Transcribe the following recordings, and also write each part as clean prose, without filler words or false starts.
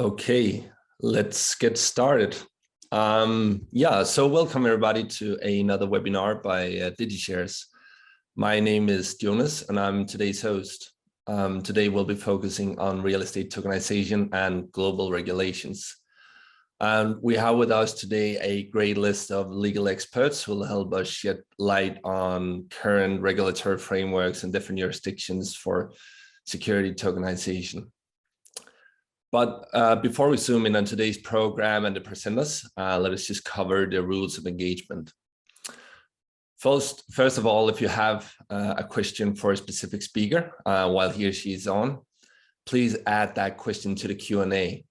Okay, let's get started. So welcome everybody to another webinar by DigiShares. My name is Jonas and I'm today's host. Today we'll be focusing on real estate tokenization and global regulations. And we have with us today a great list of legal experts who will help us shed light on current regulatory frameworks in different jurisdictions for security tokenization. But before we zoom in on today's program and the presenters, let us just cover the rules of engagement. First of all, if you have a question for a specific speaker while he or she is on, please add that question to the Q&A.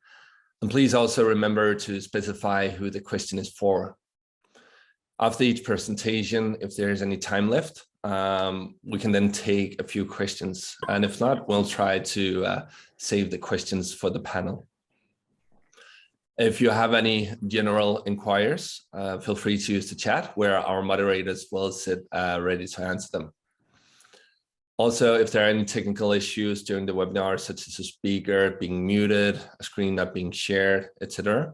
And please also remember to specify who the question is for. After each presentation, if there is any time left, we can then take a few questions. And if not, we'll try to save the questions for the panel. If you have any general inquiries, feel free to use the chat where our moderators will sit ready to answer them. Also, if there are any technical issues during the webinar, such as a speaker being muted, a screen not being shared, etc.,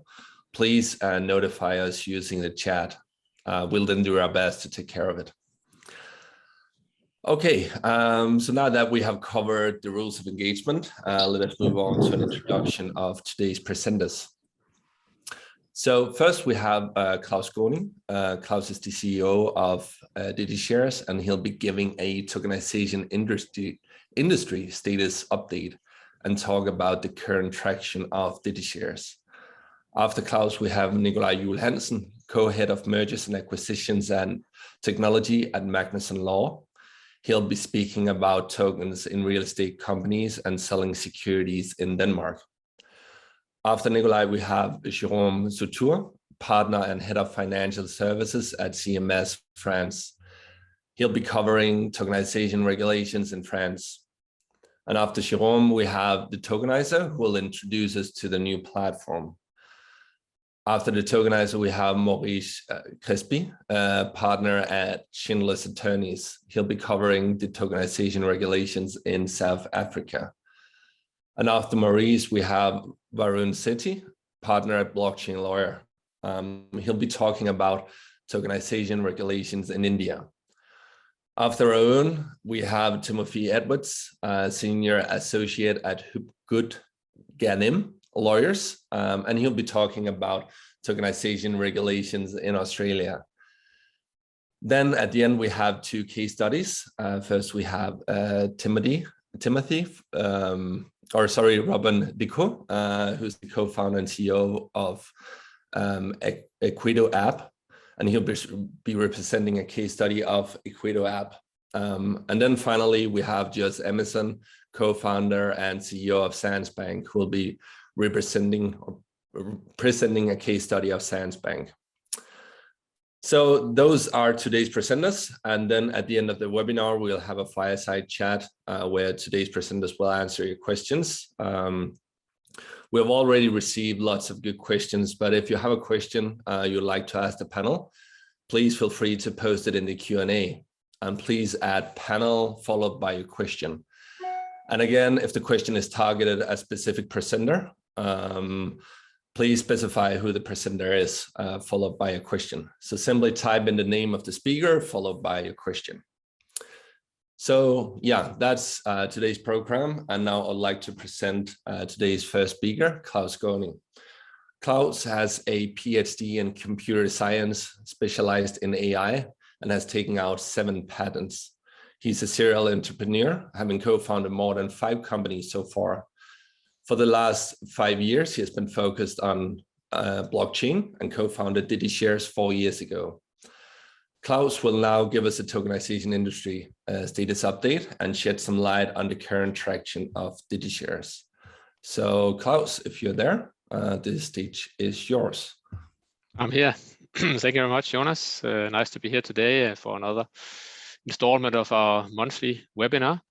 please notify us using the chat. We'll then do our best to take care of it. Okay, so now that we have covered the rules of engagement, let us move on to an introduction of today's presenters. So first we have Klaus Goning. Klaus is the CEO of DigiShares, and he'll be giving a tokenization industry status update and talk about the current traction of DigiShares. After Klaus, we have Nikolaj Juhl Hansen, co-head of mergers and acquisitions and technology at Magnusson Law. He'll be speaking about tokens in real estate companies and selling securities in Denmark. After Nikolaj, we have Jérôme Sutour, partner and head of financial services at CMS France. He'll be covering tokenization regulations in France. And after Jérôme, we have the Tokenizer, who will introduce us to the new platform. After the Tokenizer, we have Maurice Crespi, partner at Schindlers attorneys. He'll be covering the tokenization regulations in South Africa. And after Maurice, we have Varun Sethi, partner at Blockchain Lawyer. He'll be talking about tokenization regulations in India. After Varun, we have Timothy Edwards, senior associate at HopgoodGanim lawyers, and he'll be talking about tokenization regulations in Australia. Then at the end, we have two case studies. First, we have Robin Decaux, who's the co-founder and CEO of Equito app, and he'll be representing a case study of Equito app. And then finally, we have just Emison, co-founder and CEO of Sansbank, who will be presenting a case study of Sansbank. So those are today's presenters. And then at the end of the webinar, we'll have a fireside chat where today's presenters will answer your questions. We have already received lots of good questions, but if you have a question you'd like to ask the panel, please feel free to post it in the Q&A. And please add panel followed by your question. And again, if the question is targeted at a specific presenter, please specify who the presenter is, followed by a question. So simply type in the name of the speaker, followed by your question. So yeah, that's today's program. And now I'd like to present today's first speaker, Klaus Goning. Klaus has a PhD in computer science, specialized in AI, and has taken out 7 patents. He's a serial entrepreneur, having co-founded more than 5 companies so far. For the last 5 years, he has been focused on blockchain and co-founded DigiShares 4 years ago. Klaus will now give us a tokenization industry status update and shed some light on the current traction of DigiShares. So Klaus, if you're there, the stage is yours. I'm here. Thank you very much, Jonas. Nice to be here today for another installment of our monthly webinar.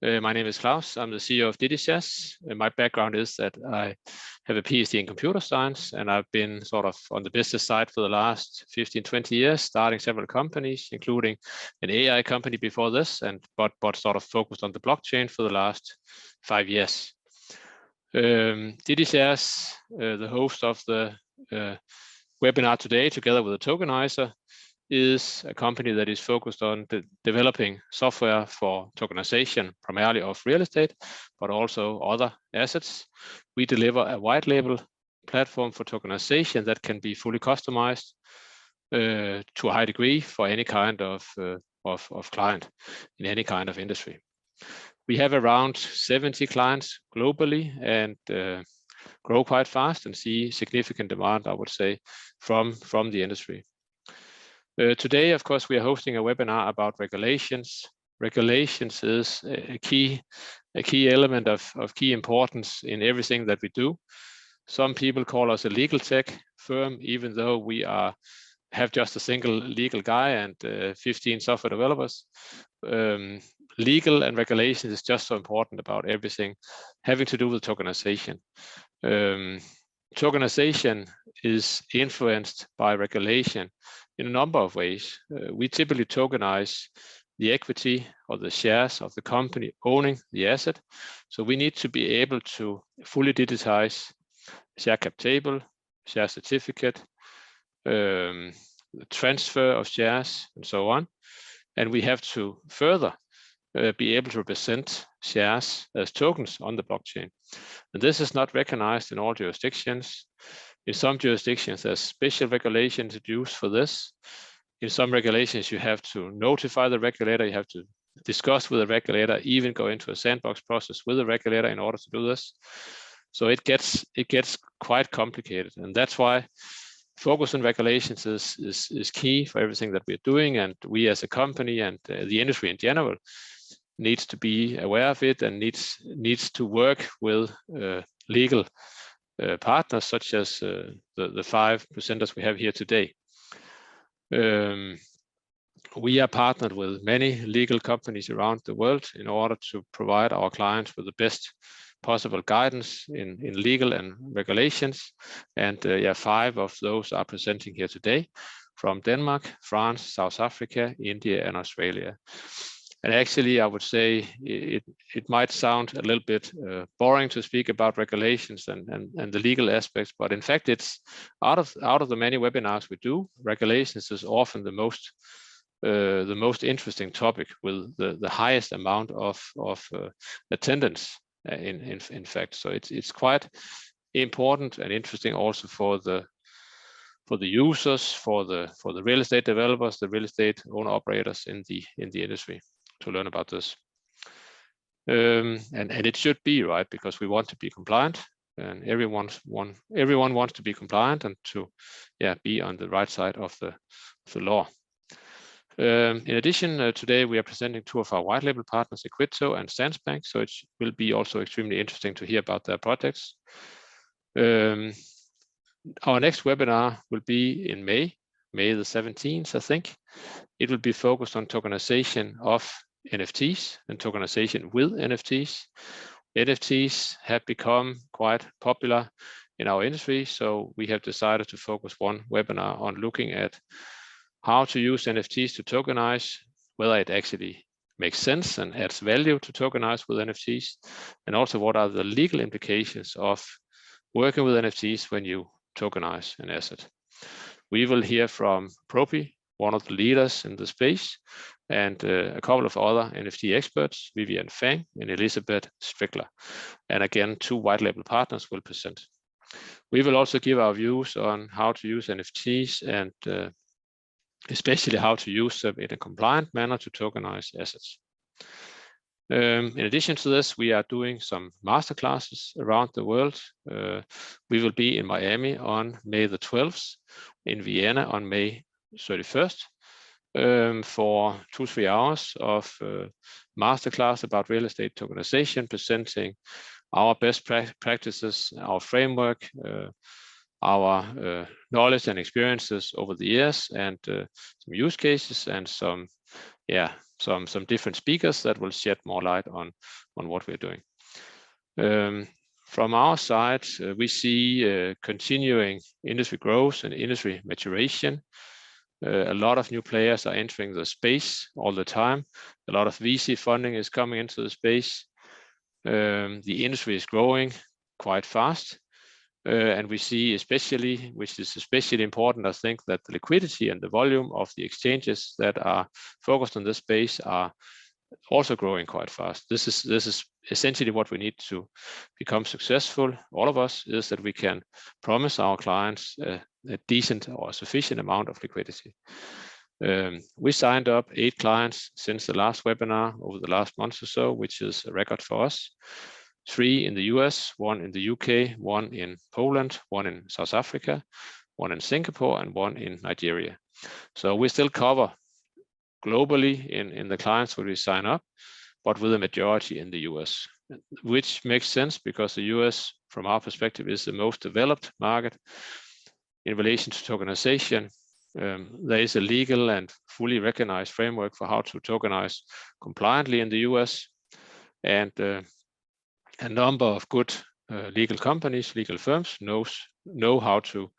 My name is Klaus. I'm the CEO of DigiShares. My background is that I have a PhD in computer science, and I've been sort of on the business side for the last 15, 20 years, starting several companies, including an AI company before this, but sort of focused on the blockchain for the last 5 years. DigiShares, the host of the webinar today, together with the Tokenizer, is a company that is focused on developing software for tokenization, primarily of real estate, but also other assets. We deliver a white label platform for tokenization that can be fully customized to a high degree for any kind of client in any kind of industry. We have around 70 clients globally and grow quite fast and see significant demand, I would say, from the industry. Today, of course, we are hosting a webinar about regulations. Regulations is a key element of key importance in everything that we do. Some people call us a legal tech firm, even though we have just a single legal guy and 15 software developers. Legal and regulations is just so important about everything having to do with tokenization. Tokenization is influenced by regulation in a number of ways. We typically tokenize the equity or the shares of the company owning the asset. So we need to be able to fully digitize share cap table, share certificate, the transfer of shares, and so on. And we have to further be able to represent shares as tokens on the blockchain. And this is not recognized in all jurisdictions. In some jurisdictions, there's special regulations introduced for this. In some regulations, you have to notify the regulator, you have to discuss with the regulator, even go into a sandbox process with the regulator in order to do this. So it gets quite complicated, and that's why focus on regulations is key for everything that we're doing, and we as a company and the industry in general needs to be aware of it and needs to work with legal partners such as the 5 presenters we have here today. We are partnered with many legal companies around the world in order to provide our clients with the best possible guidance in legal and regulations. And 5 of those are presenting here today from Denmark, France, South Africa, India, and Australia. And actually, I would say it might sound a little bit boring to speak about regulations and the legal aspects, but in fact, it's out of the many webinars we do, regulations is often the most interesting topic with the highest amount of attendance. In fact, so it's quite important and interesting also for the users, for the real estate developers, the real estate owner operators in the industry to learn about this. And it should be, right, because we want to be compliant, and everyone wants to be compliant and to be on the right side of the law. In addition, today we are presenting 2 of our white label partners, Equito and Sansbank, so it will be also extremely interesting to hear about their projects. Our next webinar will be in May the 17th, I think. It will be focused on tokenization of NFTs and tokenization with NFTs. NFTs have become quite popular in our industry, so we have decided to focus one webinar on looking at how to use NFTs to tokenize, whether it actually makes sense and adds value to tokenize with NFTs, and also what are the legal implications of working with NFTs when you tokenize an asset. We will hear from Propi, one of the leaders in the space, and a couple of other NFT experts, Vivian Fang and Elizabeth Strickler. And again, 2 white label partners will present. We will also give our views on how to use NFTs and especially how to use them in a compliant manner to tokenize assets. In addition to this, we are doing some masterclasses around the world. We will be in Miami on May the 12th, in Vienna on May 31st, for 2-3 hours of masterclass about real estate tokenization, presenting our best practices, our framework, our knowledge and experiences over the years, and some use cases and some different speakers that will shed more light on what we're doing. From our side, we see continuing industry growth and industry maturation. A lot of new players are entering the space all the time. A lot of VC funding is coming into the space. The industry is growing quite fast. And we see especially, which is especially important, I think, that the liquidity and the volume of the exchanges that are focused on this space are also growing quite fast. This is essentially what we need to become successful, all of us, is that we can promise our clients a decent or sufficient amount of liquidity. We signed up 8 clients since the last webinar over the last month or so, which is a record for us. 3 in the US, 1 in the UK, 1 in Poland, 1 in South Africa, 1 in Singapore, and 1 in Nigeria. So we still cover globally in the clients where we sign up, but with a majority in the US, which makes sense because the US, from our perspective, is the most developed market in relation to tokenization. There is a legal and fully recognized framework for how to tokenize compliantly in the US, and a number of good legal companies, legal firms know how to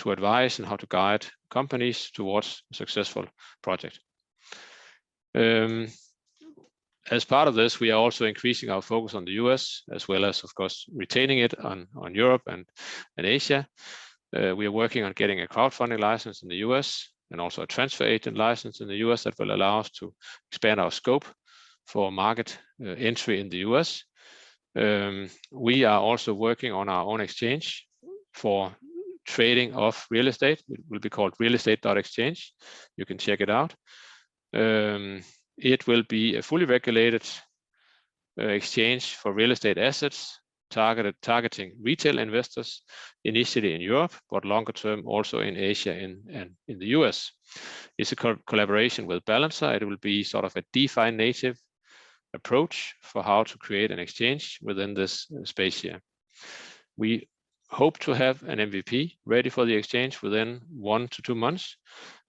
advise and how to guide companies towards a successful project. As part of this, we are also increasing our focus on the US, as well as, of course, retaining it on Europe and Asia. We are working on getting a crowdfunding license in the US and also a transfer agent license in the US that will allow us to expand our scope for market entry in the US. We are also working on our own exchange for trading of real estate. It will be called realestate.exchange. You can check it out. It will be a fully regulated exchange for real estate assets targeting retail investors, initially in Europe, but longer term also in Asia and in the US. It's a collaboration with Balancer. It will be sort of a DeFi native approach for how to create an exchange within this space here. We hope to have an MVP ready for the exchange within 1 to 2 months,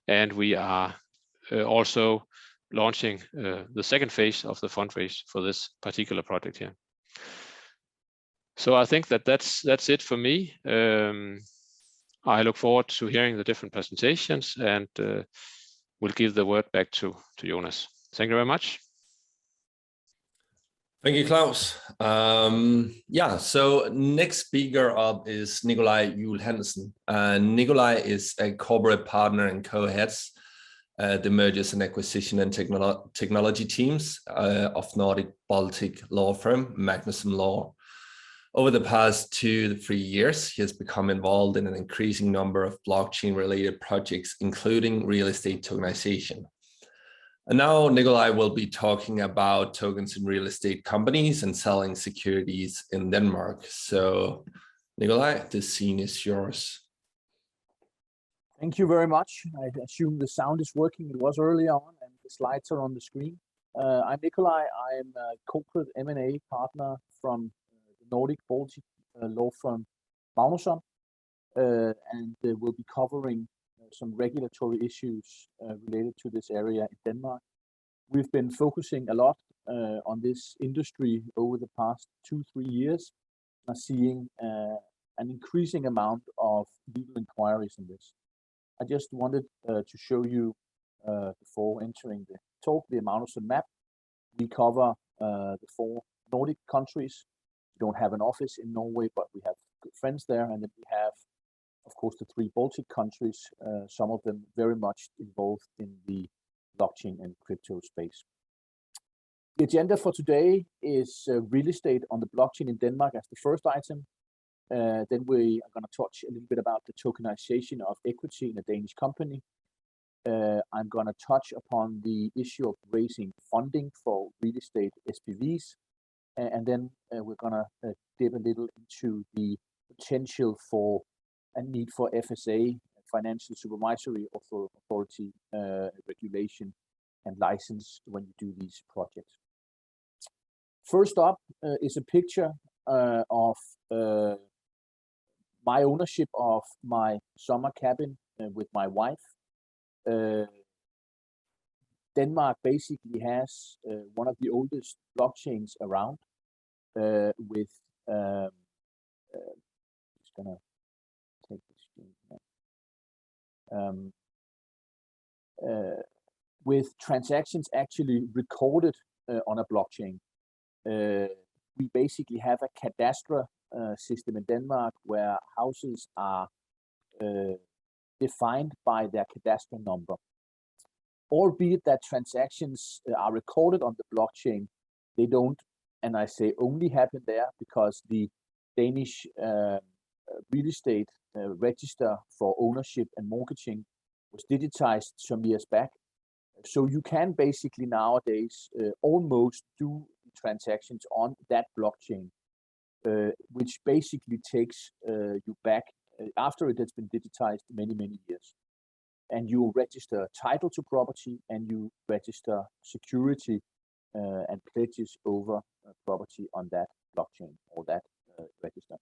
and we are also launching the second phase of the fundraise for this particular project here. So I think that's it for me. I look forward to hearing the different presentations, and we'll give the word back to Jonas. Thank you very much. Thank you, Klaus. Yeah, so next speaker up is Nikolaj Juhl Hansen. Nikolaj is a corporate partner and co-heads the mergers and acquisition and technology teams of Nordic Baltic law firm Magnusson Law. Over the past 2 to 3 years, he has become involved in an increasing number of blockchain-related projects, including real estate tokenization. And now Nikolaj will be talking about tokens in real estate companies and selling securities in Denmark. So Nikolaj, the scene is yours. Thank you very much. I assume the sound is working. It was early on and the slides are on the screen. I'm Nikolaj. I'm a corporate M&A partner from the Nordic Baltic law firm Magnusson, and we'll be covering some regulatory issues related to this area in Denmark. We've been focusing a lot on this industry over the past 2-3 years, seeing an increasing amount of legal inquiries on this. I just wanted to show you before entering the talk the Magnusson map. We cover the 4 Nordic countries. We don't have an office in Norway, but we have good friends there, and then we have, of course, the 3 Baltic countries, some of them very much involved in the blockchain and crypto space. The agenda for today is real estate on the blockchain in Denmark as the first item. Then we are going to touch a little bit about the tokenization of equity in a Danish company. I'm going to touch upon the issue of raising funding for real estate SPVs. And then we're going to dip a little into the potential for a need for FSA, Financial Supervisory Authority regulation and license when you do these projects. First up is a picture of my ownership of my summer cabin with my wife. Denmark basically has one of the oldest blockchains around with just gonna take the screen here. With transactions actually recorded on a blockchain. we basically have a cadastre system in Denmark where houses are defined by their cadastre number. Albeit that transactions are recorded on the blockchain, they don't, and I say only happen there because the Danish real estate register for ownership and mortgaging was digitized some years back. So you can basically nowadays almost do transactions on that blockchain, which basically takes you back after it has been digitized many years. And you register title to property and you register security and pledges over property on that blockchain or that register.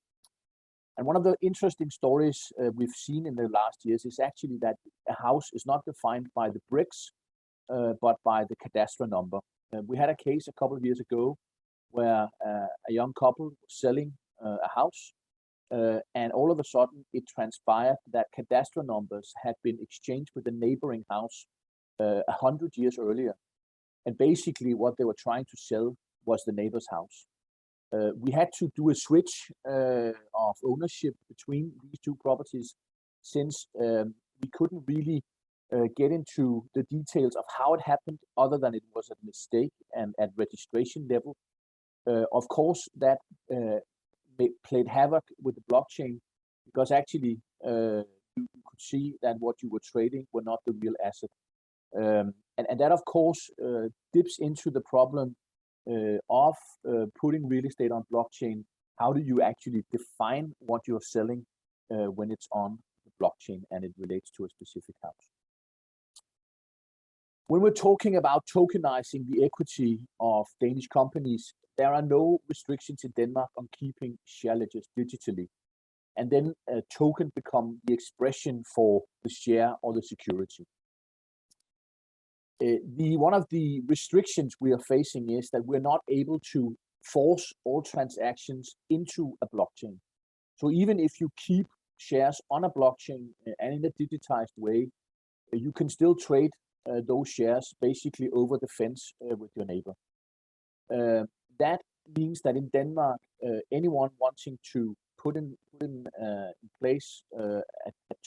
And one of the interesting stories we've seen in the last years is actually that a house is not defined by the bricks, but by the cadastre number. We had a case a couple of years ago where a young couple was selling a house, and all of a sudden it transpired that cadastre numbers had been exchanged with the neighboring house 100 years earlier. And basically what they were trying to sell was the neighbor's house. We had to do a switch of ownership between these two properties since we couldn't really get into the details of how it happened other than it was a mistake and at registration level. Of course, that played havoc with the blockchain because actually you could see that what you were trading were not the real asset. And that, of course, dips into the problem of putting real estate on blockchain. How do you actually define what you're selling when it's on the blockchain and it relates to a specific house? When we're talking about tokenizing the equity of Danish companies, there are no restrictions in Denmark on keeping share ledgers digitally. And then a token become the expression for the share or the security. One of the restrictions we are facing is that we're not able to force all transactions into a blockchain. So even if you keep shares on a blockchain and in a digitized way, you can still trade those shares basically over the fence with your neighbor. That means that in Denmark, anyone wanting to put in place a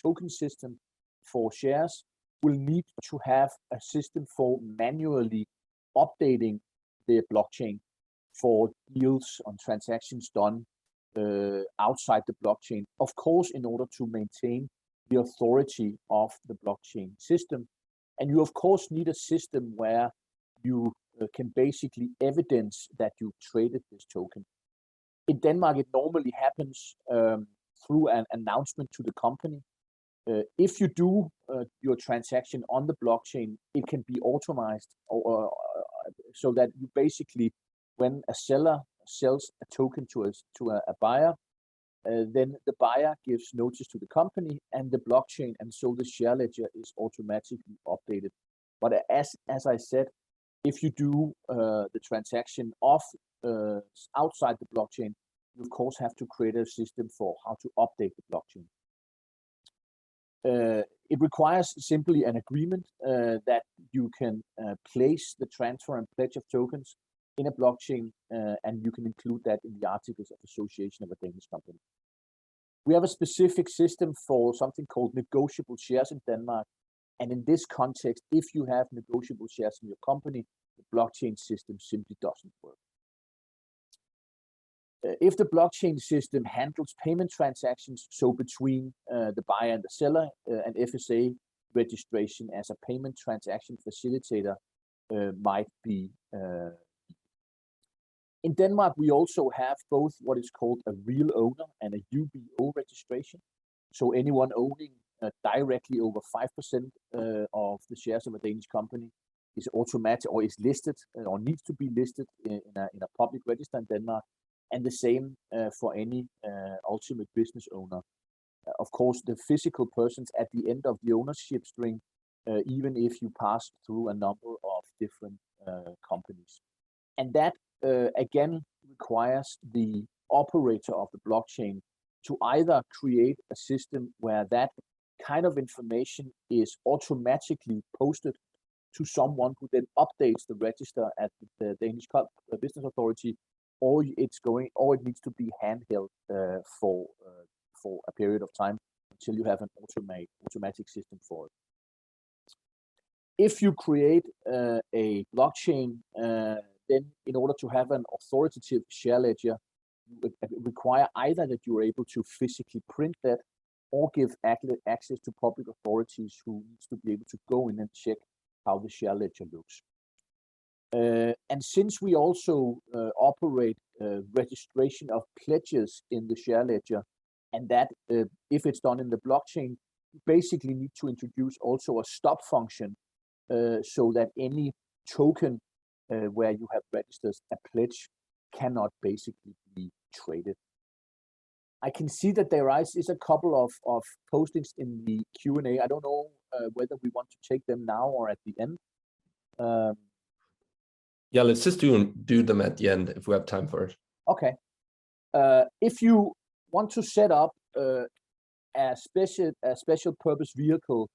token system for shares will need to have a system for manually updating the blockchain for deals on transactions done outside the blockchain, of course, in order to maintain the authority of the blockchain system. And you, of course, need a system where you can basically evidence that you traded this token. In Denmark, it normally happens through an announcement to the company. If you do your transaction on the blockchain, it can be automated so that you basically, when a seller sells a token to a buyer, then the buyer gives notice to the company and the blockchain, and so the share ledger is automatically updated. But as I said, if you do the transaction outside the blockchain, you of course have to create a system for how to update the blockchain. It requires simply an agreement that you can place the transfer and pledge of tokens in a blockchain, and you can include that in the articles of association of a Danish company. We have a specific system for something called negotiable shares in Denmark, and in this context, if you have negotiable shares in your company, the blockchain system simply doesn't work. If the blockchain system handles payment transactions, so between the buyer and the seller, an FSA registration as a payment transaction facilitator might be. In Denmark, we also have both what is called a real owner and a UBO registration. So anyone owning directly over 5% of the shares of a Danish company is automatic or is listed or needs to be listed in a public register in Denmark. And the same for any ultimate business owner. Of course, the physical persons at the end of the ownership string, even if you pass through a number of different companies. And that, again, requires the operator of the blockchain to either create a system where that kind of information is automatically posted to someone who then updates the register at the Danish Business Authority, or it needs to be handheld for a period of time until you have an automatic system for it. If you create a blockchain, then in order to have an authoritative share ledger, you require either that you are able to physically print that or give access to public authorities who needs to be able to go in and check how the share ledger looks. And since we also operate registration of pledges in the share ledger, and that if it's done in the blockchain, you basically need to introduce also a stop function so that any token where you have registered a pledge cannot basically be traded. I can see that there is a couple of postings in the Q&A. I don't know whether we want to take them now or at the end. Yeah, let's just do them at the end if we have time for it. Okay. If you want to set up a special purpose vehicle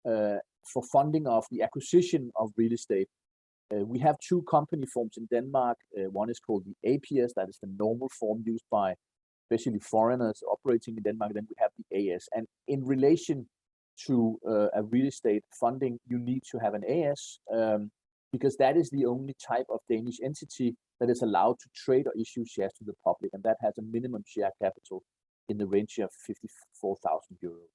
for funding of the acquisition of real estate, we have two company forms in Denmark. One is called the APS, that is the normal form used by especially foreigners operating in Denmark. Then we have the AS. And in relation to a real estate funding, you need to have an AS because that is the only type of Danish entity that is allowed to trade or issue shares to the public. And that has a minimum share capital in the range of 54,000 euros.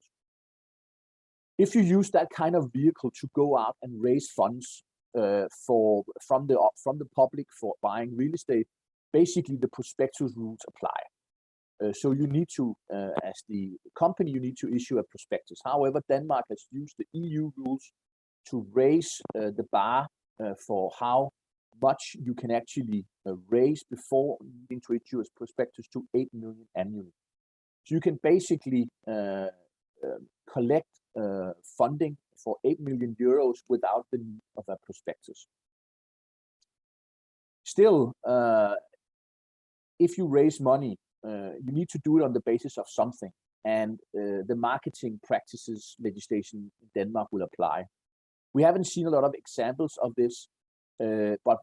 If you use that kind of vehicle to go out and raise funds from the public for buying real estate, basically the prospectus rules apply. So you need to, as the company, you need to issue a prospectus. However, Denmark has used the EU rules to raise the bar for how much you can actually raise before needing to issue a prospectus to 8 million annually. So you can basically collect funding for 8 million euros without the need of a prospectus. Still, if you raise money, you need to do it on the basis of something, and the marketing practices legislation in Denmark will apply. We haven't seen a lot of examples of this, but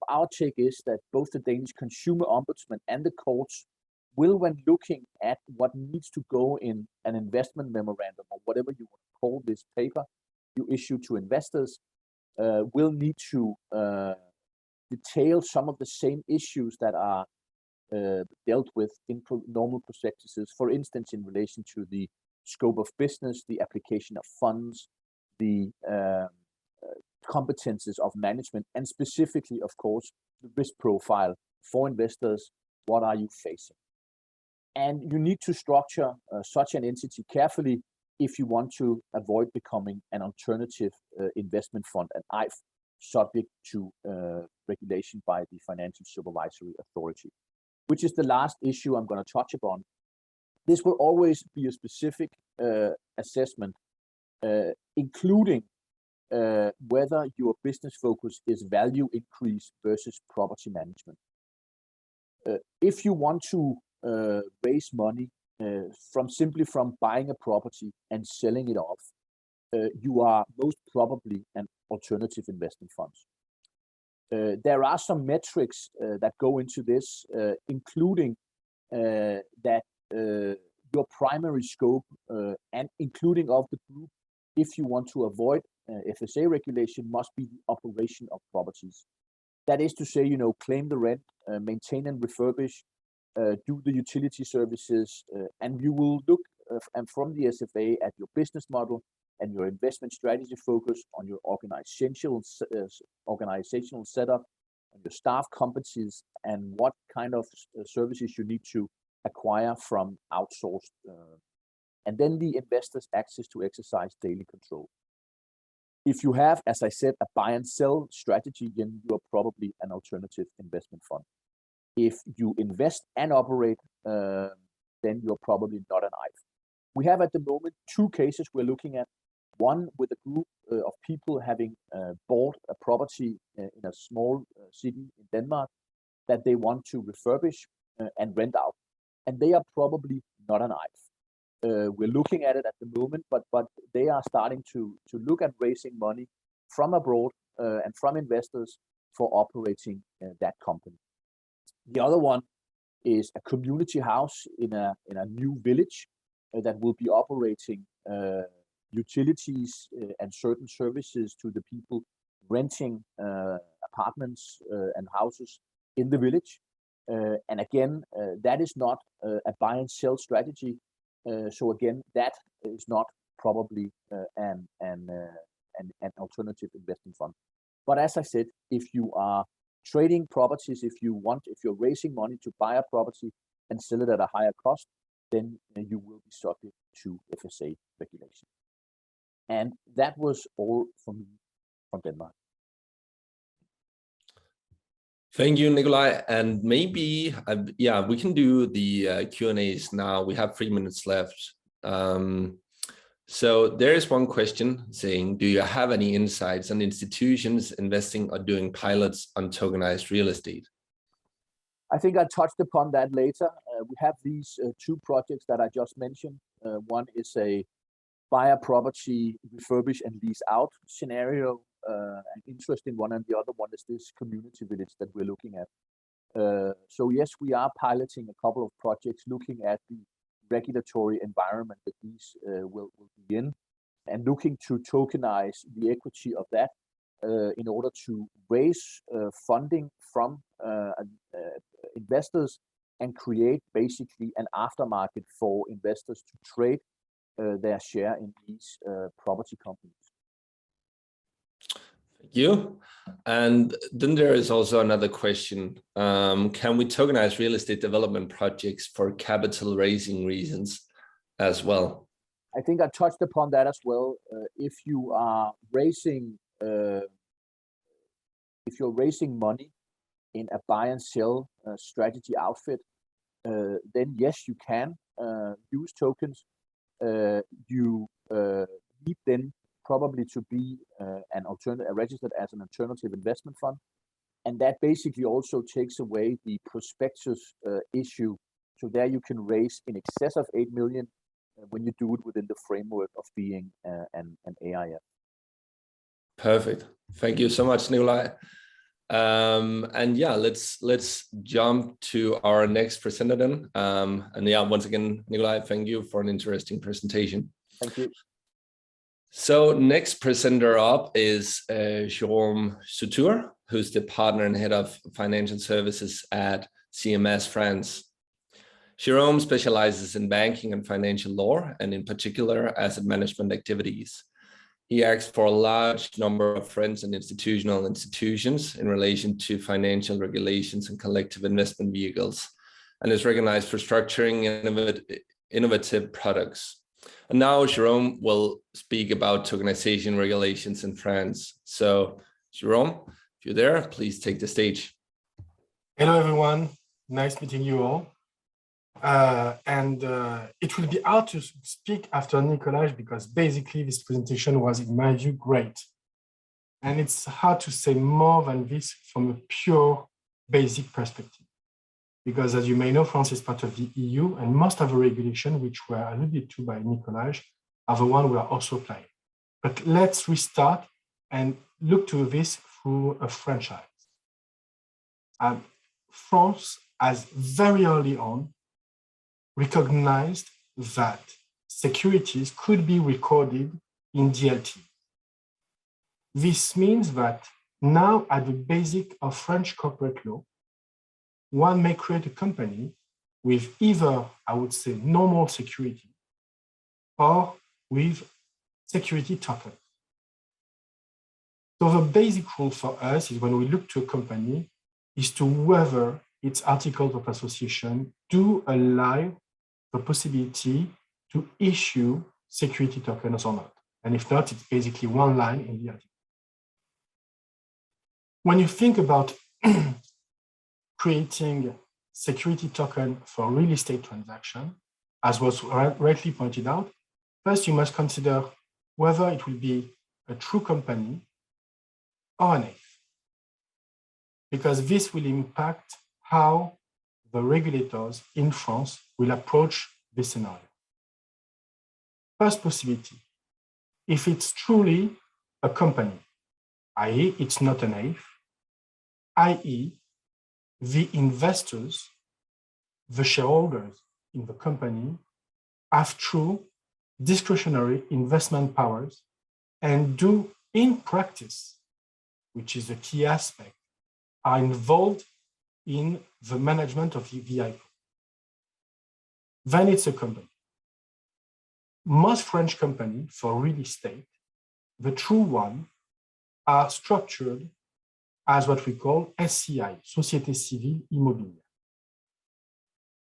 our take is that both the Danish Consumer Ombudsman and the courts will, when looking at what needs to go in an investment memorandum or whatever you want to call this paper you issue to investors, will need to detail some of the same issues that are dealt with in normal prospectuses, for instance, in relation to the scope of business, the application of funds, the competences of management, and specifically, of course, the risk profile for investors. What are you facing? And you need to structure such an entity carefully if you want to avoid becoming an alternative investment fund, an IFE, subject to regulation by the Financial Supervisory Authority, which is the last issue I'm going to touch upon. This will always be a specific assessment, including whether your business focus is value increase versus property management. If you want to raise money simply from buying a property and selling it off, you are most probably an alternative investment fund. There are some metrics that go into this, including that your primary scope and including of the group, if you want to avoid FSA regulation, must be the operation of properties. That is to say, claim the rent, maintain and refurbish, do the utility services, and you will look and from the SFA at your business model and your investment strategy focus on your organizational setup, on your staff competencies, and what kind of services you need to acquire from outsourced, and then the investors' access to exercise daily control. If you have, as I said, a buy and sell strategy, then you are probably an alternative investment fund. If you invest and operate, then you're probably not an IFE. We have at the moment two cases we're looking at. One with a group of people having bought a property in a small city in Denmark that they want to refurbish and rent out. And they are probably not an IFE. We're looking at it at the moment, but they are starting to look at raising money from abroad and from investors for operating that company. The other one is a community house in a new village that will be operating utilities and certain services to the people renting apartments and houses in the village. And again, that is not a buy and sell strategy. So again, that is not probably an alternative investment fund. But as I said, if you are trading properties, if you're raising money to buy a property and sell it at a higher cost, then you will be subject to FSA regulation. And that was all from me from Denmark. Thank you, Nikolaj. And maybe, we can do the Q&As now. We have 3 minutes left. So there is one question saying, do you have any insights on institutions investing or doing pilots on tokenized real estate? I think I touched upon that later. We have these 2 projects that I just mentioned. One is a buy a property, refurbish and lease out scenario, an interesting one, and the other one is this community village that we're looking at. So yes, we are piloting a couple of projects looking at the regulatory environment that these will be in, and looking to tokenize the equity of that in order to raise funding from investors and create basically an aftermarket for investors to trade their share in these property companies. Thank you. And then there is also another question. Can we tokenize real estate development projects for capital raising reasons as well? I think I touched upon that as well. If you are raising, if you're raising money in a buy and sell strategy outfit, then yes, you can use tokens. You need then probably to be registered as an alternative investment fund, and that basically also takes away the prospectus issue. So there you can raise in excess of 8 million when you do it within the framework of being an AIF. Perfect. Thank you so much, Nikolaj. And yeah, let's jump to our next presenter then. And yeah, once again, Nikolaj, thank you for an interesting presentation. Thank you. So next presenter up is Jérôme Sutour, who's the partner and head of financial services at CMS France. Jérôme specializes in banking and financial law, and in particular, asset management activities. He acts for a large number of friends and institutional institutions in relation to financial regulations and collective investment vehicles, and is recognized for structuring innovative products. And now Jérôme will speak about tokenization regulations in France. So Jérôme, if you're there, please take the stage. Hello, everyone. Nice meeting you all. It will be hard to speak after Nikolaj because basically this presentation was, in my view, great. And it's hard to say more than this from a pure basic perspective. Because as you may know, France is part of the EU, and most of the regulations which were alluded to by Nikolaj are the one we are also applying. But let's restart and look to this through a franchise. France has very early on recognized that securities could be recorded in DLT. This means that now at the basic of French corporate law, one may create a company with either, I would say, normal security or with security token. So the basic rule for us is when we look to a company is to whether its articles of association do allow the possibility to issue security tokens or not. And if not, it's basically one line in the article. When you think about creating security token for real estate transaction, as was rightly pointed out, first you must consider whether it will be a true company or an AIF, because this will impact how the regulators in France will approach this scenario. First possibility, if it's truly a company, i.e. it's not an AIF, i.e. the investors, the shareholders in the company, have true discretionary investment powers and do in practice, which is a key aspect, are involved in the management of the vehicle. Then it's a company. Most French companies for real estate, the true one, are structured as what we call SCI, Société Civile Immobilière.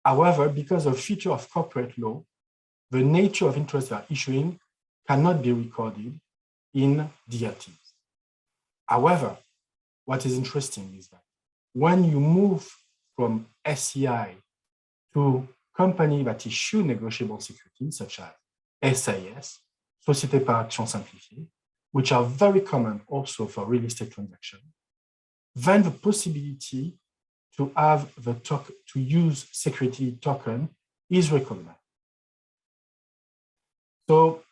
However, because of feature of corporate law, the nature of interest they are issuing cannot be recorded in DLTs. However, what is interesting is that when you move from SCI to company that issue negotiable securities, such as SAS, Société par Action Simplifiée, which are very common also for real estate transactions, then the possibility to have the to use security token is recognized. So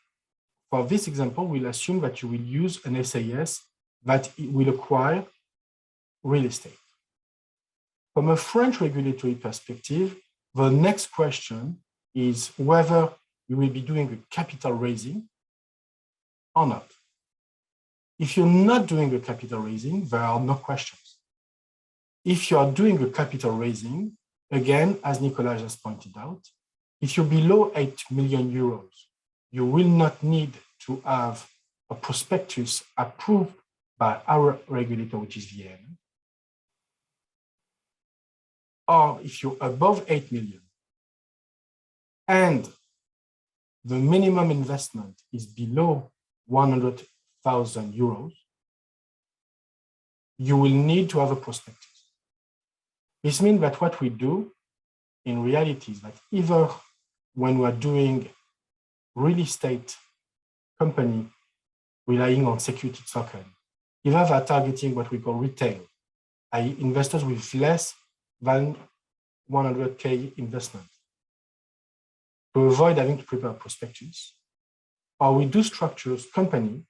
for this example, we'll assume that you will use an SAS that will acquire real estate. From a French regulatory perspective, the next question is whether you will be doing a capital raising or not. If you're not doing a capital raising, there are no questions. If you are doing a capital raising, again, as Nikolaj has pointed out, if you're below 8 million euros, you will not need to have a prospectus approved by our regulator, which is VN. Or if you're above 8 million and the minimum investment is below 100,000 euros, you will need to have a prospectus. This means that what we do in reality is that either when we're doing real estate company relying on security token, either they're targeting what we call retail, i.e. investors with less than 100K investment, to avoid having to prepare a prospectus, or we do structures company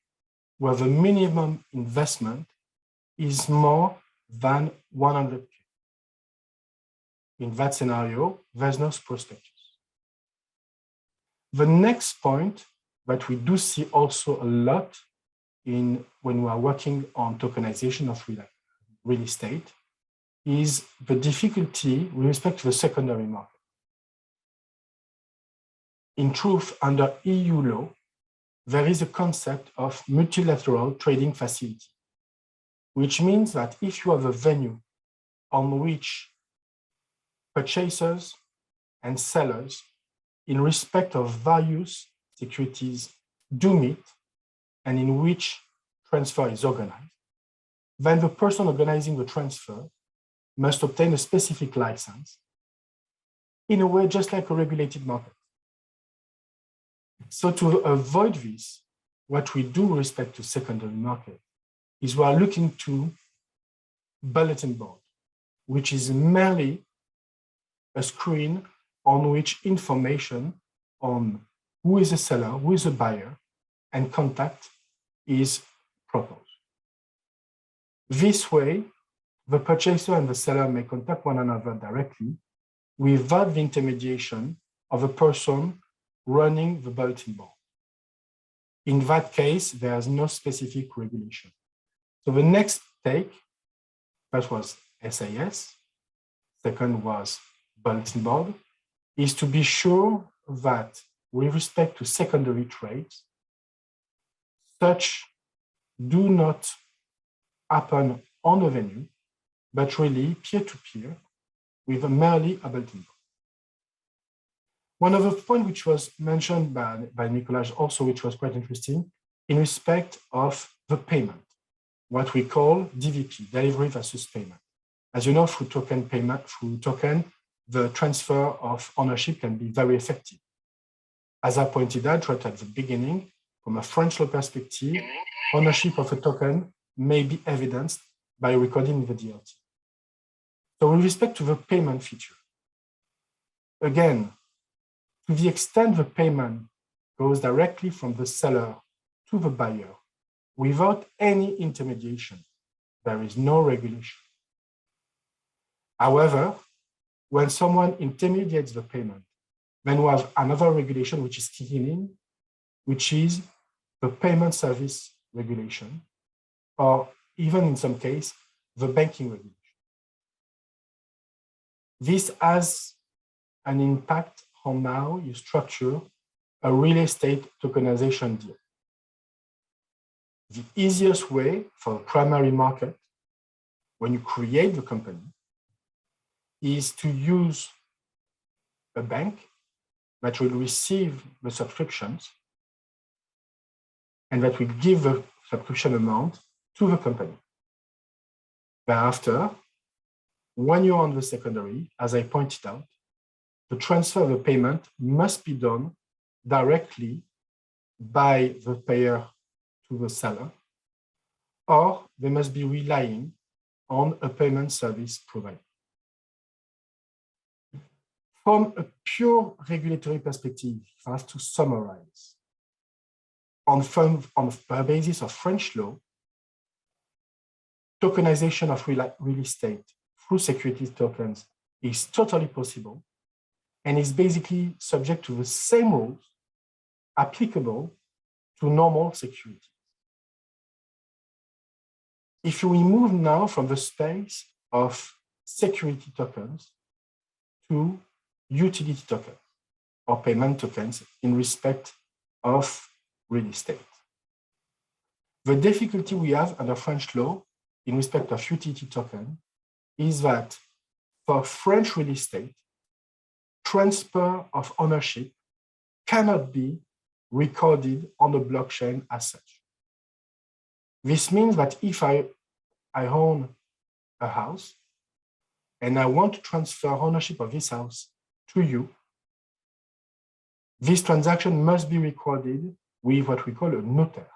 where the minimum investment is more than 100K. In that scenario, there's no prospectus. The next point that we do see also a lot when we are working on tokenization of real estate is the difficulty with respect to the secondary market. In truth, under EU law, there is a concept of multilateral trading facility, which means that if you have a venue on which purchasers and sellers in respect of various securities do meet and in which transfer is organized, then the person organizing the transfer must obtain a specific license, in a way just like a regulated market. So to avoid this, what we do with respect to secondary market is we are looking to bulletin board, which is merely a screen on which information on who is a seller, who is a buyer, and contact is proposed. This way, the purchaser and the seller may contact one another directly without the intermediation of a person running the bulletin board. In that case, there is no specific regulation. So the next take, first was SAS, second was bulletin board, is to be sure that with respect to secondary trades, such do not happen on a venue, but really peer-to-peer with merely a bulletin board. One other point which was mentioned by Nikolaj also, which was quite interesting, in respect of the payment, what we call DVP, delivery versus payment. As you know, through token payment, through token, the transfer of ownership can be very effective. As I pointed out right at the beginning, from a French law perspective, ownership of a token may be evidenced by recording the DLT. So with respect to the payment feature, again, to the extent the payment goes directly from the seller to the buyer without any intermediation, there is no regulation. However, when someone intermediates the payment, then we have another regulation which is kicking in, which is the payment service regulation, or even in some case, the banking regulation. This has an impact on how you structure a real estate tokenization deal. The easiest way for the primary market, when you create the company, is to use a bank that will receive the subscriptions and that will give the subscription amount to the company. Thereafter, when you're on the secondary, as I pointed out, the transfer of the payment must be done directly by the payer to the seller, or they must be relying on a payment service provider. From a pure regulatory perspective, if I have to summarize, on the basis of French law, tokenization of real estate through securities tokens is totally possible and is basically subject to the same rules applicable to normal securities. If we move now from the space of security tokens to utility tokens or payment tokens in respect of real estate. The difficulty we have under French law in respect of utility token is that for French real estate, transfer of ownership cannot be recorded on the blockchain as such. This means that if I own a house and I want to transfer ownership of this house to you, this transaction must be recorded with what we call a notaire.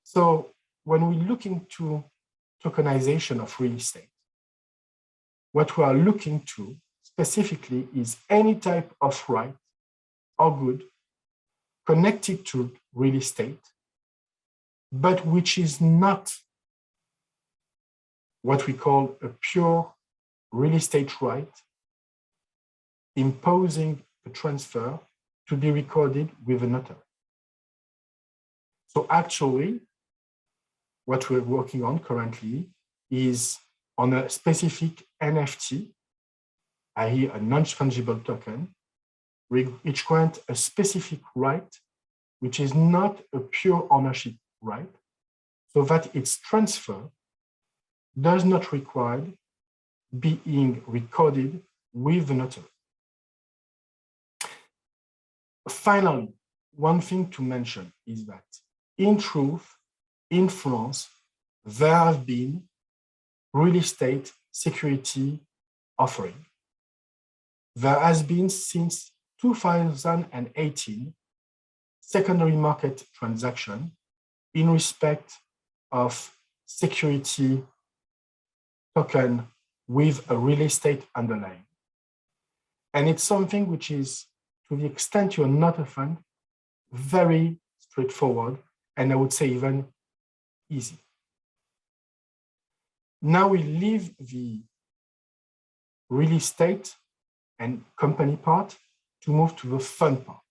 So when we look into tokenization of real estate, what we are looking to specifically is any type of right or good connected to real estate, but which is not what we call a pure real estate right, imposing a transfer to be recorded with a notary. So actually, what we're working on currently is on a specific NFT, i.e. a non-fungible token, which grants a specific right, which is not a pure ownership right, so that its transfer does not require being recorded with the notary. Finally, one thing to mention is that in truth, in France, there have been real estate security offering. There has been since 2018 secondary market transaction in respect of security token with a real estate underlying. And it's something which is, to the extent you're not a fund, very straightforward, and I would say even easy. Now we leave the real estate and company part to move to the fund part.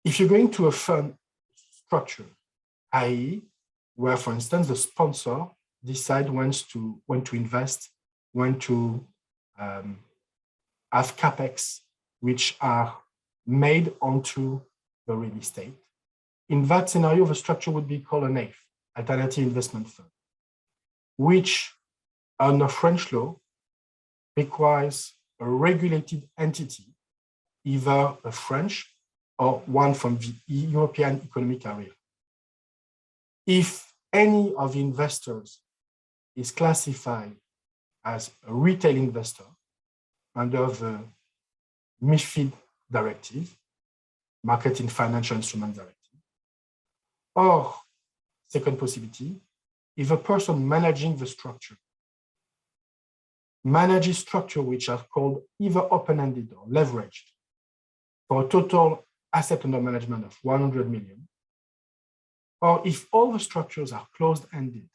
If you're going to a fund structure, i.e., where, for instance, the sponsor decides when to invest, when to have capex, which are made onto the real estate. In that scenario, the structure would be called an AIF, Alternative Investment Fund, which under French law requires a regulated entity, either a French or one from the European Economic Area. If any of the investors is classified as a retail investor under the MiFID directive, Market in Financial Instrument Directive, or second possibility, if a person managing the structure manages structure which are called either open-ended or leveraged for a total asset under management of 100 million, or if all the structures are closed-ended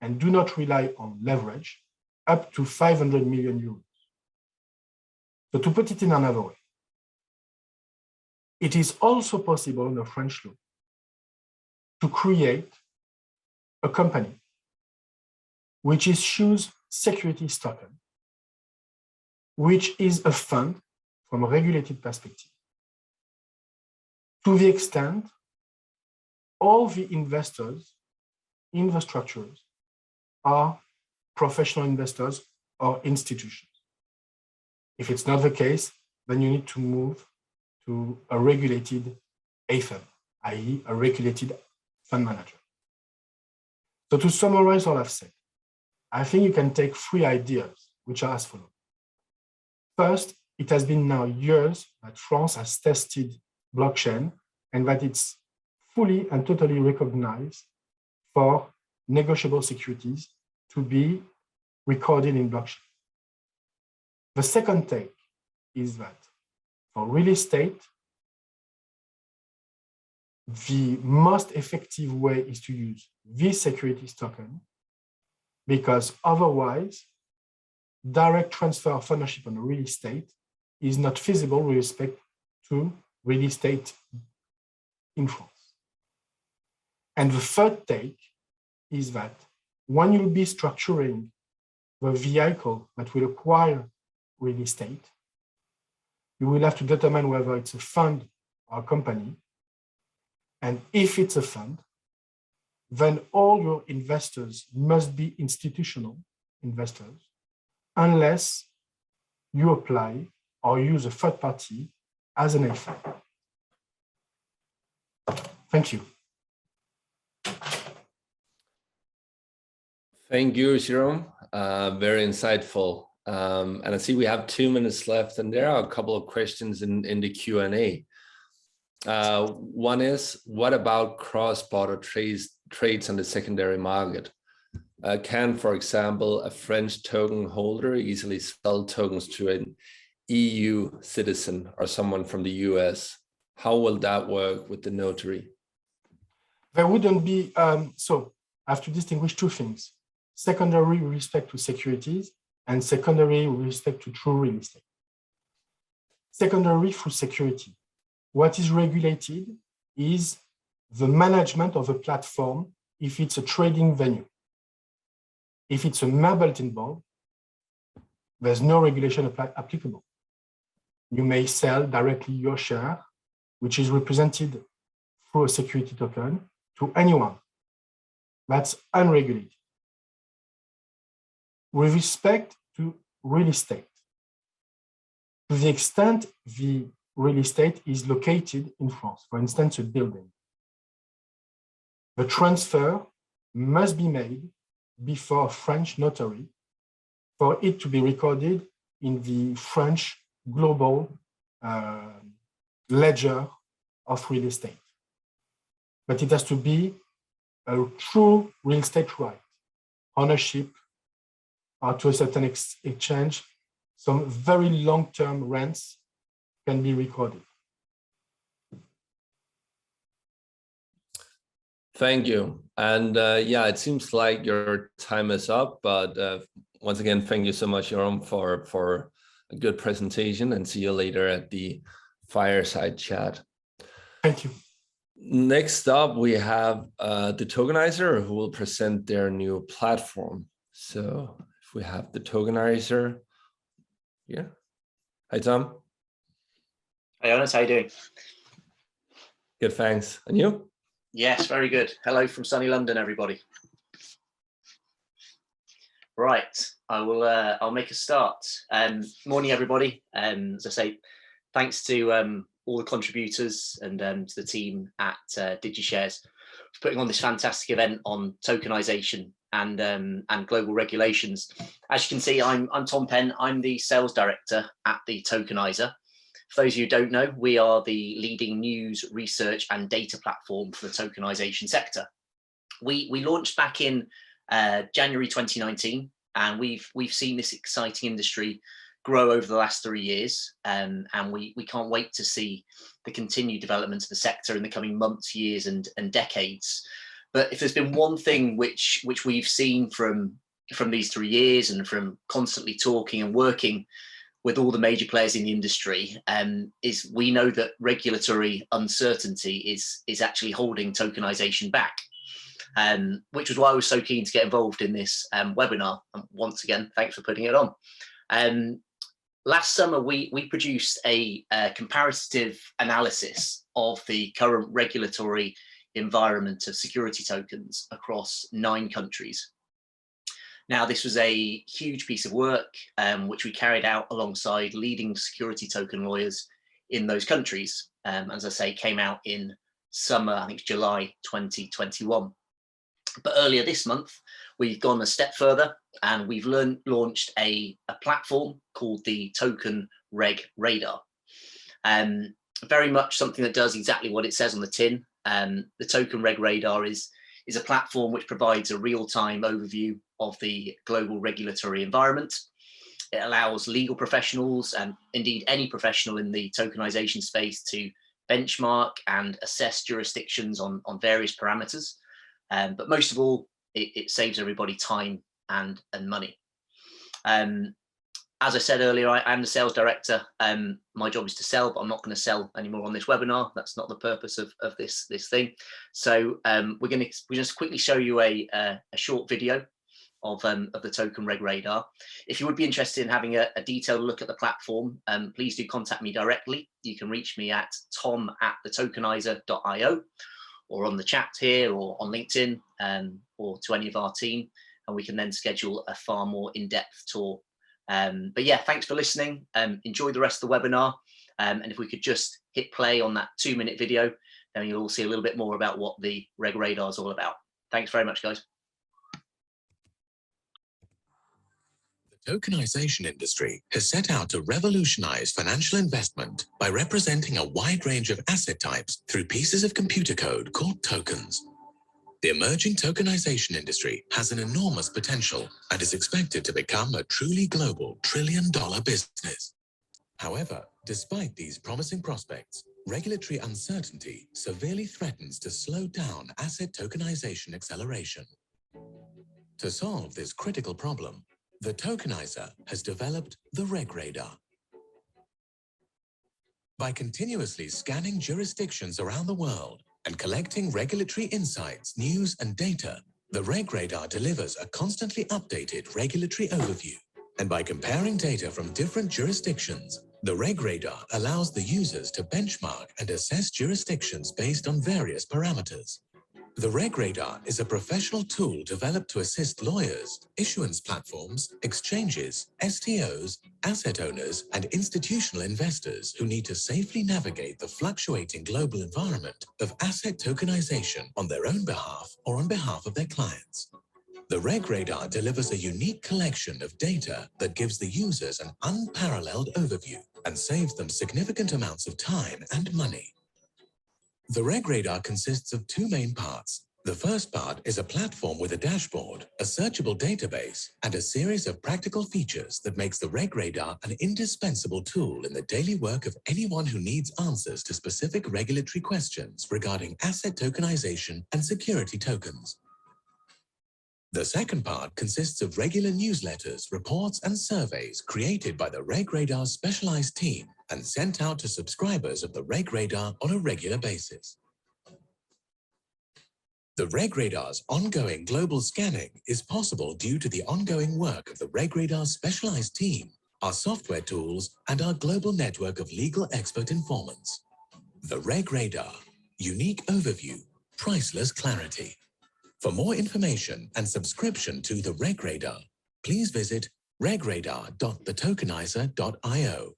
and do not rely on leverage up to 500 million euros. So to put it in another way, it is also possible in the French law to create a company which issues securities token, which is a fund from a regulated perspective, to the extent all the investors in the structures are professional investors or institutions. If it's not the case, then you need to move to a regulated AFM, i.e. a regulated fund manager. So to summarize all I've said, I think you can take 3 ideas, which are as follows. First, it has been now years that France has tested blockchain and that it's fully and totally recognized for negotiable securities to be recorded in blockchain. The second take is that for real estate, the most effective way is to use this securities token, because otherwise, direct transfer of ownership on real estate is not feasible with respect to real estate in France. And the third take is that when you'll be structuring the vehicle that will acquire real estate, you will have to determine whether it's a fund or a company. And if it's a fund, then all your investors must be institutional investors, unless you apply or use a third party as an AFM. Thank you. Thank you, Jérôme. Very insightful. And I see we have 2 minutes left, and there are a couple of questions in the Q&A. One is, what about cross-border trades on the secondary market? Can, for example, a French token holder easily sell tokens to an EU citizen or someone from the US? How will that work with the notary? There wouldn't be, so I have to distinguish 2 things. Secondary with respect to securities and secondary with respect to true real estate. Secondary through security. What is regulated is the management of a platform if it's a trading venue. If it's a mere bulletin board, there's no regulation applicable. You may sell directly your share, which is represented through a security token, to anyone. That's unregulated. With respect to real estate, to the extent the real estate is located in France, for instance, a building, the transfer must be made before a French notary for it to be recorded in the French global ledger of real estate. But it has to be a true real estate right, ownership, or to a certain exchange, some very long-term rents can be recorded. Thank you. And yeah, it seems like your time is up, but once again, thank you so much, Jérôme, for a good presentation, and see you later at the Fireside Chat. Thank you. Next up, we have the Tokenizer, who will present their new platform. So if we have the Tokenizer, yeah. Hi, Tom. Hey, Jonas, how you doing? Good, thanks. And you? Yes, very good. Hello from sunny London, everybody. Right, I'll make a start. Morning, everybody. As I say, thanks to all the contributors and to the team at DigiShares for putting on this fantastic event on tokenization and global regulations. As you can see, I'm Tom Penn. I'm the sales director at the Tokenizer. For those of you who don't know, we are the leading news, research, and data platform for the tokenization sector. We launched back in January 2019, and we've seen this exciting industry grow over the last 3 years, and we can't wait to see the continued development of the sector in the coming months, years, and decades. But if there's been one thing which we've seen from these 3 years and from constantly talking and working with all the major players in the industry, is we know that regulatory uncertainty is actually holding tokenization back. Which was why I was so keen to get involved in this webinar. And once again, thanks for putting it on. Last summer, we produced a comparative analysis of the current regulatory environment of security tokens across 9 countries. Now, this was a huge piece of work, which we carried out alongside leading security token lawyers in those countries. As I say, came out in summer, I think July 2021. But earlier this month, we've gone a step further and we've launched a platform called the Token Reg Radar. Very much something that does exactly what it says on the tin. The Token Reg Radar is a platform which provides a real-time overview of the global regulatory environment. It allows legal professionals and indeed any professional in the tokenization space to benchmark and assess jurisdictions on various parameters. But most of all, it saves everybody time and money. As I said earlier, I'm the sales director. My job is to sell, but I'm not going to sell anymore on this webinar. That's not the purpose of this thing. So we're going to just quickly show you a short video of the Token Reg Radar. If you would be interested in having a detailed look at the platform, please do contact me directly. You can reach me at tom@thetokenizer.io or on the chat here or on LinkedIn or to any of our team, and we can then schedule a far more in-depth tour. But yeah, thanks for listening. Enjoy the rest of the webinar. And if we could just hit play on that 2-minute video, then you'll all see a little bit more about what the Reg Radar is all about. Thanks very much, guys. The tokenization industry has set out to revolutionize financial investment by representing a wide range of asset types through pieces of computer code called tokens. The emerging tokenization industry has an enormous potential and is expected to become a truly global trillion-dollar business. However, despite these promising prospects, regulatory uncertainty severely threatens to slow down asset tokenization acceleration. To solve this critical problem, the Tokenizer has developed the Reg Radar. By continuously scanning jurisdictions around the world and collecting regulatory insights, news, and data, the Reg Radar delivers a constantly updated regulatory overview. And by comparing data from different jurisdictions, the Reg Radar allows the users to benchmark and assess jurisdictions based on various parameters. The Reg Radar is a professional tool developed to assist lawyers, issuance platforms, exchanges, STOs, asset owners, and institutional investors who need to safely navigate the fluctuating global environment of asset tokenization on their own behalf or on behalf of their clients. The Reg Radar delivers a unique collection of data that gives the users an unparalleled overview and saves them significant amounts of time and money. The Reg Radar consists of 2 main parts. The first part is a platform with a dashboard, a searchable database, and a series of practical features that makes the Reg Radar an indispensable tool in the daily work of anyone who needs answers to specific regulatory questions regarding asset tokenization and security tokens. The second part consists of regular newsletters, reports, and surveys created by the Reg Radar's specialized team and sent out to subscribers of the Reg Radar on a regular basis. The Reg Radar's ongoing global scanning is possible due to the ongoing work of the Reg Radar's specialized team, our software tools, and our global network of legal expert informants. The Reg Radar, unique overview, priceless clarity. For more information and subscription to the Reg Radar, please visit regradar.thetokenizer.io.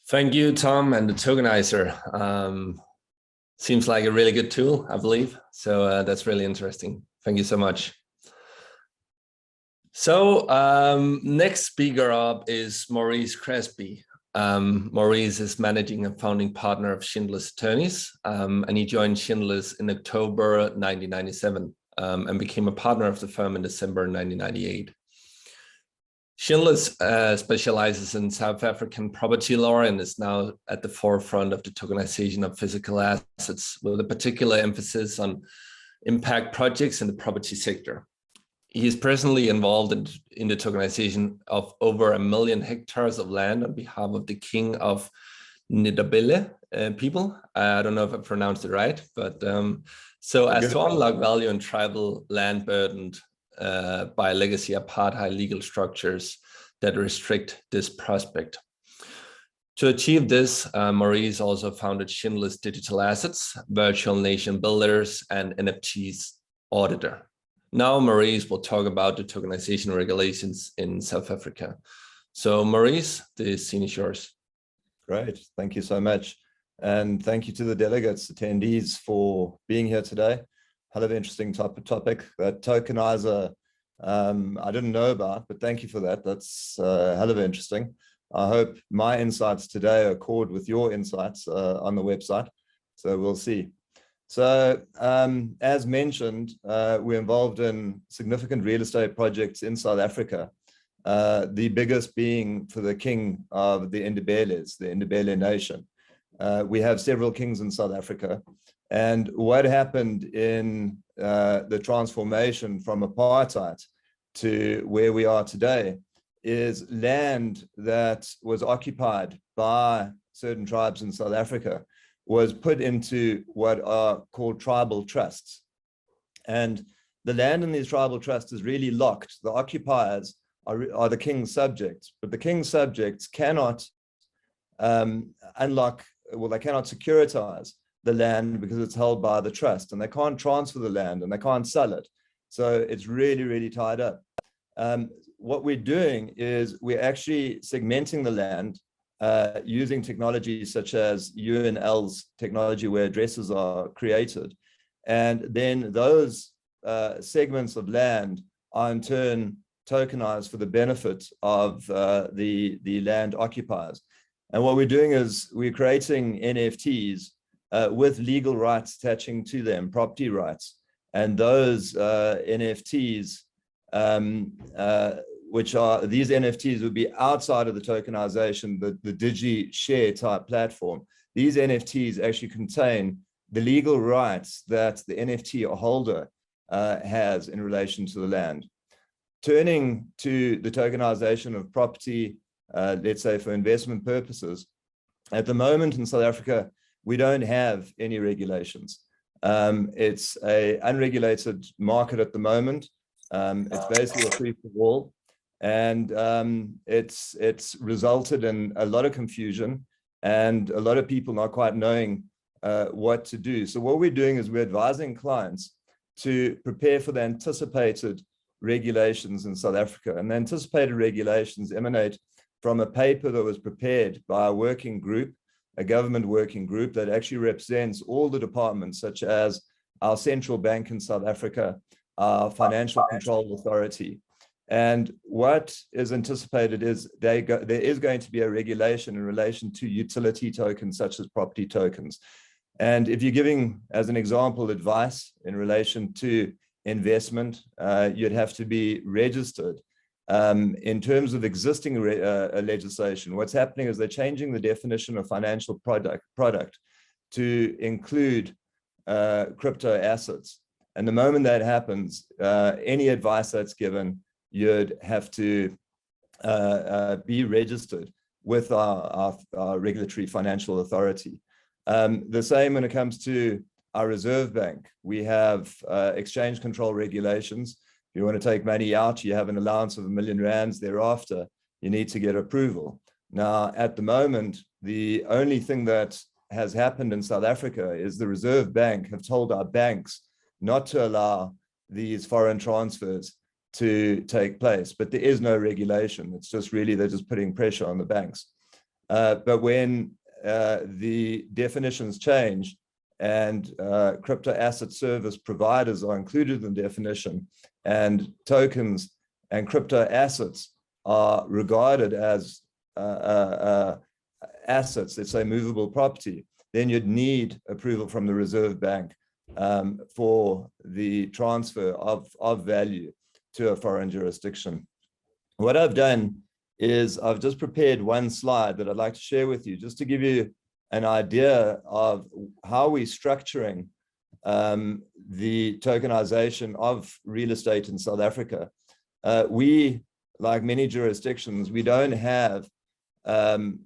Thank you, Tom, and the Tokenizer. Seems like a really good tool, I believe. So that's really interesting. Thank you so much. So next speaker up is Maurice Crespi. Maurice is managing and founding partner of Schindlers Attorneys, and he joined Schindlers in October 1997 and became a partner of the firm in December 1998. Schindlers specializes in South African property law and is now at the forefront of the tokenization of physical assets, with a particular emphasis on impact projects in the property sector. He is personally involved in the tokenization of over 1 million hectares of land on behalf of the King of Ndebele people. I don't know if I pronounced it right, but so as to unlock value in tribal land burdened by legacy apartheid legal structures that restrict this prospect. To achieve this, Maurice also founded Schindlers Digital Assets, Virtual Nation Builders, and NFTs Auditor. Now Maurice will talk about the tokenization regulations in South Africa. So Maurice, the scene is yours. Great, thank you so much. And thank you to the delegates, attendees for being here today. Hell of an interesting topic. That tokenizer, I didn't know about, but thank you for that. That's hell of interesting. I hope my insights today accord with your insights on the website. So we'll see. So as mentioned, we're involved in significant real estate projects in South Africa. The biggest being for the king of the Ndebeles, the Ndebele nation. We have several kings in South Africa. And what happened in the transformation from apartheid to where we are today is land that was occupied by certain tribes in South Africa was put into what are called tribal trusts. And the land in these tribal trusts is really locked. The occupiers are the king's subjects, but the king's subjects cannot they cannot securitize the land because it's held by the trust, and they can't transfer the land and they can't sell it. So it's really, really tied up. What we're doing is we're actually segmenting the land using technologies such as UNL's technology where addresses are created. And then those segments of land are in turn tokenized for the benefit of the land occupiers. And what we're doing is we're creating NFTs with legal rights attaching to them, property rights. And those NFTs, these NFTs would be outside of the tokenization, the DigiShare type platform. These NFTs actually contain the legal rights that the NFT holder has in relation to the land. Turning to the tokenization of property, let's say for investment purposes, at the moment in South Africa, we don't have any regulations. It's an unregulated market at the moment. It's basically a free-for-all, and it's resulted in a lot of confusion and a lot of people not quite knowing what to do. So what we're doing is we're advising clients to prepare for the anticipated regulations in South Africa. And the anticipated regulations emanate from a paper that was prepared by a working group, a government working group that actually represents all the departments, such as our central bank in South Africa, our financial control authority. And what is anticipated is there is going to be a regulation in relation to utility tokens, such as property tokens. And if you're giving, as an example, advice in relation to investment, you'd have to be registered. In terms of existing legislation, what's happening is they're changing the definition of financial product to include crypto assets. And the moment that happens, any advice that's given, you'd have to be registered with our regulatory financial authority. The same when it comes to our Reserve Bank. We have exchange control regulations. If you want to take money out, you have an allowance of R1 million. Thereafter, you need to get approval. Now, at the moment, the only thing that has happened in South Africa is the Reserve Bank have told our banks not to allow these foreign transfers to take place, but there is no regulation. It's just really, they're just putting pressure on the banks. But when the definitions change and crypto asset service providers are included in the definition, and tokens and crypto assets are regarded as assets, let's say movable property, then you'd need approval from the Reserve Bank for the transfer of value to a foreign jurisdiction. What I've done is I've just prepared one slide that I'd like to share with you, just to give you an idea of how we're structuring the tokenization of real estate in South Africa. We, like many jurisdictions, we don't have the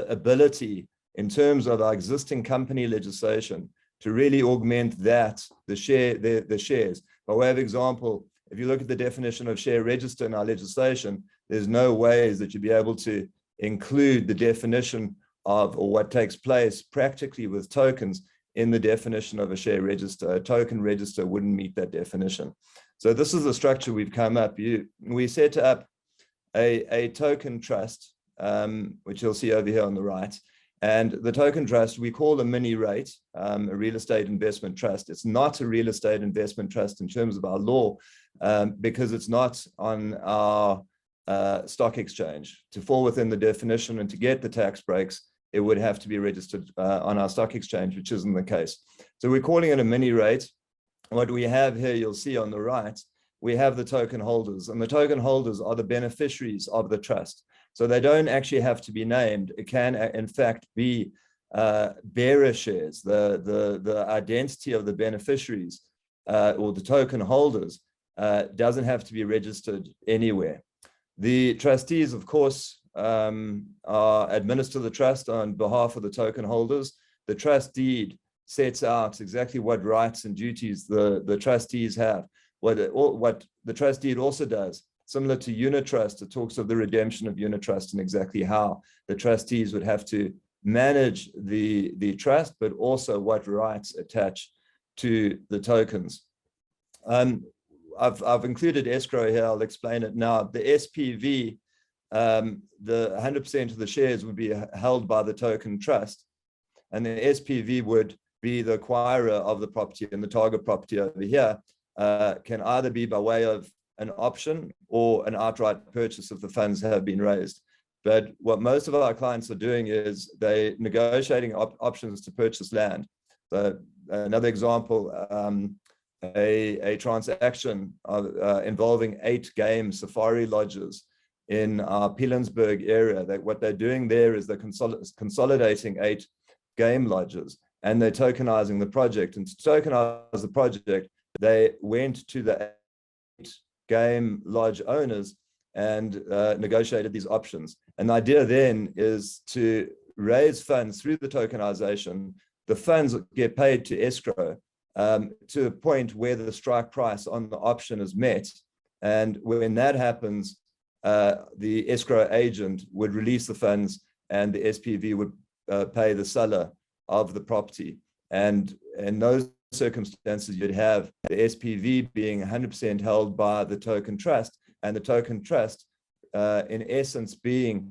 ability in terms of our existing company legislation to really augment the shares. By way of example, if you look at the definition of share register in our legislation, there's no ways that you'd be able to include the definition of, or what takes place practically with tokens in the definition of a share register. A token register wouldn't meet that definition. So this is the structure we've come up. We set up a token trust, which you'll see over here on the right. And the token trust, we call a mini rate, a real estate investment trust. It's not a real estate investment trust in terms of our law, because it's not on our stock exchange. To fall within the definition and to get the tax breaks, it would have to be registered on our stock exchange, which isn't the case. So we're calling it a mini rate. What we have here, you'll see on the right, we have the token holders, and the token holders are the beneficiaries of the trust. So they don't actually have to be named. It can, in fact, be bearer shares. The identity of the beneficiaries or the token holders doesn't have to be registered anywhere. The trustees, of course, administer the trust on behalf of the token holders. The trust deed sets out exactly what rights and duties the trustees have. What the trust deed also does, similar to unit trust, it talks of the redemption of unit trust and exactly how the trustees would have to manage the trust, but also what rights attach to the tokens. I've included escrow here. I'll explain it now. The SPV, the 100% of the shares would be held by the token trust, and the SPV would be the acquirer of the property, and the target property over here can either be by way of an option or an outright purchase if the funds have been raised. But what most of our clients are doing is they're negotiating options to purchase land. So another example, a transaction involving 8 game safari lodges in our Pilanesberg area. What they're doing there is they're consolidating 8 game lodges, and they're tokenizing the project. And to tokenize the project, they went to the 8 game lodge owners and negotiated these options. And the idea then is to raise funds through the tokenization. The funds get paid to escrow to a point where the strike price on the option is met. And when that happens, the escrow agent would release the funds and the SPV would pay the seller of the property. And in those circumstances, you'd have the SPV being 100% held by the token trust, and the token trust, in essence, being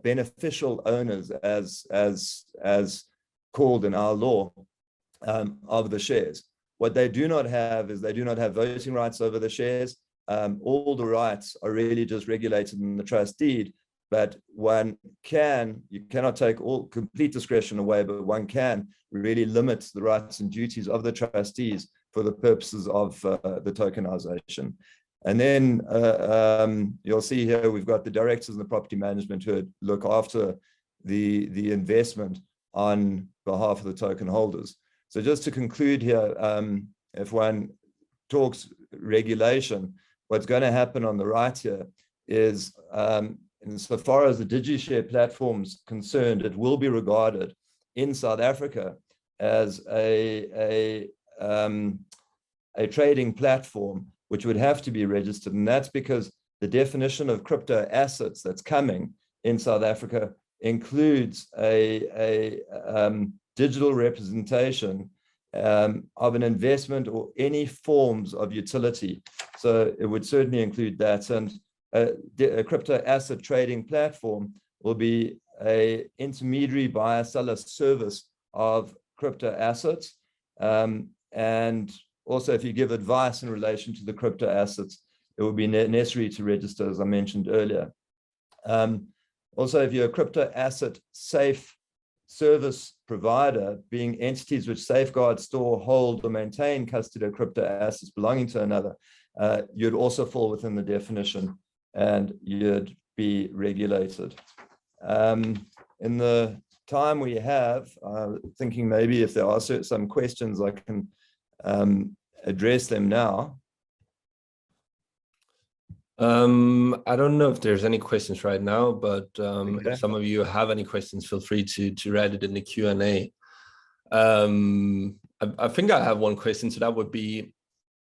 beneficial owners, as called in our law, of the shares. What they do not have is they do not have voting rights over the shares. All the rights are really just regulated in the trust deed, but you cannot take all complete discretion away, but one can really limit the rights and duties of the trustees for the purposes of the tokenization. And then you'll see here, we've got the directors and the property management who look after the investment on behalf of the token holders. So just to conclude here, if one talks regulation, what's going to happen on the right here is, insofar as the DigiShare platform is concerned, it will be regarded in South Africa as a trading platform which would have to be registered. And that's because the definition of crypto assets that's coming in South Africa includes a digital representation of an investment or any forms of utility. So it would certainly include that. And a crypto asset trading platform will be an intermediary buyer-seller service of crypto assets. And also, if you give advice in relation to the crypto assets, it would be necessary to register, as I mentioned earlier. Also, if you're a crypto asset safe service provider, being entities which safeguard, store, hold, or maintain custody of crypto assets belonging to another, you'd also fall within the definition and you'd be regulated. In the time we have, thinking maybe if there are some questions, I can address them now. I don't know if there's any questions right now, but Okay. if some of you have any questions, feel free to write it in the Q&A. I think I have one question, so that would be,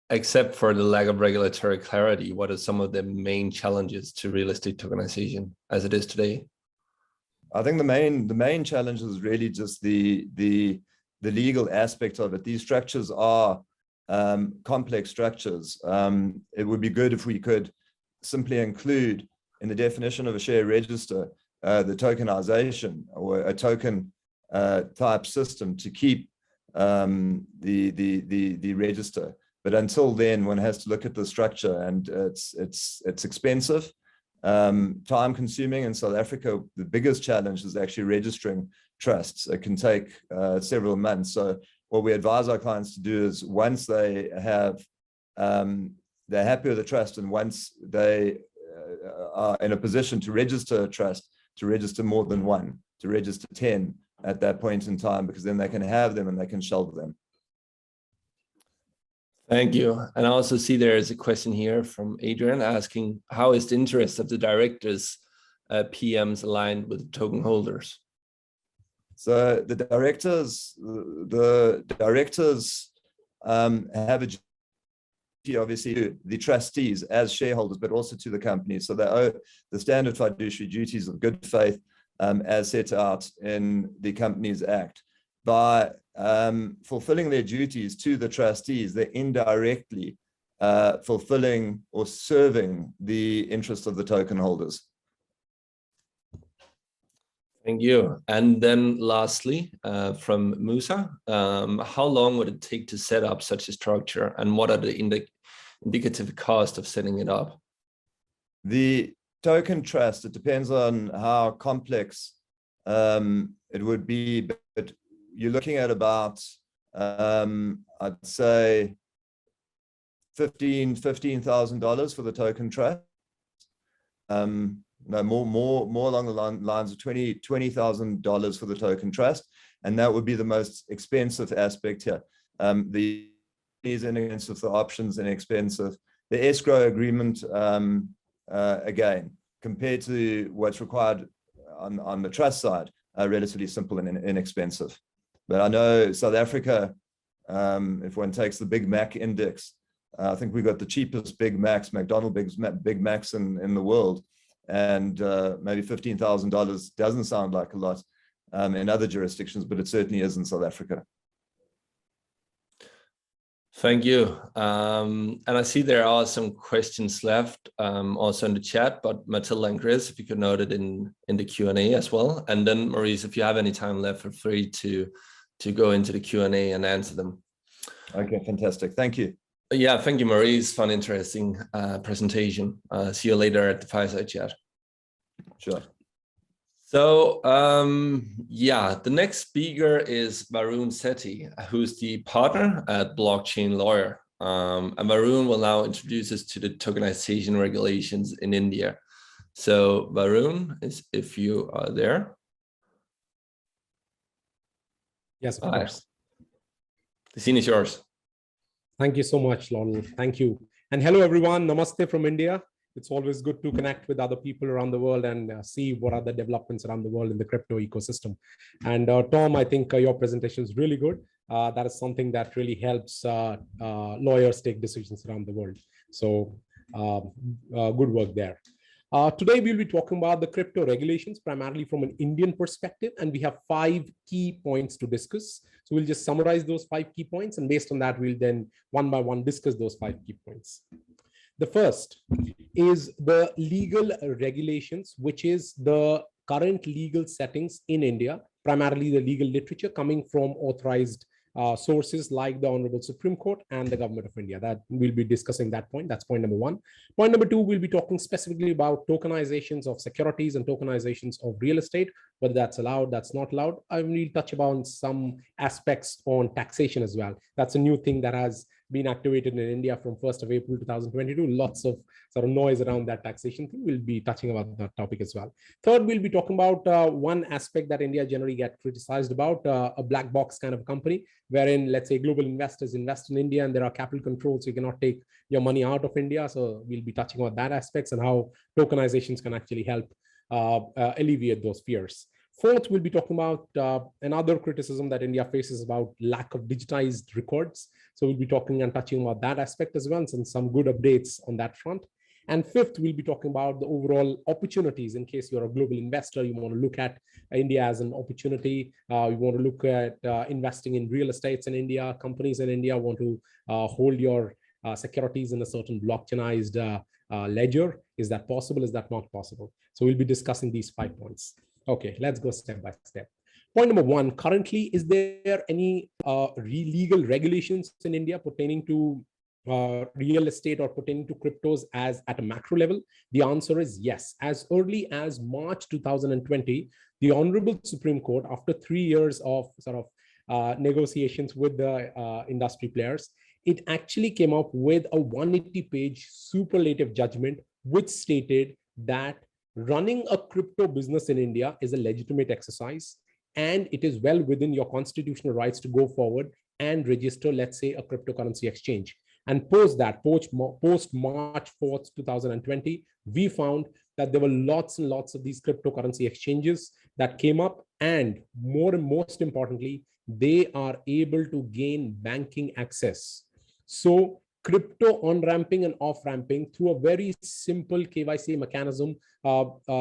except for the lack of regulatory clarity, what are some of the main challenges to real estate tokenization as it is today? I think the main challenge is really just the legal aspect of it. These structures are complex structures. It would be good if we could simply include in the definition of a share register the tokenization or a token type system to keep the register. But until then, one has to look at the structure, and it's expensive, time consuming. In South Africa, the biggest challenge is actually registering trusts. It can take several months. So what we advise our clients to do is, once they have, they're happy with the trust, and once they are in a position to register a trust, to register more than one, to register 10 at that point in time, because then they can have them and they can shelve them. Thank you. And I also see there is a question here from Adrian asking, how is the interest of the directors, PMs aligned with token holders? So the directors have a duty, obviously, to the trustees as shareholders, but also to the company. So they owe the standard fiduciary duties of good faith as set out in the Companies Act. By fulfilling their duties to the trustees, they're indirectly fulfilling or serving the interests of the token holders. Thank you. And then lastly, from Musa, how long would it take to set up such a structure, and what are the indicative costs of setting it up? The token trust, it depends on how complex it would be, but you're looking at about, I'd say, $15,000 for the token trust. No, more along the lines of $20,000 for the token trust, and that would be the most expensive aspect here. The is inexpensive, the options inexpensive. The escrow agreement, again, compared to what's required on the trust side, are relatively simple and inexpensive. But I know South Africa, if one takes the Big Mac index, I think we got the cheapest Big Macs, McDonald's Big Macs in the world. And maybe $15,000 doesn't sound like a lot in other jurisdictions, but it certainly is in South Africa. Thank you. And I see there are some questions left also in the chat, but Matilda and Chris, if you could note it in the Q&A as well. And then Maurice, if you have any time left, feel free to go into the Q&A and answer them. Okay, fantastic. Thank you. Yeah, thank you, Maurice, for an interesting presentation. See you later at the Fireside Chat. Sure. So, yeah, the next speaker is Varun Sethi, who's the partner at Blockchain Lawyer. And Varun will now introduce us to the tokenization regulations in India. So, Varun, if you are there. Yes, of course. The scene is yours. Thank you so much, Lionel. Thank you. And hello, everyone. Namaste from India. It's always good to connect with other people around the world and see what are the developments around the world in the crypto ecosystem. And Tom, I think your presentation is really good. That is something that really helps lawyers take decisions around the world. So good work there. Today, we'll be talking about the crypto regulations, primarily from an Indian perspective, and we have 5 key points to discuss. So we'll just summarize those 5 key points, and based on that, we'll then one by one discuss those 5 key points. The first is the legal regulations, which is the current legal settings in India, primarily the legal literature coming from authorized sources like the Honorable Supreme Court and the Government of India. That we'll be discussing that point. That's point number one. Point number two, we'll be talking specifically about tokenizations of securities and tokenizations of real estate, whether that's allowed, that's not allowed. I will touch upon some aspects on taxation as well. That's a new thing that has been activated in India from 1st of April 2022. Lots of sort of noise around that taxation thing. We'll be touching about that topic as well. Third, we'll be talking about one aspect that India generally get criticized about, a black box kind of company, wherein, let's say, global investors invest in India and there are capital controls, so you cannot take your money out of India. So we'll be touching on that aspects and how tokenizations can actually help alleviate those fears. Fourth, we'll be talking about another criticism that India faces about lack of digitized records. So we'll be talking and touching about that aspect as well, and some good updates on that front. And fifth, we'll be talking about the overall opportunities in case you're a global investor, you want to look at India as an opportunity. You want to look at investing in real estates in India, companies in India want to hold your securities in a certain blockchainized ledger. Is that possible? Is that not possible? So we'll be discussing these 5 points. Okay, let's go step by step. Point number one, currently, is there any legal regulations in India pertaining to real estate or pertaining to cryptos as at a macro level? The answer is yes. As early as March 2020, the Honorable Supreme Court, after 3 years of sort of negotiations with the industry players, it actually came up with a 180-page superlative judgment, which stated that running a crypto business in India is a legitimate exercise, and it is well within your constitutional rights to go forward and register, let's say, a cryptocurrency exchange. And post that, post March 4th, 2020, we found that there were lots and lots of these cryptocurrency exchanges that came up, and more and most importantly, they are able to gain banking access. So crypto on-ramping and off-ramping through a very simple KYC mechanism,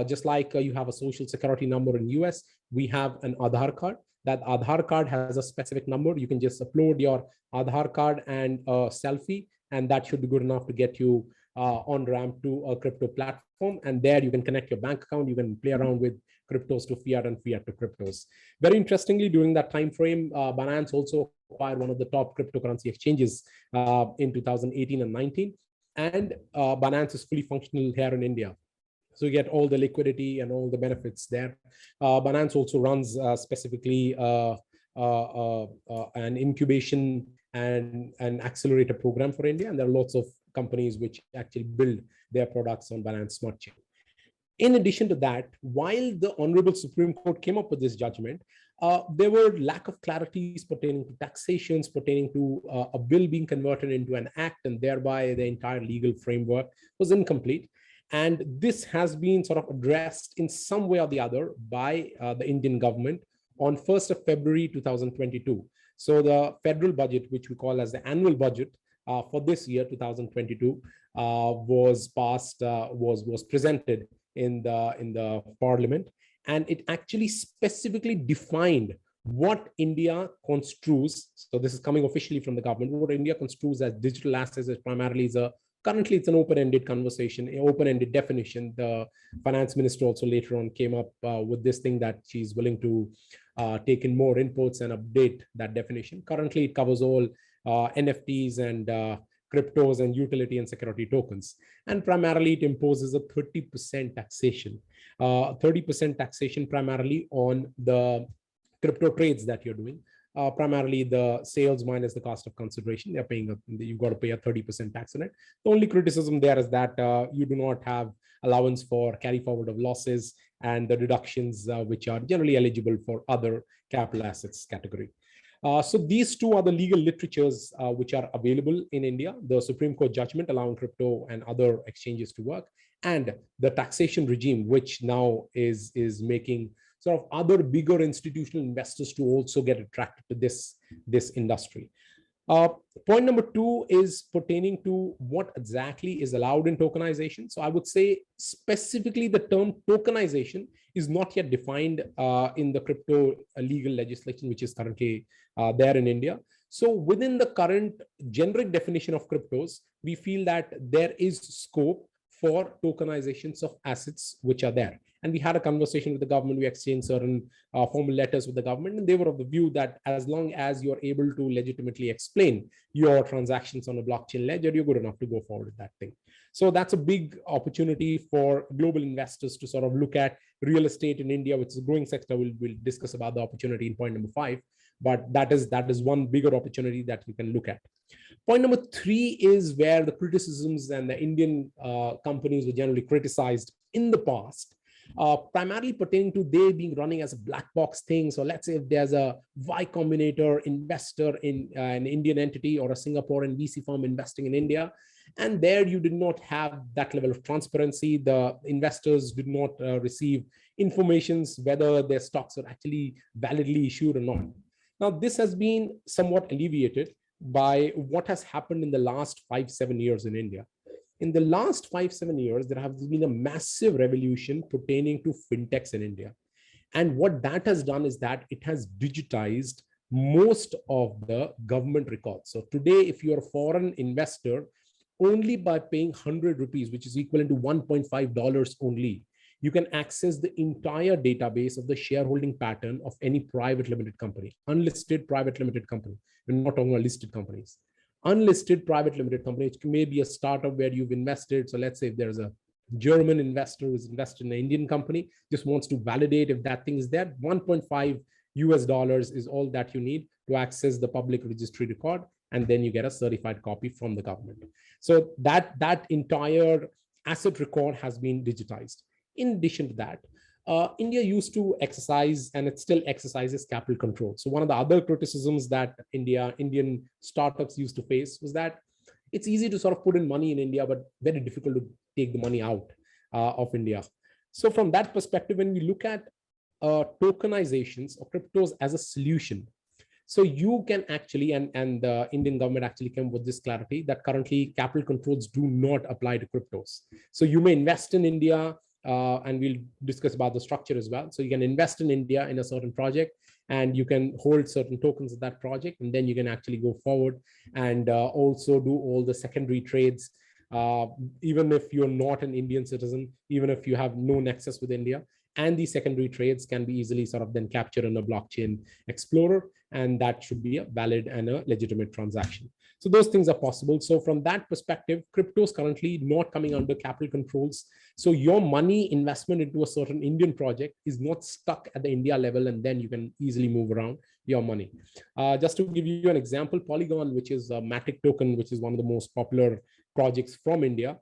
just like you have a social security number in US, we have an Aadhaar card. That Aadhaar card has a specific number. You can just upload your Aadhaar card and a selfie, and that should be good enough to get you on-ramp to a crypto platform. And there you can connect your bank account. You can play around with cryptos to fiat and fiat to cryptos. Very interestingly, during that time frame, Binance also acquired one of the top cryptocurrency exchanges in 2018 and 19. And Binance is fully functional here in India. So you get all the liquidity and all the benefits there. Binance also runs specifically an incubation and an accelerator program for India. And there are lots of companies which actually build their products on Binance Smart Chain. In addition to that, while the Honorable Supreme Court came up with this judgment, there were lack of clarities pertaining to taxations, pertaining to a bill being converted into an act, and thereby the entire legal framework was incomplete. And this has been sort of addressed in some way or the other by the Indian government on 1st of February 2022. So the federal budget, which we call as the annual budget for this year, 2022, was passed, was presented in the parliament, and it actually specifically defined what India construes. So this is coming officially from the government. What India construes as digital assets is primarily currently it's an open-ended conversation, an open-ended definition. The finance minister also later on came up with this thing that she's willing to take in more inputs and update that definition. Currently, it covers all NFTs and cryptos and utility and security tokens. And primarily, it imposes a 30% taxation, 30% taxation primarily on the crypto trades that you're doing. Primarily the sales minus the cost of consideration, they're paying, you've got to pay a 30% tax on it. The only criticism there is that you do not have allowance for carry forward of losses and the deductions which are generally eligible for other capital assets category. So these two are the legal literatures which are available in India: the Supreme Court judgment allowing crypto and other exchanges to work, and the taxation regime, which now is making sort of other bigger institutional investors to also get attracted to this industry. Point number two is pertaining to what exactly is allowed in tokenization. So I would say specifically the term tokenization is not yet defined in the crypto legal legislation, which is currently there in India. So within the current generic definition of cryptos, we feel that there is scope for tokenizations of assets which are there. And we had a conversation with the government. We exchanged certain formal letters with the government, and they were of the view that as long as you're able to legitimately explain your transactions on a blockchain ledger, you're good enough to go forward with that thing. So that's a big opportunity for global investors to sort of look at real estate in India, which is a growing sector. We'll discuss about the opportunity in point number 5, but that is one bigger opportunity that you can look at. Point number 3 is where the criticisms and the Indian companies were generally criticized in the past, primarily pertaining to they being running as a black box thing. So let's say if there's a Y Combinator investor in an Indian entity or a Singaporean VC firm investing in India, and there you did not have that level of transparency. The investors did not receive informations whether their stocks are actually validly issued or not. Now, this has been somewhat alleviated by what has happened in the last 5-7 years in India. In the last 5-7 years, there has been a massive revolution pertaining to fintechs in India. And what that has done is that it has digitized most of the government records. So today, if you're a foreign investor, only by paying 100 rupees, which is equivalent to $1.5 only, you can access the entire database of the shareholding pattern of any private limited company, unlisted private limited company. We're not talking about listed companies. Unlisted private limited company, it may be a startup where you've invested. So let's say if there's a German investor who's invested in an Indian company, just wants to validate if that thing is there, $1.5 is all that you need to access the public registry record. And then you get a certified copy from the government. So that entire asset record has been digitized. In addition to that, India used to exercise, and it still exercises, capital control. So one of the other criticisms that Indian startups used to face was that it's easy to sort of put in money in India, but very difficult to take the money out of India. So from that perspective, when we look at tokenizations or cryptos as a solution, so you can actually, and the Indian government actually came with this clarity that currently capital controls do not apply to cryptos. So you may invest in India, and we'll discuss about the structure as well. So you can invest in India in a certain project, and you can hold certain tokens of that project, and then you can actually go forward and also do all the secondary trades, even if you're not an Indian citizen, even if you have no nexus with India. And these secondary trades can be easily sort of then captured in a blockchain explorer, and that should be a valid and a legitimate transaction. So those things are possible. So from that perspective, crypto is currently not coming under capital controls. So your money investment into a certain Indian project is not stuck at the India level, and then you can easily move around your money. Just to give you an example, Polygon, which is a Matic token, which is one of the most popular projects from India,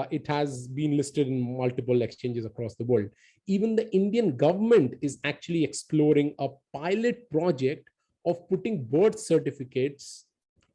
it has been listed in multiple exchanges across the world. Even the Indian government is actually exploring a pilot project of putting birth certificates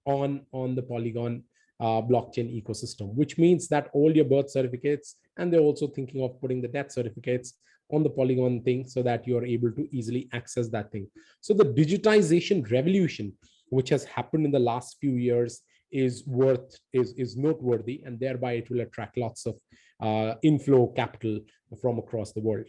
on the Polygon blockchain ecosystem, which means that all your birth certificates, and they're also thinking of putting the death certificates on the Polygon thing so that you're able to easily access that thing. So the digitization revolution, which has happened in the last few years, is noteworthy, and thereby it will attract lots of inflow capital from across the world.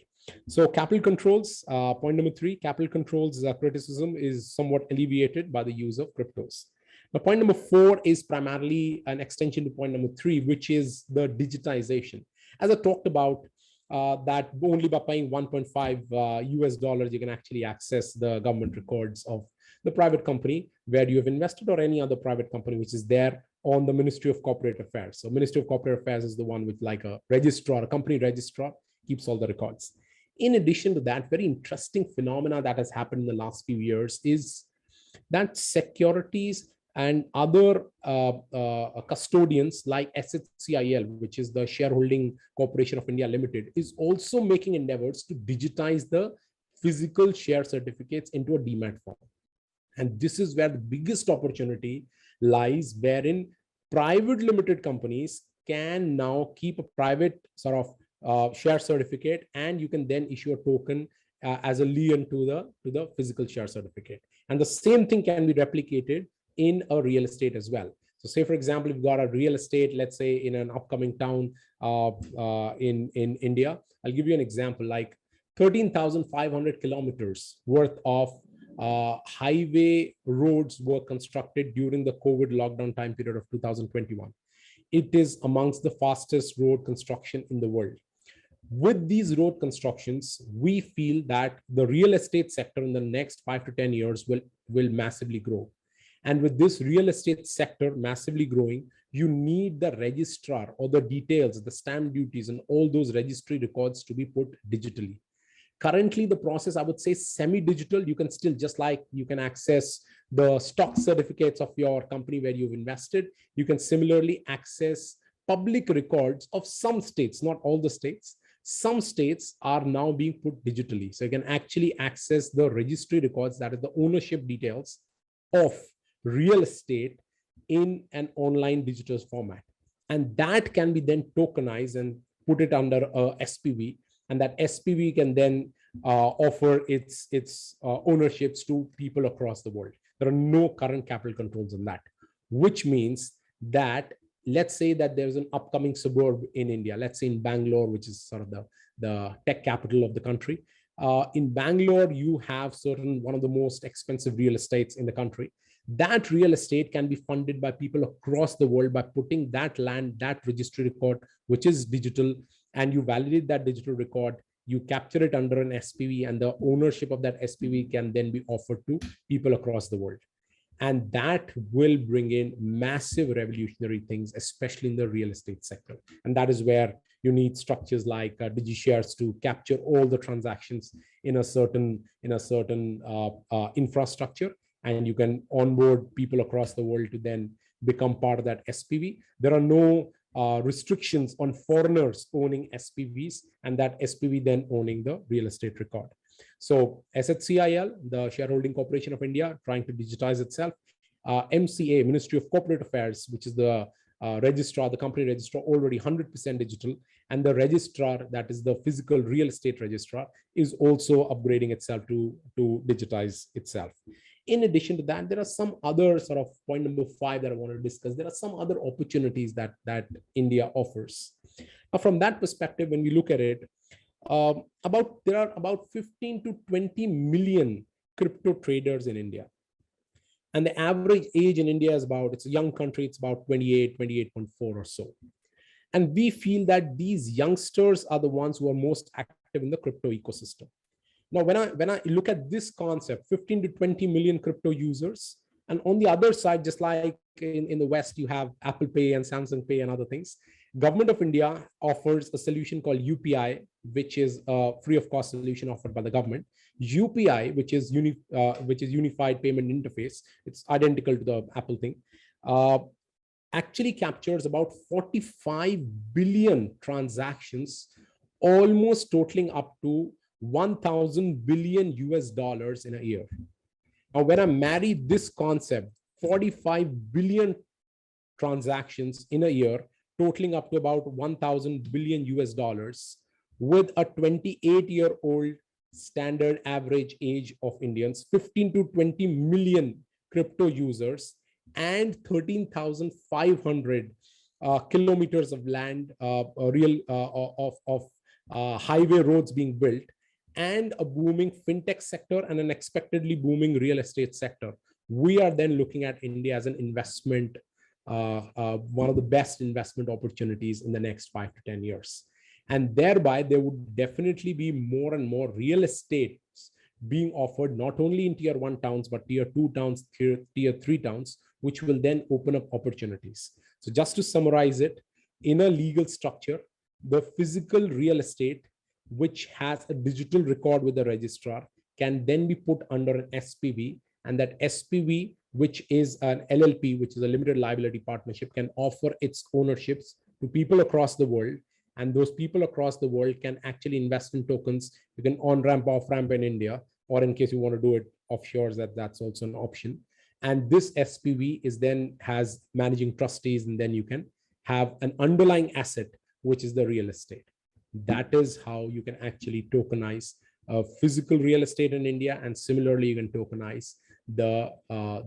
So capital controls, point number 3, capital controls criticism is somewhat alleviated by the use of cryptos. Now, point number 4 is primarily an extension to point number 3, which is the digitization. As I talked about, that only by paying $1.5 you can actually access the government records of the private company where you have invested, or any other private company which is there on the Ministry of Corporate Affairs. So Ministry of Corporate Affairs is the one with like a registrar, a company registrar, keeps all the records. In addition to that, very interesting phenomena that has happened in the last few years is that Securities and other custodians like SHCIL, which is the Shareholding Corporation of India Limited, is also making endeavors to digitize the physical share certificates into a demat form. And this is where the biggest opportunity lies, wherein private limited companies can now keep a private sort of share certificate, and you can then issue a token as a lien to the physical share certificate. And the same thing can be replicated in a real estate as well. So say, for example, if you've got a real estate, let's say in an upcoming town in India, I'll give you an example, like 13,500 kilometers worth of highway roads were constructed during the COVID lockdown time period of 2021. It is amongst the fastest road construction in the world. With these road constructions, we feel that the real estate sector in the next 5 to 10 years will massively grow. And with this real estate sector massively growing, you need the registrar or the details, the stamp duties and all those registry records to be put digitally. Currently, the process, I would say, semi-digital. You can still, just like you can access the stock certificates of your company where you've invested, you can similarly access public records of some states, not all the states. Some states are now being put digitally. So you can actually access the registry records, that is the ownership details of real estate in an online digital format. And that can be then tokenized and put it under a SPV. And that SPV can then offer its ownerships to people across the world. There are no current capital controls on that, which means that let's say that there's an upcoming suburb in India, let's say in Bangalore, which is sort of the tech capital of the country. In Bangalore, you have one of the most expensive real estates in the country. That real estate can be funded by people across the world by putting that land, that registry record, which is digital, and you validate that digital record, you capture it under an SPV, and the ownership of that SPV can then be offered to people across the world. And that will bring in massive revolutionary things, especially in the real estate sector. And that is where you need structures like DigiShares to capture all the transactions in a certain infrastructure. And you can onboard people across the world to then become part of that SPV. There are no restrictions on foreigners owning SPVs, and that SPV then owning the real estate record. So SHCIL, the Shareholding Corporation of India, trying to digitize itself. MCA, Ministry of Corporate Affairs, which is the registrar, the company registrar, already 100% digital. And the registrar, that is the physical real estate registrar, is also upgrading itself to digitize itself. In addition to that, there are some other sort of point number 5 that I want to discuss. There are some other opportunities that India offers. Now, from that perspective, when we look at it, there are about 15 to 20 million crypto traders in India. And the average age in India is it's a young country, it's about 28.4 or so. And we feel that these youngsters are the ones who are most active in the crypto ecosystem. Now, when I look at this concept, 15 to 20 million crypto users, and on the other side, just like in the West, you have Apple Pay and Samsung Pay and other things. Government of India offers a solution called UPI, which is a free of cost solution offered by the government. UPI, which is Unified Payment Interface, it's identical to the Apple thing, actually captures about 45 billion transactions, almost totaling up to 1,000 billion US dollars in a year. Now, when I marry this concept, 45 billion transactions in a year, totaling up to about 1,000 billion US dollars, with a 28-year-old standard average age of Indians, 15 to 20 million crypto users, and 13,500 kilometers of land, highway roads being built, and a booming fintech sector and an expectedly booming real estate sector. We are then looking at India as an investment, one of the best investment opportunities in the next 5 to 10 years. And thereby, there would definitely be more and more real estate being offered, not only in tier 1 towns, but tier 2 towns, tier 3 towns, which will then open up opportunities. So just to summarize it, in a legal structure, the physical real estate, which has a digital record with the registrar, can then be put under an SPV, and that SPV, which is an LLP, which is a limited liability partnership, can offer its ownerships to people across the world. And those people across the world can actually invest in tokens. You can on-ramp, off-ramp in India, or in case you want to do it offshore, that's also an option. And this SPV has managing trustees, and then you can have an underlying asset, which is the real estate. That is how you can actually tokenize physical real estate in India. And similarly, you can tokenize the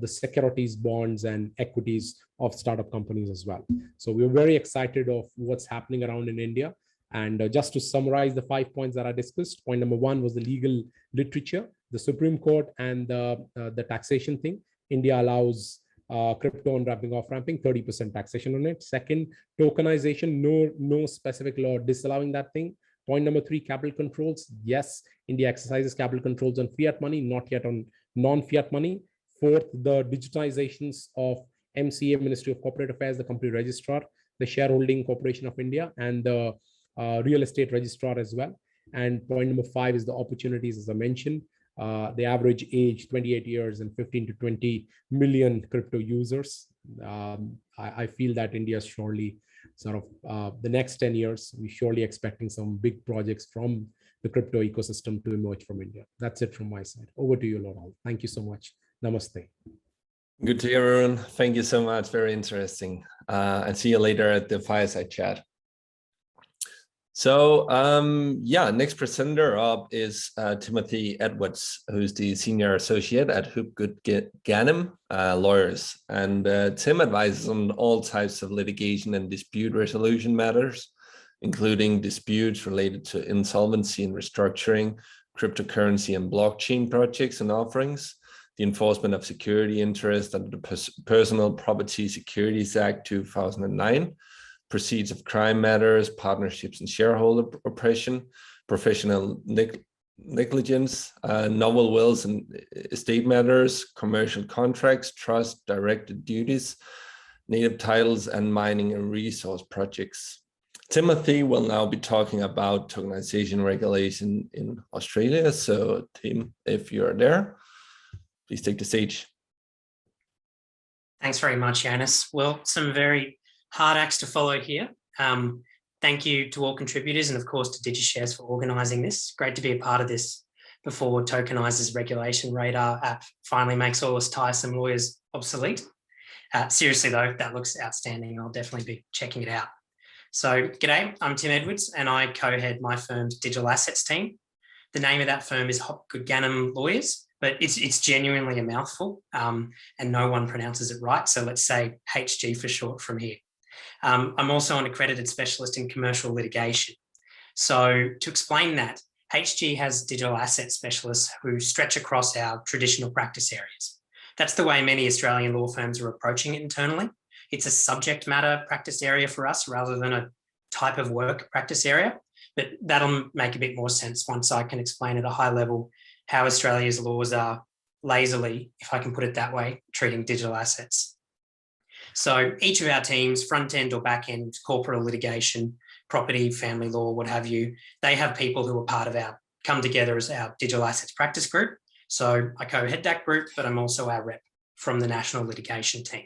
securities, bonds, and equities of startup companies as well. So we're very excited of what's happening around in India. And just to summarize the 5 points that I discussed, point number 1 was the legal literature, the Supreme Court, and the taxation thing. India allows crypto on-ramping, off-ramping, 30% taxation on it. Second, tokenization, no specific law disallowing that thing. Point number 3, capital controls. Yes, India exercises capital controls on fiat money, not yet on non-fiat money. 4th, the digitizations of MCA, Ministry of Corporate Affairs, the company registrar, the Shareholding Corporation of India, and the real estate registrar as well. And point number 5 is the opportunities, as I mentioned. The average age, 28 years and 15 to 20 million crypto users. I feel that India is surely sort of the next 10 years, we're surely expecting some big projects from the crypto ecosystem to emerge from India. That's it from my side. Over to you, Laurent. Thank you so much. Namaste. Good to hear, Varun. Thank you so much. Very interesting. And see you later at the Fireside Chat. So yeah, next presenter up is Timothy Edwards, who's the Senior Associate at HopgoodGanim Lawyers. And Tim advises on all types of litigation and dispute resolution matters, including disputes related to insolvency and restructuring, cryptocurrency and blockchain projects and offerings, the enforcement of security interest under the Personal Property Securities Act 2009, proceeds of crime matters, partnerships and shareholder oppression, professional negligence, novel wills and estate matters, commercial contracts, trust, directed duties, native titles, and mining and resource projects. Timothy will now be talking about tokenization regulation in Australia. So Tim, if you're there, please take the stage. Thanks very much, Yanis. Well, some very hard acts to follow here. Thank you to all contributors and of course to DigiShares for organising this. Great to be a part of this before Tokenizer's regulation radar app finally makes all us tiresome lawyers obsolete. Seriously though, that looks outstanding. I'll definitely be checking it out. So g'day, I'm Tim Edwards and I co-head my firm's digital assets team. The name of that firm is HopgoodGanim Lawyers, but it's genuinely a mouthful and no one pronounces it right. So let's say HG for short from here. I'm also an accredited specialist in commercial litigation. So to explain that, HG has digital asset specialists who stretch across our traditional practice areas. That's the way many Australian law firms are approaching it internally. It's a subject matter practice area for us rather than a type of work practice area, but that'll make a bit more sense once I can explain at a high level how Australia's laws are lazily, if I can put it that way, treating digital assets. So each of our teams, front end or back end, corporate or litigation, property, family law, what have you, they have people who are part of come together as our digital assets practice group. So I co-head that group, but I'm also our rep from the national litigation team.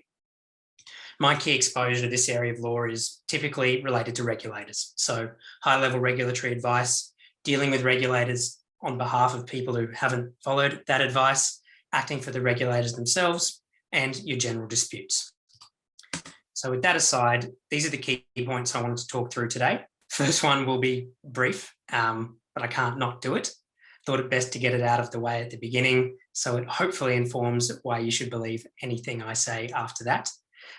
My key exposure to this area of law is typically related to regulators. So high-level regulatory advice, dealing with regulators on behalf of people who haven't followed that advice, acting for the regulators themselves, and your general disputes. So with that aside, these are the key points I wanted to talk through today. First one will be brief, but I can't not do it. Thought it best to get it out of the way at the beginning, so it hopefully informs why you should believe anything I say after that.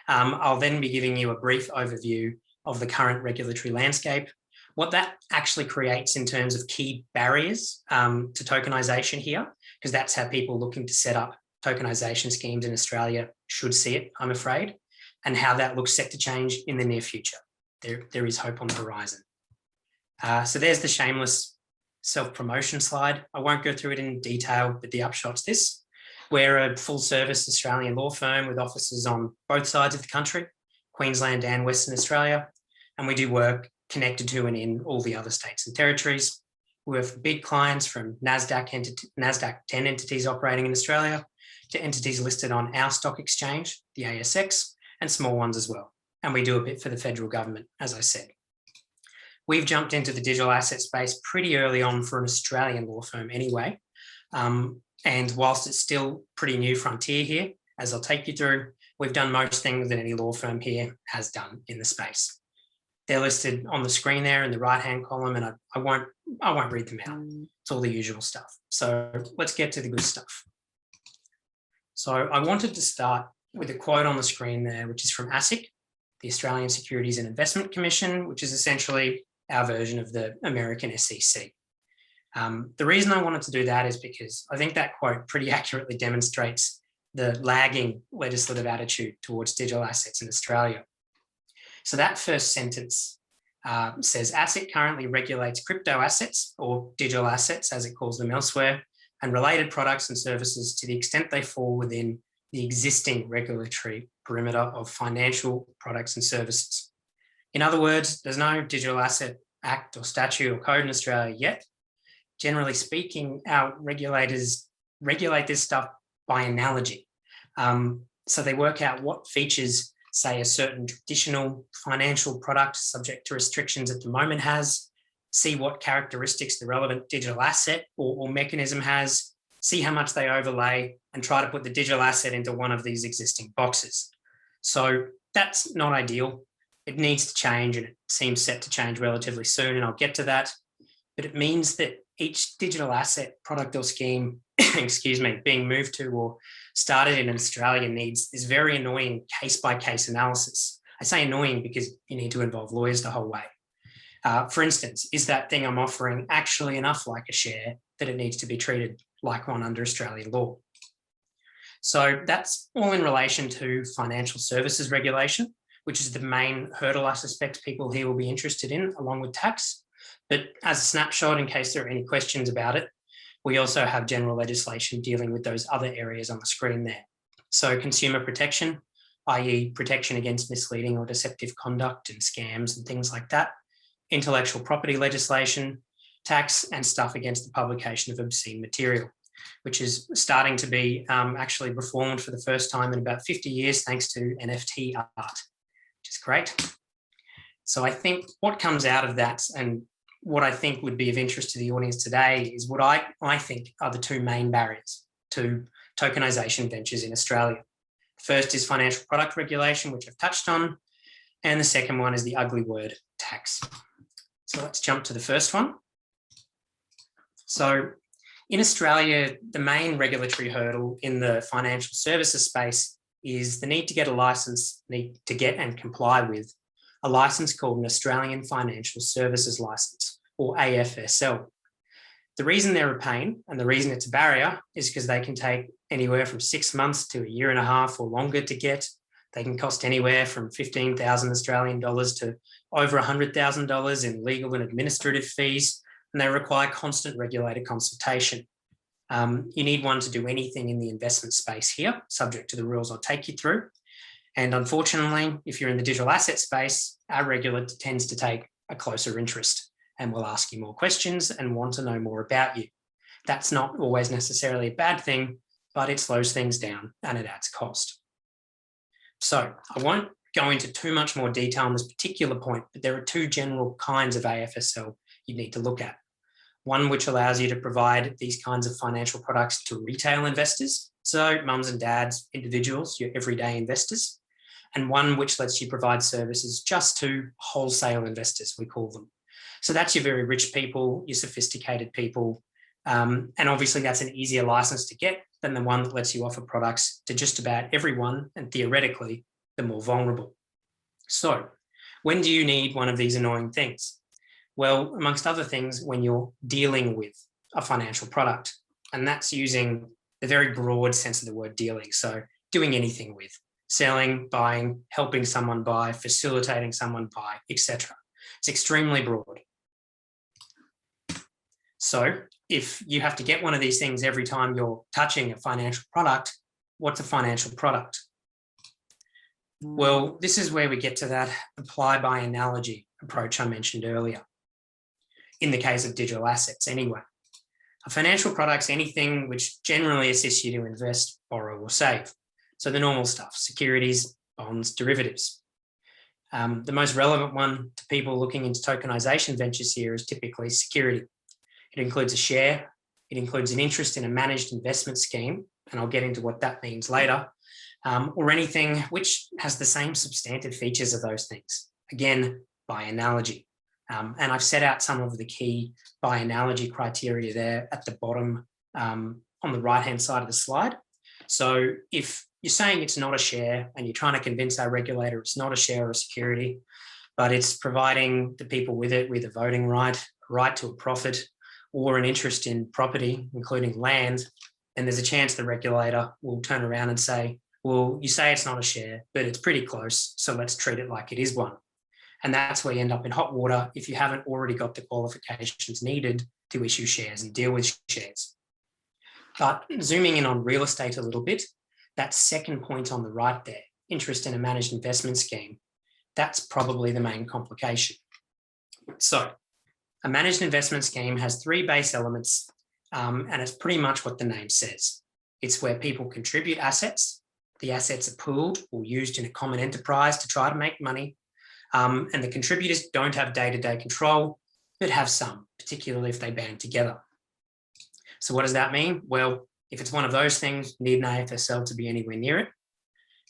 I'll then be giving you a brief overview of the current regulatory landscape, what that actually creates in terms of key barriers to tokenization here, because that's how people looking to set up tokenization schemes in Australia should see it, I'm afraid, and how that looks set to change in the near future. There is hope on the horizon. So there's the shameless self-promotion slide. I won't go through it in detail, but the upshot's this. We're a full-service Australian law firm with offices on both sides of the country, Queensland and Western Australia, and we do work connected to and in all the other states and territories. We work for big clients from NASDAQ 10 entities operating in Australia to entities listed on our stock exchange, the ASX, and small ones as well. And we do a bit for the federal government, as I said. We've jumped into the digital asset space pretty early on for an Australian law firm anyway. And whilst it's still pretty new frontier here, as I'll take you through, we've done most things that any law firm here has done in the space. They're listed on the screen there in the right-hand column, and I won't read them out. It's all the usual stuff. So let's get to the good stuff. So I wanted to start with a quote on the screen there, which is from ASIC, the Australian Securities and Investment Commission, which is essentially our version of the American SEC. The reason I wanted to do that is because I think that quote pretty accurately demonstrates the lagging legislative attitude towards digital assets in Australia. So that first sentence says ASIC currently regulates crypto assets, or digital assets as it calls them elsewhere, and related products and services to the extent they fall within the existing regulatory perimeter of financial products and services. In other words, there's no Digital Asset Act or statute or code in Australia yet. Generally speaking, our regulators regulate this stuff by analogy. So they work out what features, say, a certain traditional financial product subject to restrictions at the moment has, see what characteristics the relevant digital asset or mechanism has, see how much they overlay, and try to put the digital asset into one of these existing boxes. So that's not ideal. It needs to change, and it seems set to change relatively soon, and I'll get to that. But it means that each digital asset, product or scheme, excuse me, being moved to or started in Australia needs this very annoying case-by-case analysis. I say annoying because you need to involve lawyers the whole way. For instance, is that thing I'm offering actually enough like a share that it needs to be treated like one under Australian law? So that's all in relation to financial services regulation, which is the main hurdle I suspect people here will be interested in, along with tax. But as a snapshot, in case there are any questions about it, we also have general legislation dealing with those other areas on the screen there. So consumer protection, i.e. protection against misleading or deceptive conduct and scams and things like that, intellectual property legislation, tax, and stuff against the publication of obscene material, which is starting to be actually reformed for the first time in about 50 years, thanks to NFT art, which is great. So I think what comes out of that, and what I think would be of interest to the audience today, is what I think are the two main barriers to tokenization ventures in Australia. First is financial product regulation, which I've touched on, and the second one is the ugly word, tax. So let's jump to the first one. So in Australia, the main regulatory hurdle in the financial services space is the need to get a license, need to get and comply with a license called an Australian Financial Services License, or AFSL. The reason they're a pain and the reason it's a barrier is because they can take anywhere from 6 months to a year and a half or longer to get. They can cost anywhere from 15,000 Australian dollars to over $100,000 in legal and administrative fees, and they require constant regulator consultation. You need one to do anything in the investment space here, subject to the rules I'll take you through. And unfortunately, if you're in the digital asset space, our regulator tends to take a closer interest and will ask you more questions and want to know more about you. That's not always necessarily a bad thing, but it slows things down and it adds cost. So I won't go into too much more detail on this particular point, but there are two general kinds of AFSL you need to look at. One which allows you to provide these kinds of financial products to retail investors, so mums and dads, individuals, your everyday investors, and one which lets you provide services just to wholesale investors, we call them. So that's your very rich people, your sophisticated people, and obviously that's an easier license to get than the one that lets you offer products to just about everyone, and theoretically, the more vulnerable. So when do you need one of these annoying things? Well, amongst other things, when you're dealing with a financial product, and that's using the very broad sense of the word dealing. So doing anything with, selling, buying, helping someone buy, facilitating someone buy, etc. It's extremely broad. So if you have to get one of these things every time you're touching a financial product, what's a financial product? Well, this is where we get to that apply by analogy approach I mentioned earlier. In the case of digital assets anyway. A financial product's anything which generally assists you to invest, borrow or save. So the normal stuff, securities, bonds, derivatives. The most relevant one to people looking into tokenization ventures here is typically security. It includes a share, it includes an interest in a managed investment scheme, and I'll get into what that means later, or anything which has the same substantive features of those things, again, by analogy. And I've set out some of the key by analogy criteria there at the bottom on the right-hand side of the slide. So if you're saying it's not a share and you're trying to convince our regulator it's not a share or a security, but it's providing the people with it with a voting right, a right to a profit, or an interest in property, including land, then there's a chance the regulator will turn around and say, well, you say it's not a share, but it's pretty close, so let's treat it like it is one. And that's where you end up in hot water if you haven't already got the qualifications needed to issue shares and deal with shares. But zooming in on real estate a little bit, that second point on the right there, interest in a managed investment scheme, that's probably the main complication. So a managed investment scheme has three base elements, and it's pretty much what the name says. It's where people contribute assets. The assets are pooled or used in a common enterprise to try to make money. And the contributors don't have day-to-day control, but have some, particularly if they band together. So what does that mean? Well, if it's one of those things, you need an AFSL to be anywhere near it.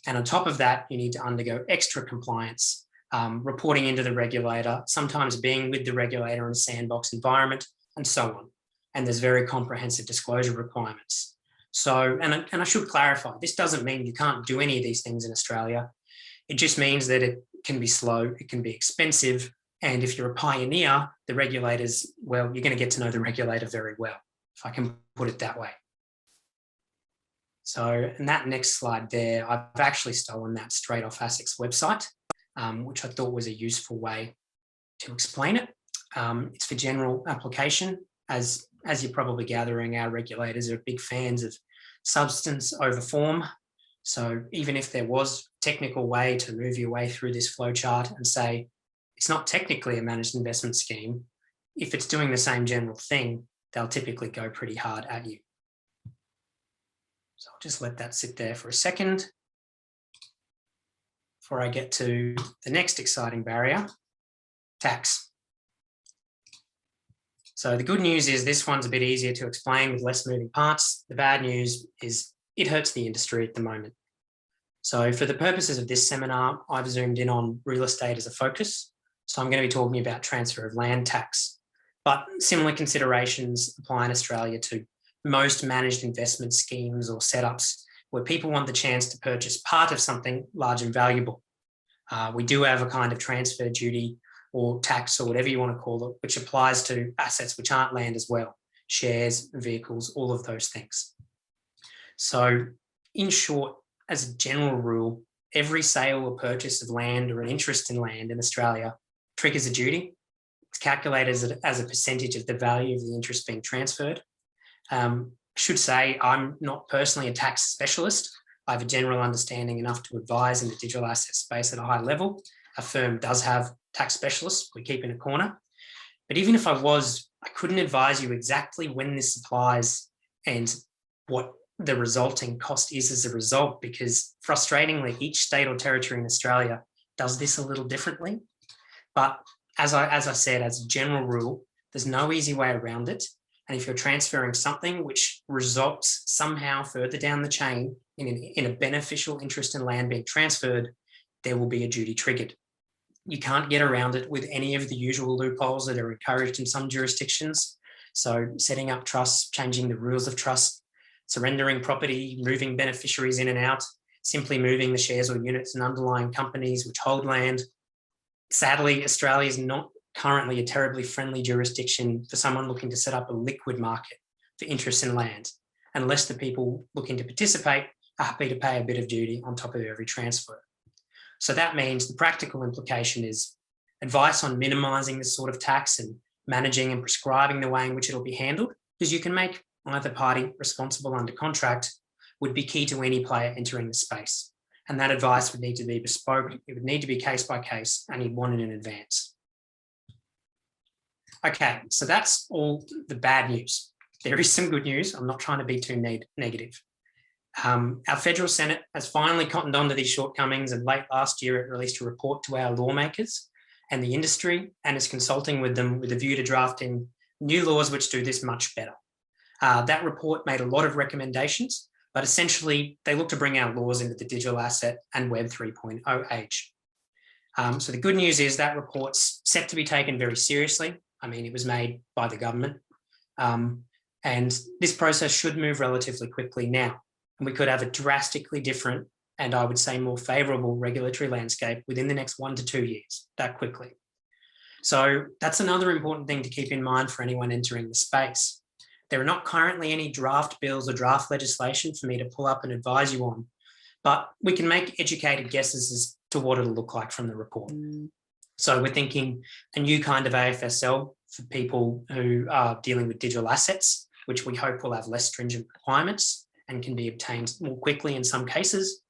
And on top of that, you need to undergo extra compliance, reporting into the regulator, sometimes being with the regulator in a sandbox environment, and so on. And there's very comprehensive disclosure requirements. So, and I should clarify, this doesn't mean you can't do any of these things in Australia. It just means that it can be slow, it can be expensive. And if you're a pioneer, the regulators, well, you're going to get to know the regulator very well, if I can put it that way. So, and that next slide there, I've actually stolen that straight off ASIC's website, which I thought was a useful way to explain it. It's for general application. As you're probably gathering, our regulators are big fans of substance over form. So even if there was a technical way to move your way through this flowchart and say, it's not technically a managed investment scheme, if it's doing the same general thing, they'll typically go pretty hard at you. So I'll just let that sit there for a second before I get to the next exciting barrier, tax. So the good news is this one's a bit easier to explain with less moving parts. The bad news is it hurts the industry at the moment. So for the purposes of this seminar, I've zoomed in on real estate as a focus. So I'm going to be talking about transfer of land tax, but similar considerations apply in Australia to most managed investment schemes or setups where people want the chance to purchase part of something large and valuable. We do have a kind of transfer duty or tax or whatever you want to call it, which applies to assets which aren't land as well, shares, vehicles, all of those things. So in short, as a general rule, every sale or purchase of land or an interest in land in Australia triggers a duty. It's calculated as a percentage of the value of the interest being transferred. I should say I'm not personally a tax specialist. I have a general understanding enough to advise in the digital asset space at a high level. A firm does have tax specialists we keep in a corner. But even if I was, I couldn't advise you exactly when this applies and what the resulting cost is as a result, because frustratingly, each state or territory in Australia does this a little differently. But as I said, as a general rule, there's no easy way around it. And if you're transferring something which results somehow further down the chain in a beneficial interest in land being transferred, there will be a duty triggered. You can't get around it with any of the usual loopholes that are encouraged in some jurisdictions. So setting up trusts, changing the rules of trust, surrendering property, moving beneficiaries in and out, simply moving the shares or units in underlying companies which hold land. Sadly, Australia is not currently a terribly friendly jurisdiction for someone looking to set up a liquid market for interest in land, unless the people looking to participate are happy to pay a bit of duty on top of every transfer. So that means the practical implication is advice on minimising this sort of tax and managing and prescribing the way in which it'll be handled, because you can make either party responsible under contract, would be key to any player entering the space. And that advice would need to be bespoke. It would need to be case by case, and you'd want it in advance. Okay, so that's all the bad news. There is some good news. I'm not trying to be too negative. Our federal Senate has finally cottoned on to these shortcomings, and late last year it released a report to our lawmakers and the industry, and is consulting with them with a view to drafting new laws which do this much better. That report made a lot of recommendations, but essentially they look to bring our laws into the digital asset and Web 3.0 age. So the good news is that report's set to be taken very seriously. I mean, it was made by the government, and this process should move relatively quickly now. And we could have a drastically different and I would say more favourable regulatory landscape within the next 1 to 2 years, that quickly. So that's another important thing to keep in mind for anyone entering the space. There are not currently any draft bills or draft legislation for me to pull up and advise you on, but we can make educated guesses as to what it'll look like from the report. So we're thinking a new kind of AFSL for people who are dealing with digital assets, which we hope will have less stringent requirements and can be obtained more quickly in some cases.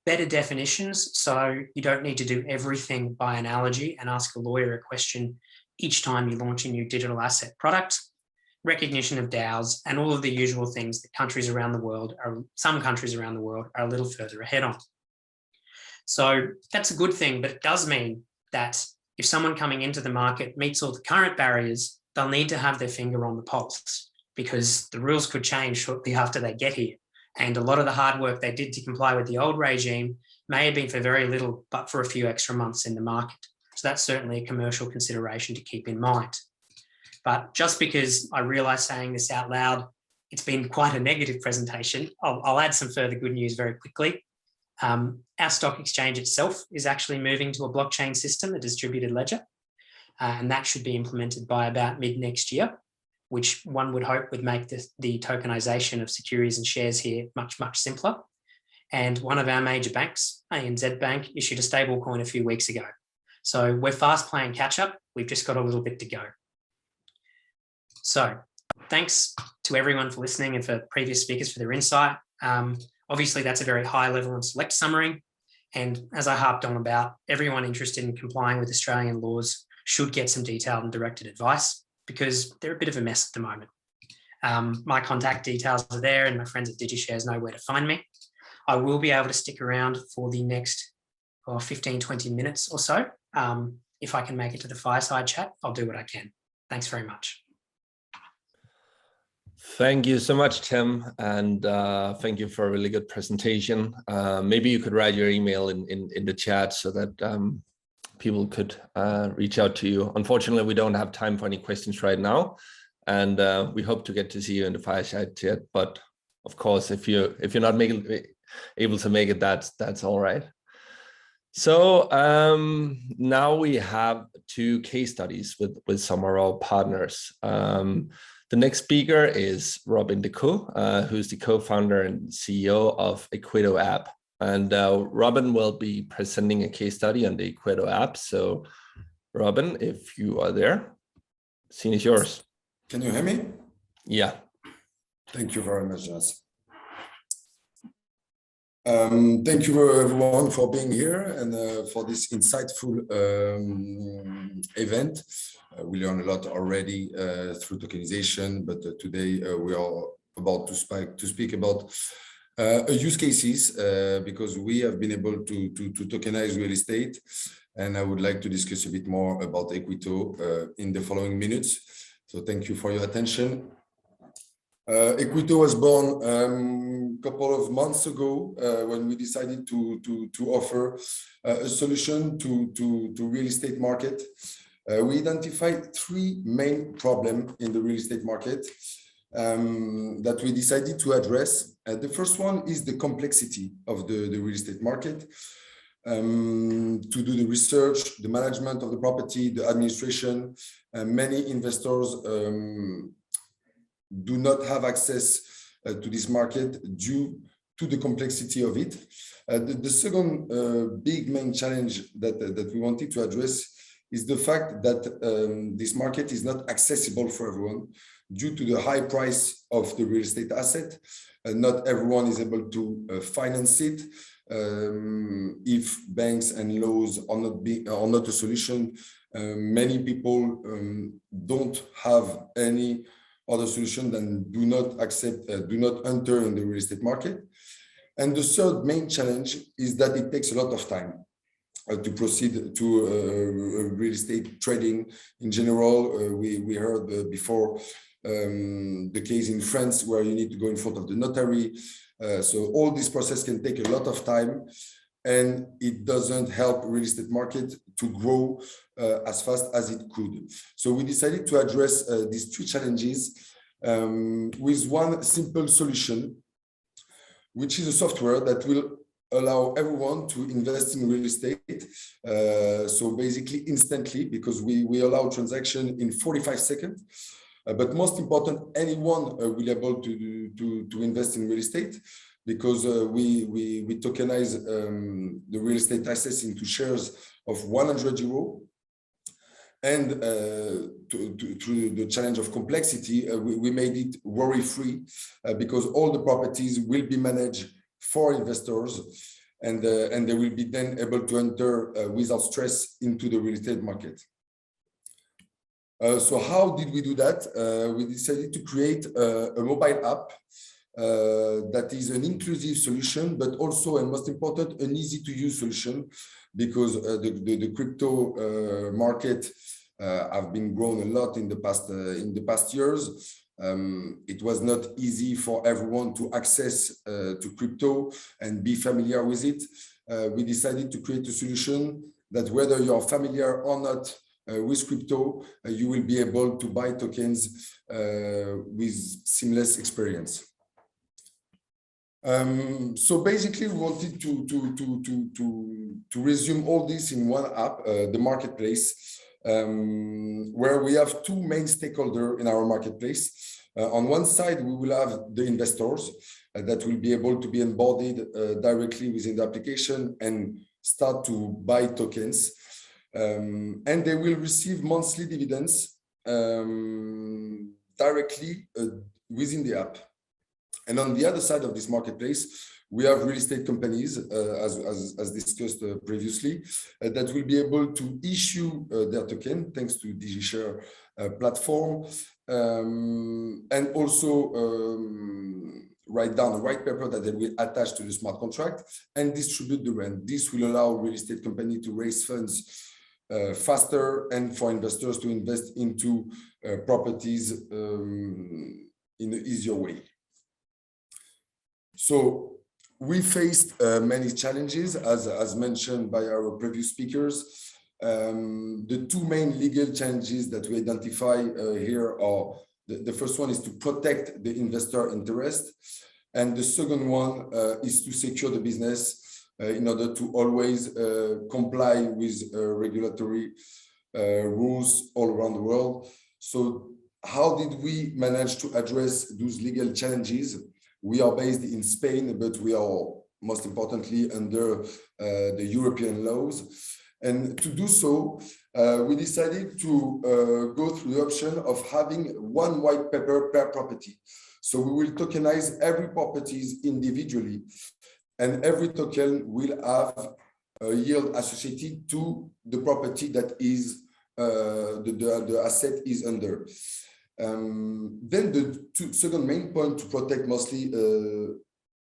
Better definitions, so you don't need to do everything by analogy and ask a lawyer a question each time you launch a new digital asset product. Recognition of DAOs and all of the usual things that countries around the world, some countries around the world are a little further ahead on. So that's a good thing, but it does mean that if someone coming into the market meets all the current barriers, they'll need to have their finger on the pulse because the rules could change shortly after they get here. And a lot of the hard work they did to comply with the old regime may have been for very little, but for a few extra months in the market. So that's certainly a commercial consideration to keep in mind. But just because I realise saying this out loud, it's been quite a negative presentation, I'll add some further good news very quickly. Our stock exchange itself is actually moving to a blockchain system, a distributed ledger, and that should be implemented by about mid next year, which one would hope would make the tokenization of securities and shares here much, much simpler. And one of our major banks, ANZ Bank, issued a stablecoin a few weeks ago. So we're fast playing catch up. We've just got a little bit to go. So thanks to everyone for listening and for previous speakers for their insight. Obviously, that's a very high level and select summary. And as I harped on about, everyone interested in complying with Australian laws should get some detailed and directed advice because they're a bit of a mess at the moment. My contact details are there and my friends at DigiShares know where to find me. I will be able to stick around for the next 15, 20 minutes or so. If I can make it to the fireside chat, I'll do what I can. Thanks very much. Thank you so much, Tim, and thank you for a really good presentation. Maybe you could write your email in the chat so that people could reach out to you. Unfortunately, we don't have time for any questions right now, and we hope to get to see you in the fireside chat. But of course, if you're not able to make it, that's all right. So now we have 2 case studies with some of our partners. The next speaker is Robin Decaux, who's the co-founder and CEO of Equito app. And Robin will be presenting a case study on the Equito app. So Robin, if you are there, the scene is yours. Can you hear me? Yeah. Thank you very much, Jess. Thank you everyone for being here and for this insightful event. We learned a lot already through tokenization, but today we are about to speak about use cases because we have been able to tokenize real estate, and I would like to discuss a bit more about Equito in the following minutes. So thank you for your attention. Equito was born a couple of months ago when we decided to offer a solution to real estate market. We identified 3 main problems in the real estate market that we decided to address. The first one is the complexity of the real estate market. To do the research, the management of the property, the administration, many investors do not have access to this market due to the complexity of it. The second big main challenge that we wanted to address is the fact that this market is not accessible for everyone due to the high price of the real estate asset. Not everyone is able to finance it. If banks and laws are not a solution, many people don't have any other solution than do not enter in the real estate market. And the third main challenge is that it takes a lot of time to proceed to real estate trading in general. We heard before the case in France where you need to go in front of the notary. So all this process can take a lot of time, and it doesn't help real estate market to grow as fast as it could. So we decided to address these 3 challenges with one simple solution, which is a software that will allow everyone to invest in real estate. So basically instantly, because we allow transaction in 45 seconds. But most important, anyone will be able to invest in real estate because we tokenize the real estate assets into shares of 100 euro. and through the challenge of complexity, we made it worry-free because all the properties will be managed for investors, and they will be then able to enter without stress into the real estate market. So how did we do that? We decided to create a mobile app that is an inclusive solution, but also, and most important, an easy-to-use solution, because the crypto market have been grown a lot in the past years. It was not easy for everyone to access to crypto and be familiar with it. We decided to create a solution that whether you're familiar or not with crypto, you will be able to buy tokens with seamless experience. So basically, we wanted to resume all this in one app, the marketplace, where we have two main stakeholders in our marketplace. On one side, we will have the investors that will be able to be embodied directly within the application and start to buy tokens. And they will receive monthly dividends directly within the app. And on the other side of this marketplace, we have real estate companies, as discussed previously, that will be able to issue their token thanks to DigiShares platform, and also write down a white paper that they will attach to the smart contract and distribute the rent. This will allow real estate company to raise funds faster and for investors to invest into properties in an easier way. So we faced many challenges, as mentioned by our previous speakers. The two main legal challenges that we identify here are, the first one is to protect the investor interest. And the second one is to secure the business in order to always comply with regulatory rules all around the world. So how did we manage to address those legal challenges? We are based in Spain, but we are most importantly under the European laws. And to do so, we decided to go through the option of having one white paper per property. So we will tokenize every properties individually, and every token will have a yield associated to the property that is the asset is under. Then the second main point to protect mostly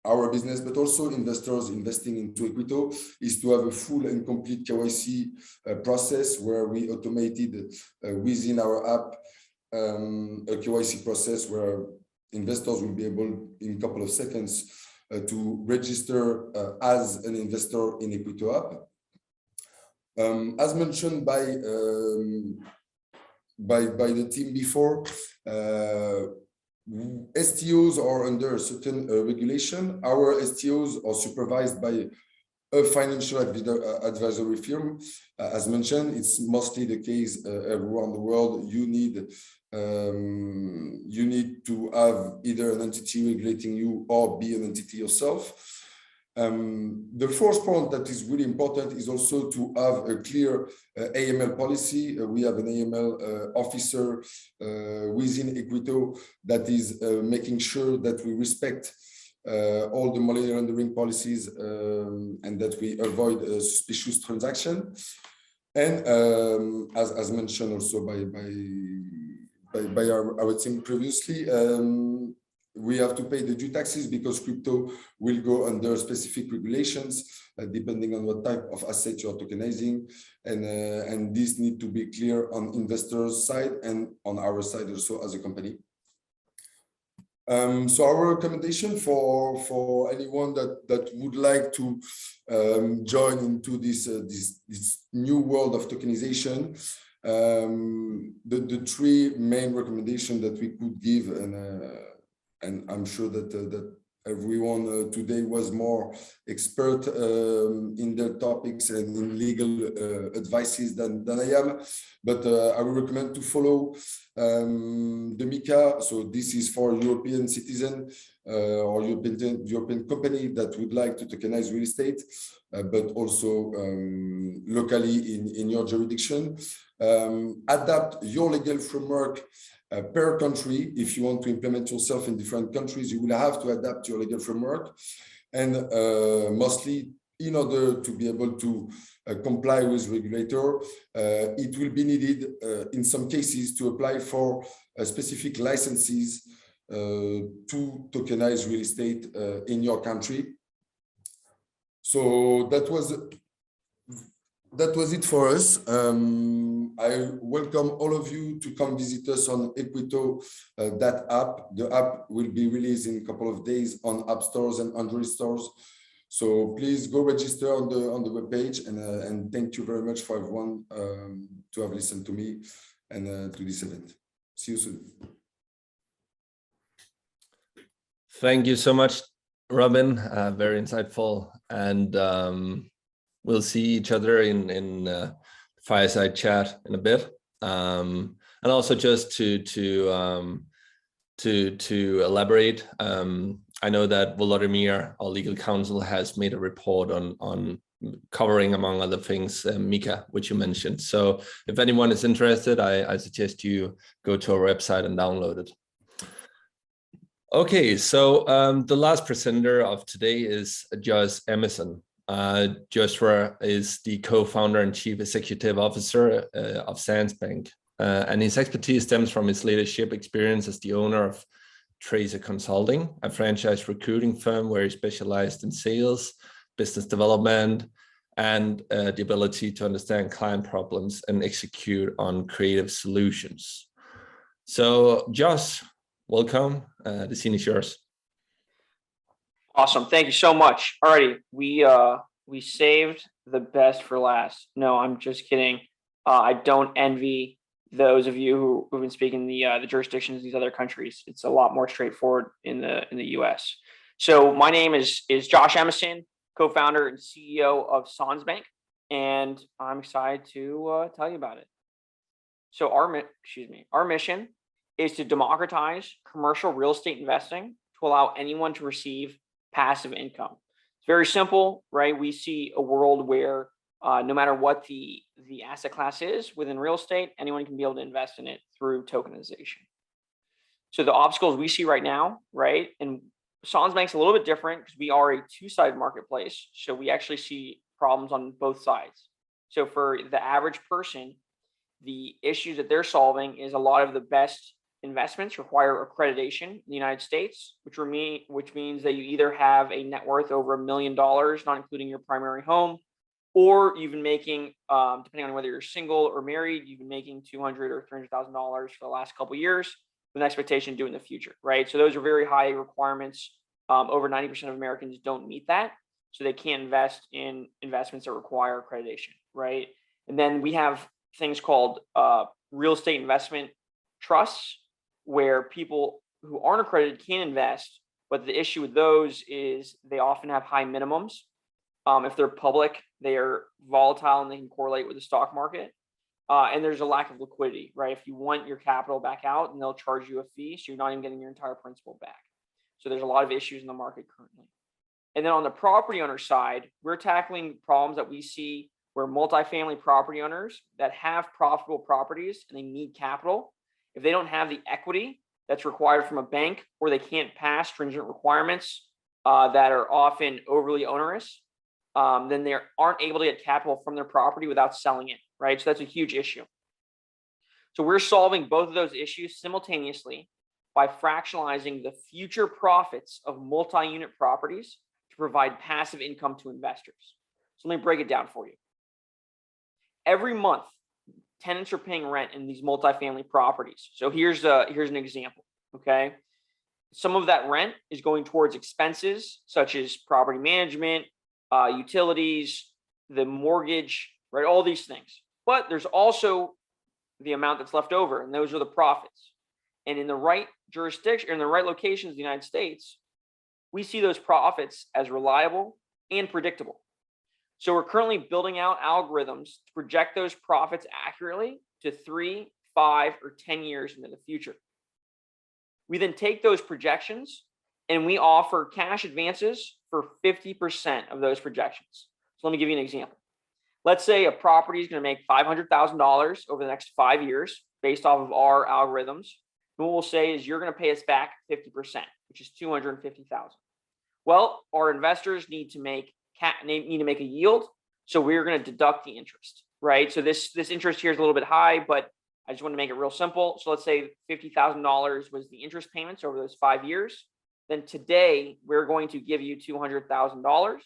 our business, but also investors investing into Equito, is to have a full and complete KYC process where we automated within our app a KYC process where investors will be able in a couple of seconds to register as an investor in Equito app. As mentioned by the team before, STOs are under a certain regulation. Our STOs are supervised by a financial advisory firm. As mentioned, it's mostly the case around the world. You need to have either an entity regulating you or be an entity yourself. The fourth point that is really important is also to have a clear AML policy. We have an AML officer within Equito that is making sure that we respect all the money laundering policies and that we avoid a suspicious transaction. And as mentioned also by our team previously, we have to pay the due taxes because crypto will go under specific regulations depending on what type of asset you're tokenizing, and this need to be clear on investors' side and on our side also as a company. So our recommendation for anyone that would like to join into this new world of tokenization, the three main recommendations that we could give, and I'm sure that everyone today was more expert in their topics and in legal advices than I am, but I would recommend to follow the MiCA. So this is for European citizens. or European company that would like to tokenize real estate, but also locally in your jurisdiction. Adapt your legal framework per country. If you want to implement yourself in different countries, you will have to adapt your legal framework. And mostly, in order to be able to comply with regulator, it will be needed in some cases to apply for specific licenses to tokenize real estate in your country. So that was it for us. I welcome all of you to come visit us on Equito, that app. The app will be released in a couple of days on app stores and Android stores. So please go register on the webpage, and thank you very much for everyone to have listened to me and to this event. See you soon. Thank you so much, Robin. Very insightful, and we'll see each other in Fireside Chat in a bit. And also just to elaborate, I know that Volodymyr, our legal counsel, has made a report on covering, among other things, Mika, which you mentioned. So if anyone is interested, I suggest you go to our website and download it. Okay, so the last presenter of today is Josh Emison. Joshua is the co-founder and chief executive officer of Sansbank, and his expertise stems from his leadership experience as the owner of Tracer Consulting, a franchise recruiting firm where he specialized in sales, business development, and the ability to understand client problems and execute on creative solutions. So, Josh, welcome. The scene is yours. Awesome. Thank you so much. Alrighty, we saved the best for last. No, I'm just kidding. I don't envy those of you who've been speaking the jurisdictions of these other countries. It's a lot more straightforward in the US. So my name is Josh Emison, co-founder and CEO of Sansbank, and I'm excited to tell you about it. So our mission is to democratize commercial real estate investing to allow anyone to receive passive income. It's very simple, right? We see a world where no matter what the asset class is within real estate, anyone can be able to invest in it through tokenization. So the obstacles we see right now, right? And Sansbank's a little bit different because we are a two-sided marketplace. So we actually see problems on both sides. So for the average person, the issues that they're solving is a lot of the best investments require accreditation in the United States, which means that you either have a net worth over $1 million, not including your primary home, or you've been making, depending on whether you're single or married, you've been making $200,000 or $300,000 for the last couple of years with an expectation to do in the future, right? So those are very high requirements. Over 90% of Americans don't meet that, so they can't invest in investments that require accreditation, right? And then we have things called real estate investment trusts, where people who aren't accredited can invest, but the issue with those is they often have high minimums. If they're public, they are volatile and they can correlate with the stock market. And there's a lack of liquidity, right? If you want your capital back out, then they'll charge you a fee, so you're not even getting your entire principal back. So there's a lot of issues in the market currently. And then on the property owner side, we're tackling problems that we see where multifamily property owners that have profitable properties and they need capital, if they don't have the equity that's required from a bank, or they can't pass stringent requirements that are often overly onerous, then they aren't able to get capital from their property without selling it, right? So that's a huge issue. So we're solving both of those issues simultaneously by fractionalizing the future profits of multi-unit properties to provide passive income to investors. So let me break it down for you. Every month, tenants are paying rent in these multifamily properties. So here's an example, okay? Some of that rent is going towards expenses such as property management, utilities, the mortgage, right? All these things. But there's also the amount that's left over, and those are the profits. And in the right jurisdiction, in the right locations in the United States, we see those profits as reliable and predictable. So we're currently building out algorithms to project those profits accurately to 3, 5, or 10 years into the future. We then take those projections and we offer cash advances for 50% of those projections. So let me give you an example. Let's say a property is going to make $500,000 over the next 5 years based off of our algorithms. And what we'll say is you're going to pay us back 50%, which is $250,000. Well, our investors need to make a yield, so we're going to deduct the interest, right? So this interest here is a little bit high, but I just want to make it real simple. So let's say $50,000 was the interest payments over those 5 years. Then today we're going to give you $200,000,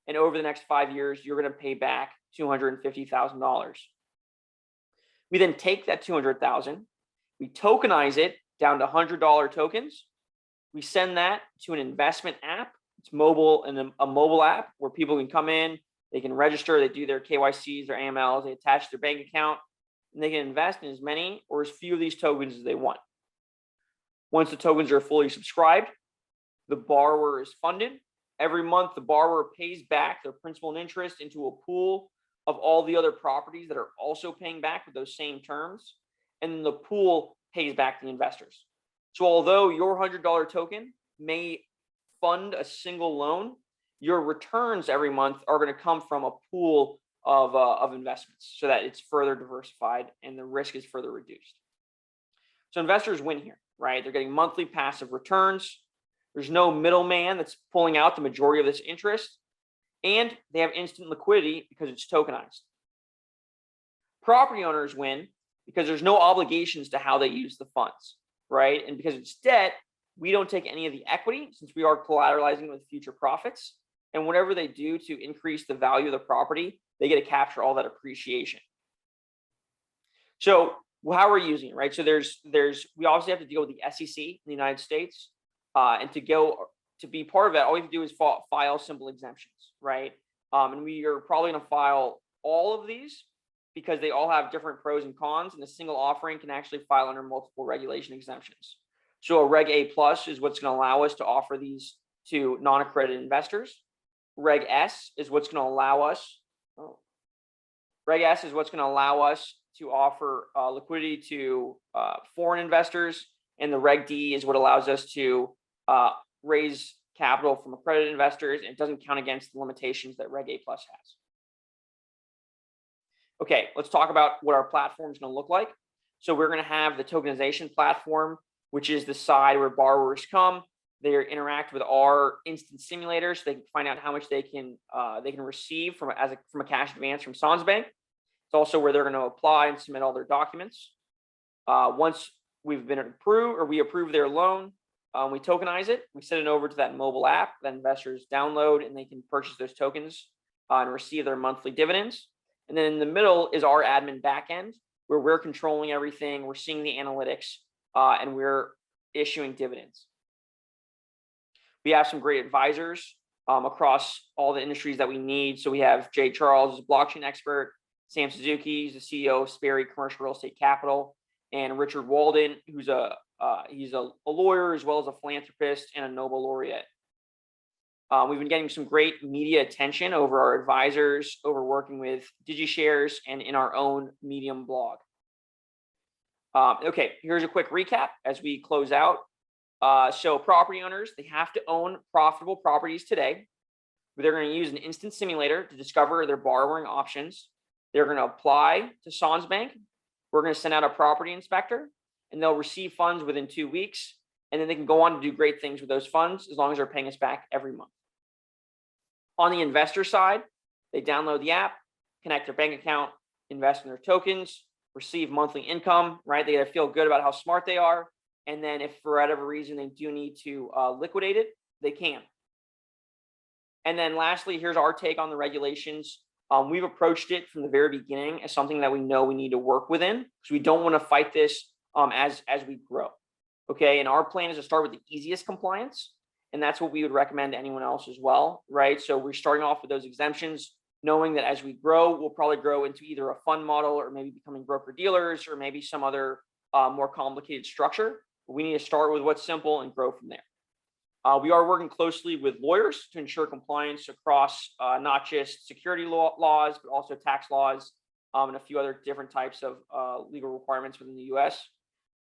and over the next 5 years you're going to pay back $250,000. We then take that $200,000, we tokenize it down to $100 tokens. We send that to an investment app. It's mobile, and a mobile app where people can come in, they can register, they do their KYCs, their AMLs, they attach their bank account, and they can invest in as many or as few of these tokens as they want. Once the tokens are fully subscribed, the borrower is funded. Every month, the borrower pays back their principal and interest into a pool of all the other properties that are also paying back with those same terms. And then the pool pays back the investors. So although your $100 token may fund a single loan, your returns every month are going to come from a pool of investments so that it's further diversified and the risk is further reduced. So investors win here, right? They're getting monthly passive returns. There's no middleman that's pulling out the majority of this interest, and they have instant liquidity because it's tokenized. Property owners win because there's no obligations to how they use the funds, right? And because it's debt, we don't take any of the equity since we are collateralizing with future profits. And whatever they do to increase the value of the property, they get to capture all that appreciation. So how are we using it, right? So we obviously have to deal with the SEC in the United States. And to be part of that, all we have to do is file simple exemptions, right? And we are probably going to file all of these because they all have different pros and cons, and a single offering can actually file under multiple regulation exemptions. So a Reg A plus is what's going to allow us to offer these to non-accredited investors. Reg S is what's going to allow us. Reg S is what's going to allow us to offer liquidity to foreign investors, and the Reg D is what allows us to raise capital from accredited investors, and it doesn't count against the limitations that Reg A plus has. Okay, let's talk about what our platform is going to look like. So we're going to have the tokenization platform, which is the side where borrowers come. They interact with our instant simulator, so they can find out how much they can receive from a cash advance from Sansbank. It's also where they're going to apply and submit all their documents. Once we've been approved, or we approve their loan, we tokenize it. We send it over to that mobile app that investors download, and they can purchase those tokens and receive their monthly dividends. And then in the middle is our admin backend, where we're controlling everything. We're seeing the analytics, and we're issuing dividends. We have some great advisors across all the industries that we need. So we have Jay Charles, who's a blockchain expert, Sam Suzuki, who's the CEO of Sperry Commercial Real Estate Capital, and Richard Walden, who's he's a lawyer as well as a philanthropist and a Nobel laureate. We've been getting some great media attention over our advisors, over working with DigiShares, and in our own Medium blog. Okay, here's a quick recap as we close out. So property owners, they have to own profitable properties today. They're going to use an instant simulator to discover their borrowing options. They're going to apply to Sansbank. We're going to send out a property inspector, and they'll receive funds within 2 weeks. And then they can go on to do great things with those funds as long as they're paying us back every month. On the investor side, they download the app, connect their bank account, invest in their tokens, receive monthly income, right? They got to feel good about how smart they are. And then if for whatever reason they do need to liquidate it, they can. And then lastly, here's our take on the regulations. We've approached it from the very beginning as something that we know we need to work within, because we don't want to fight this as we grow. Okay, and our plan is to start with the easiest compliance, and that's what we would recommend to anyone else as well, right? So we're starting off with those exemptions, knowing that as we grow, we'll probably grow into either a fund model or maybe becoming broker dealers or maybe some other more complicated structure. But we need to start with what's simple and grow from there. We are working closely with lawyers to ensure compliance across not just security laws, but also tax laws and a few other different types of legal requirements within the US.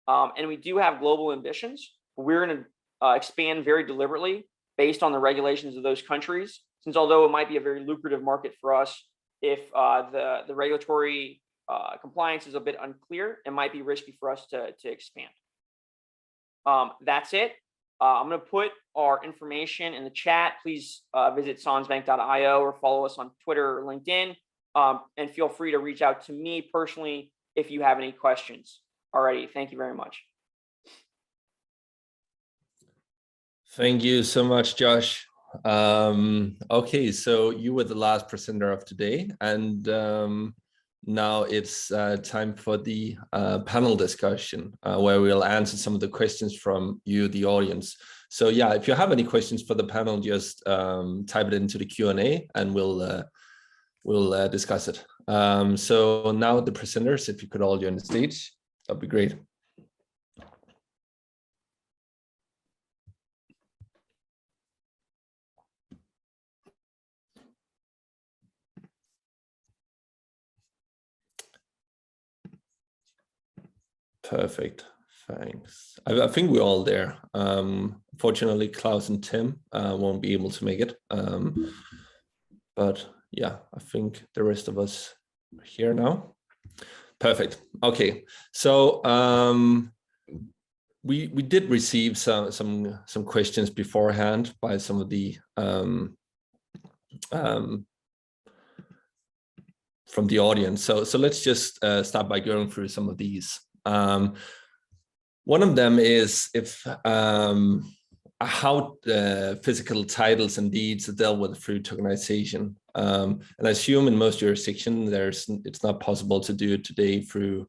And we do have global ambitions. We're going to expand very deliberately based on the regulations of those countries, since although it might be a very lucrative market for us, if the regulatory compliance is a bit unclear, it might be risky for us to expand. That's it. I'm going to put our information in the chat. Please visit sansbank.io or follow us on Twitter or LinkedIn. And feel free to reach out to me personally if you have any questions. Alrighty, thank you very much. Thank you so much, Josh. Okay, so you were the last presenter of today, and now it's time for the panel discussion where we'll answer some of the questions from you, the audience. So yeah, if you have any questions for the panel, just type it into the Q&A and we'll discuss it. So now the presenters, if you could all join the stage, that'd be great. Perfect, thanks. I think we're all there. Fortunately, Klaus and Tim won't be able to make it. But yeah, I think the rest of us are here now. Perfect. Okay, so we did receive some questions beforehand by some of the from the audience. So let's just start by going through some of these. One of them is if how the physical titles and deeds are dealt with through tokenization. And I assume in most jurisdictions it's not possible to do it today through,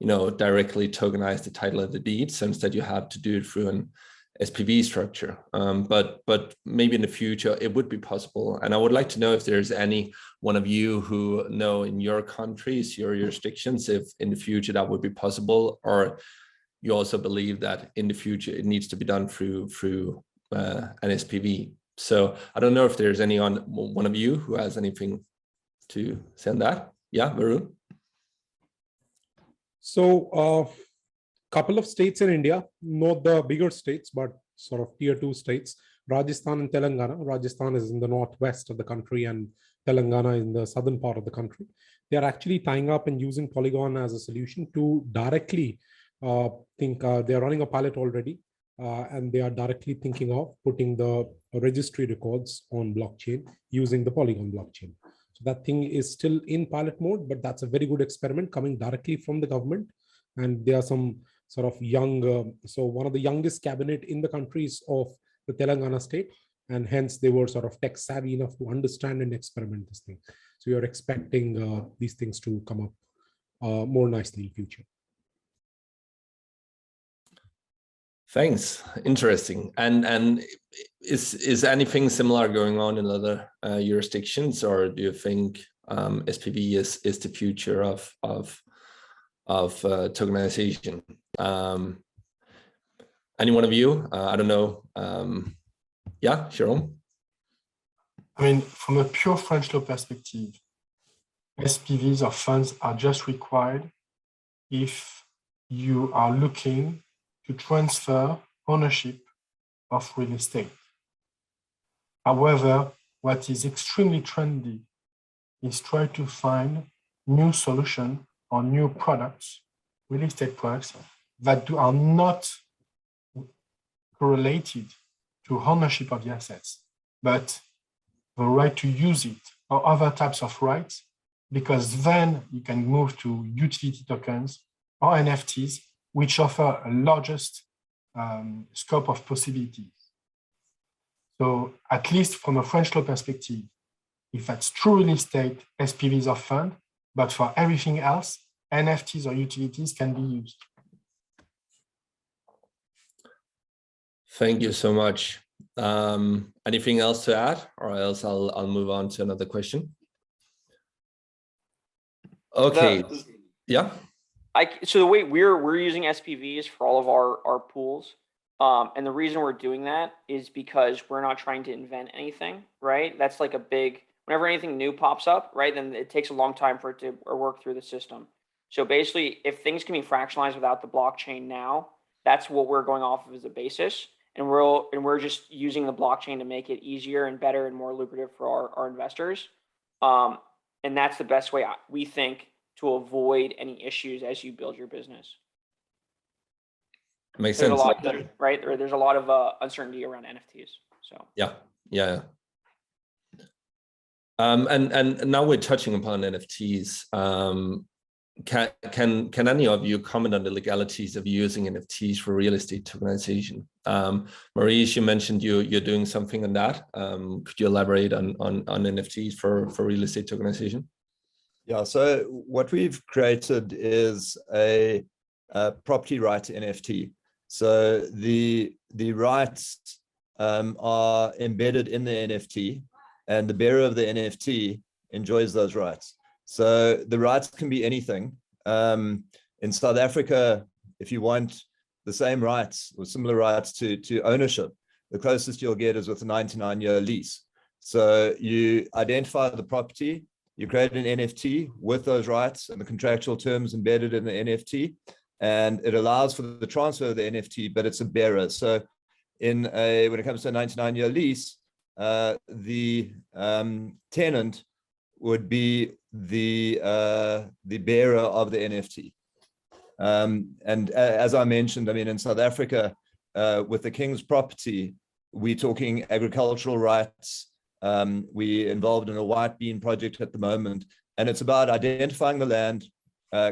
directly tokenize the title of the deed. So instead you have to do it through an SPV structure. But maybe in the future it would be possible. And I would like to know if there's any one of you who know in your countries, your jurisdictions, if in the future that would be possible, or you also believe that in the future it needs to be done through an SPV. So I don't know if there's any one of you who has anything to say on that. Yeah, Varun. So couple of states in India, not the bigger states, but sort of tier 2 states, Rajasthan and Telangana. Rajasthan is in the northwest of the country and Telangana in the southern part of the country. They are actually tying up and using Polygon as a solution to directly they are running a pilot already, and they are directly thinking of putting the registry records on blockchain using the Polygon blockchain. So that thing is still in pilot mode, but that's a very good experiment coming directly from the government. And there are some sort of young, so one of the youngest cabinet in the countries of the Telangana state, and hence they were sort of tech savvy enough to understand and experiment this thing. So you're expecting these things to come up more nicely in future. Thanks, interesting. And is anything similar going on in other jurisdictions, or do you think SPV is the future of tokenization? Any one of you? I don't know. Yeah, Jérôme? I mean, from a pure French law perspective, SPVs or funds are just required if you are looking to transfer ownership of real estate. However, what is extremely trendy is try to find new solutions or new products, real estate products, that are not correlated to ownership of the assets, but the right to use it or other types of rights, because then you can move to utility tokens or NFTs, which offer a largest scope of possibilities. So at least from a French law perspective, if that's true real estate, SPVs are fund, but for everything else, NFTs or utilities can be used. Thank you so much. Anything else to add, or else I'll move on to another question. Okay. Yeah. So the way we're using SPVs for all of our pools, and the reason we're doing that is because we're not trying to invent anything, right? That's like a big, whenever anything new pops up, right, then it takes a long time for it to work through the system. So basically, if things can be fractionalized without the blockchain now, that's what we're going off of as a basis. and we're just using the blockchain to make it easier and better and more lucrative for our investors. And that's the best way we think to avoid any issues as you build your business. Makes There's sense. a lot, right? There's a lot of uncertainty around NFTs. So yeah. And now we're touching upon NFTs. Can any of you comment on the legalities of using NFTs for real estate tokenization? Maurice, you mentioned you're doing something on that. Could you elaborate on NFTs for real estate tokenization? Yeah, so what we've created is a property right NFT. So the rights are embedded in the NFT, and the bearer of the NFT enjoys those rights. So the rights can be anything. In South Africa, if you want the same rights or similar rights to ownership, the closest you'll get is with a 99-year lease. So you identify the property, you create an NFT with those rights and the contractual terms embedded in the NFT, and it allows for the transfer of the NFT, but it's a bearer. So when it comes to a 99-year lease, the tenant would be the bearer of the NFT. And as I mentioned, I mean, in South Africa, with the King's property, we're talking agricultural rights. We're involved in a white bean project at the moment, and it's about identifying the land,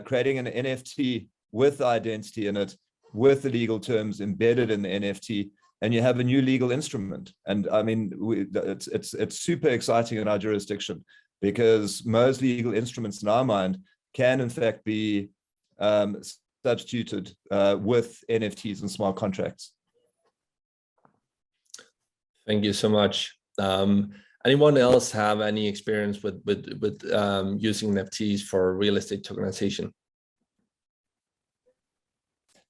creating an NFT with the identity in it, with the legal terms embedded in the NFT, and you have a new legal instrument. And I mean, it's super exciting in our jurisdiction, because most legal instruments in our mind can in fact be substituted with NFTs and smart contracts. Thank you so much. Anyone else have any experience with using NFTs for real estate tokenization?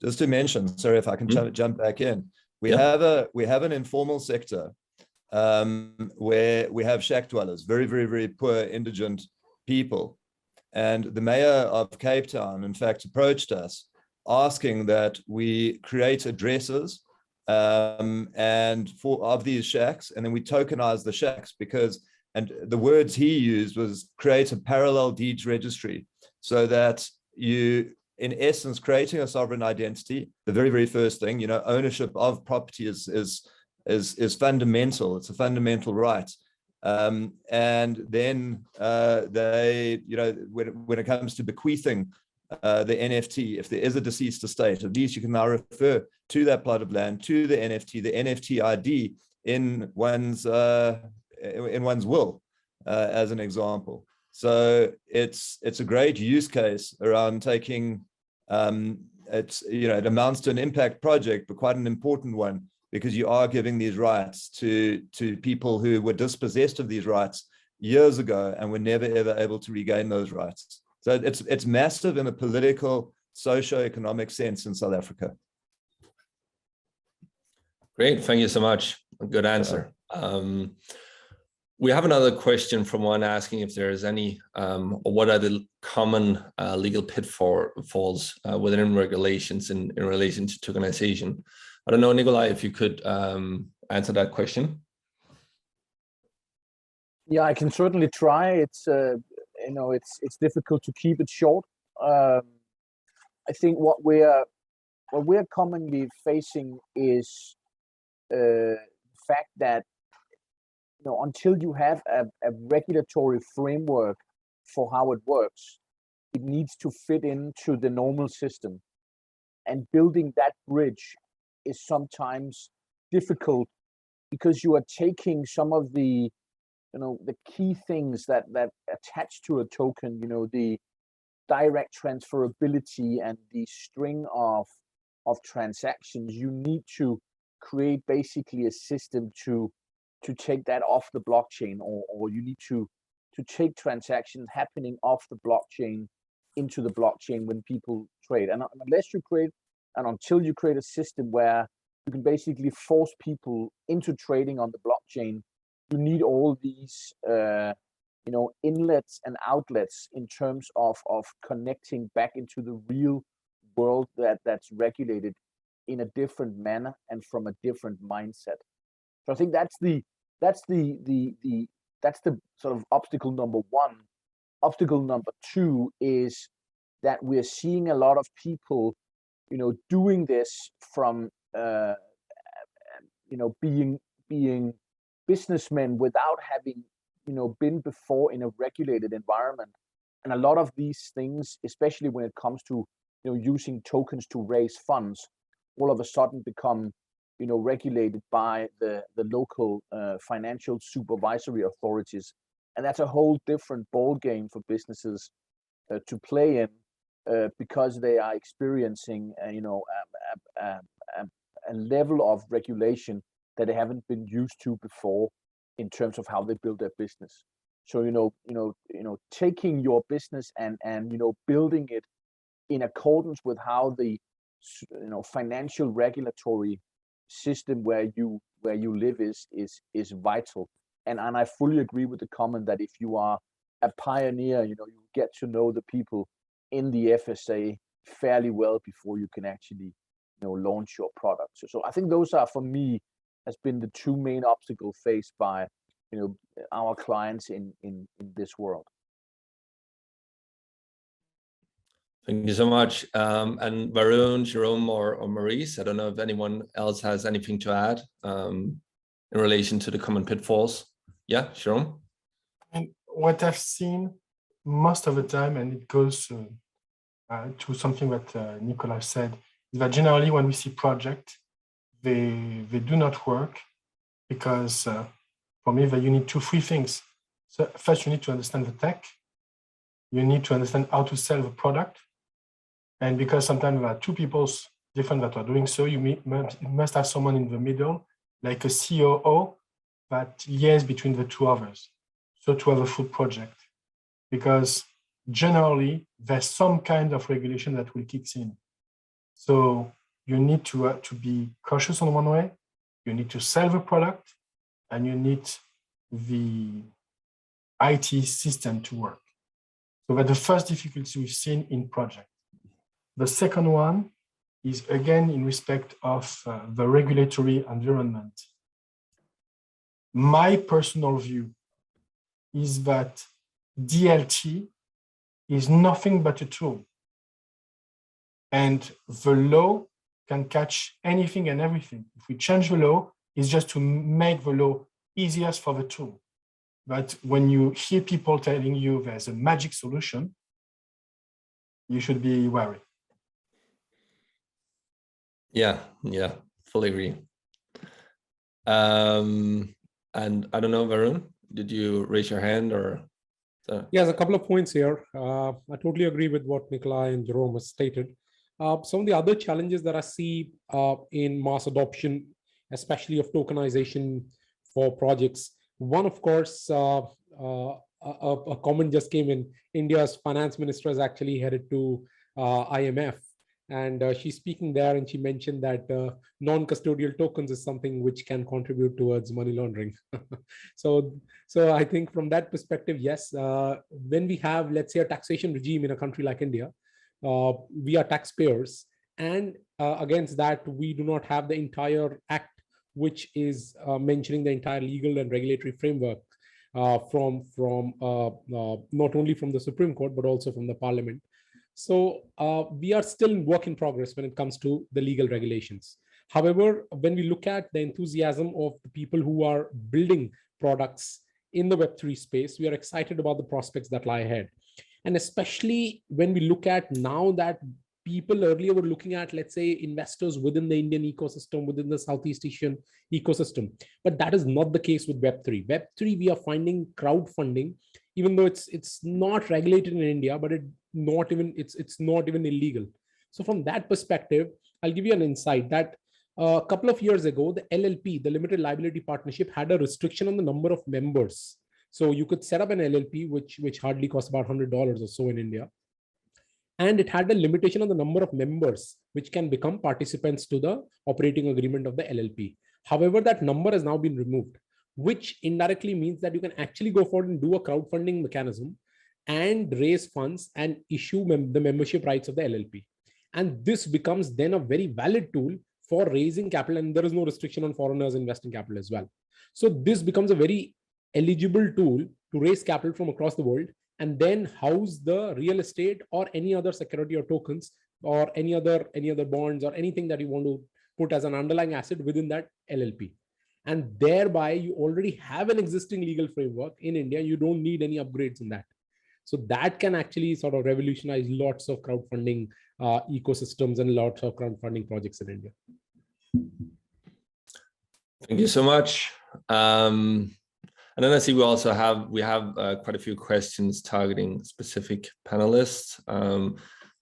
Just to mention, sorry if I can jump back in. We have an informal sector where we have shack dwellers, very, very, very poor indigent people. And the mayor of Cape Town, in fact, approached us asking that we create addresses of these shacks, and then we tokenize the shacks, and the words he used was create a parallel deeds registry, so that you, in essence, creating a sovereign identity. The very, very first thing, ownership of property is fundamental. It's a fundamental right. And then they, when it comes to bequeathing the NFT, if there is a deceased estate, at least you can now refer to that plot of land, to the NFT ID in one's will, as an example. So it's a great use case around taking, it amounts to an impact project, but quite an important one, because you are giving these rights to people who were dispossessed of these rights years ago and were never ever able to regain those rights. So it's massive in a political, socio-economic sense in South Africa. Great, thank you so much. Good answer. We have another question from one asking if there is any, what are the common legal pitfalls within regulations in relation to tokenization? I don't know, Nikolaj, if you could answer that question. Yeah, I can certainly try. It's it's difficult to keep it short. I think what we're commonly facing is the fact that until you have a regulatory framework for how it works, it needs to fit into the normal system, and building that bridge is sometimes difficult, because you are taking some of the the key things that attach to a token, the direct transferability and the string of transactions. You need to create basically a system to take that off the blockchain, or you need to take transactions happening off the blockchain into the blockchain when people trade. And until you create a system where you can basically force people into trading on the blockchain, you need all these inlets and outlets in terms of connecting back into the real world that's regulated. in a different manner and from a different mindset. So I think that's the sort of obstacle number one. Obstacle number two is that we're seeing a lot of people, doing this from, being businessmen without having, been before in a regulated environment. And a lot of these things, especially when it comes to, using tokens to raise funds, all of a sudden become, regulated by the local financial supervisory authorities. And that's a whole different ball game for businesses to play in because they are experiencing, a level of regulation that they haven't been used to before in terms of how they build their business. So, taking your business and building it in accordance with how the, financial regulatory system where you live is vital. And I fully agree with the comment that if you are a pioneer, you get to know the people in the FSA fairly well before you can actually, launch your product. So I think those are, for me, has been the two main obstacles faced by, our clients in this world. Thank you so much. And Varun, Jérôme, or Maurice, I don't know if anyone else has anything to add in relation to the common pitfalls. Yeah, Jérôme? And what I've seen most of the time, and it goes to something that Nikolaj said, is that generally when we see projects, they do not work because for me, you need three things. So first, you need to understand the tech. You need to understand how to sell the product. And because sometimes there are two people different that are doing so, you must have someone in the middle, like a COO, that liaises between the two others. So to have a full project, because generally there's some kind of regulation that will kick in. So you need to be cautious on one way, you need to sell the product, and you need the IT system to work. So that's the first difficulty we've seen in project. The second one is again in respect of the regulatory environment. My personal view is that DLT is nothing but a tool. And the law can catch anything and everything. If we change the law, it's just to make the law easiest for the tool. But when you hear people telling you there's a magic solution, you should be wary. Yeah, fully agree. And I don't know, Varun, did you raise your hand or? Yes, a couple of points here. I totally agree with what Nikolaj and Jérôme has stated. Some of the other challenges that I see in mass adoption, especially of tokenization for projects. One, of course, a comment just came in. India's finance minister has actually headed to IMF, and she's speaking there, and she mentioned that non-custodial tokens is something which can contribute towards money laundering. So I think from that perspective, yes, when we have, let's say, a taxation regime in a country like India, we are taxpayers, and against that, we do not have the entire act which is mentioning the entire legal and regulatory framework from not only from the Supreme Court, but also from the Parliament. So we are still in work in progress when it comes to the legal regulations. However, when we look at the enthusiasm of the people who are building products in the Web3 space, we are excited about the prospects that lie ahead. And especially when we look at now that people earlier were looking at, let's say, investors within the Indian ecosystem, within the Southeast Asian ecosystem. But that is not the case with Web3. Web3, we are finding crowdfunding, even though it's not regulated in India, but it's not even illegal. So from that perspective, I'll give you an insight that a couple of years ago, the LLP, the Limited Liability Partnership, had a restriction on the number of members. So you could set up an LLP, which hardly costs about $100 or so in India. And it had a limitation on the number of members which can become participants to the operating agreement of the LLP. However, that number has now been removed, which indirectly means that you can actually go forward and do a crowdfunding mechanism and raise funds and issue the membership rights of the LLP. And this becomes then a very valid tool for raising capital, and there is no restriction on foreigners investing capital as well. So this becomes a very eligible tool to raise capital from across the world and then house the real estate or any other security or tokens or any other bonds or anything that you want to put as an underlying asset within that LLP. And thereby you already have an existing legal framework in India. You don't need any upgrades in that. So that can actually sort of revolutionize lots of crowdfunding ecosystems and lots of crowdfunding projects in India. Thank you so much. And then I see we also have quite a few questions targeting specific panelists.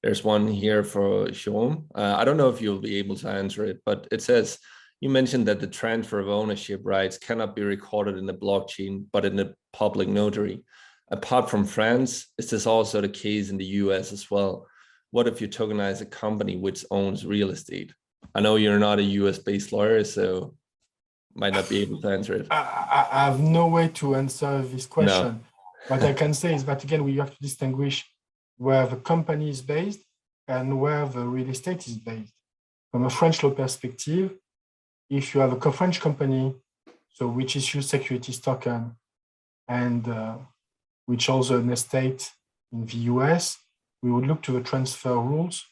There's one here for Jérôme. I don't know if you'll be able to answer it, but it says, you mentioned that the transfer of ownership rights cannot be recorded in the blockchain, but in the public notary. Apart from France, is this also the case in the US as well? What if you tokenize a company which owns real estate? I know you're not a US-based lawyer, so might not be able to answer it. I have no way to answer this question. No. What I can say is that, again, we have to distinguish where the company is based and where the real estate is based. From a French law perspective, if you have a French company, so which issues securities token and which also an estate in the US, we would look to the transfer rules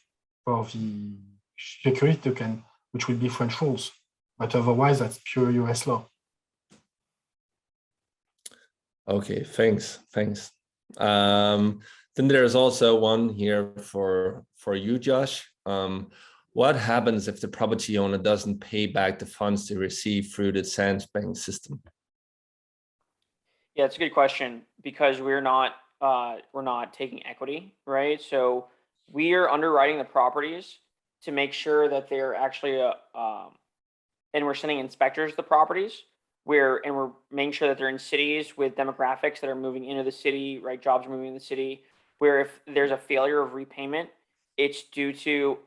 for the security token, which would be French rules. But otherwise, that's pure US law. Okay, thanks. Then there's also one here for you, Josh. What happens if the property owner doesn't pay back the funds they receive through the Sansbank system? Yeah, it's a good question because we're not taking equity, right? So we are underwriting the properties to make sure that they're actually and we're sending inspectors to the properties we're making sure that they're in cities with demographics that are moving into the city, right? Jobs are moving in the city, where if there's a failure of repayment, it's due to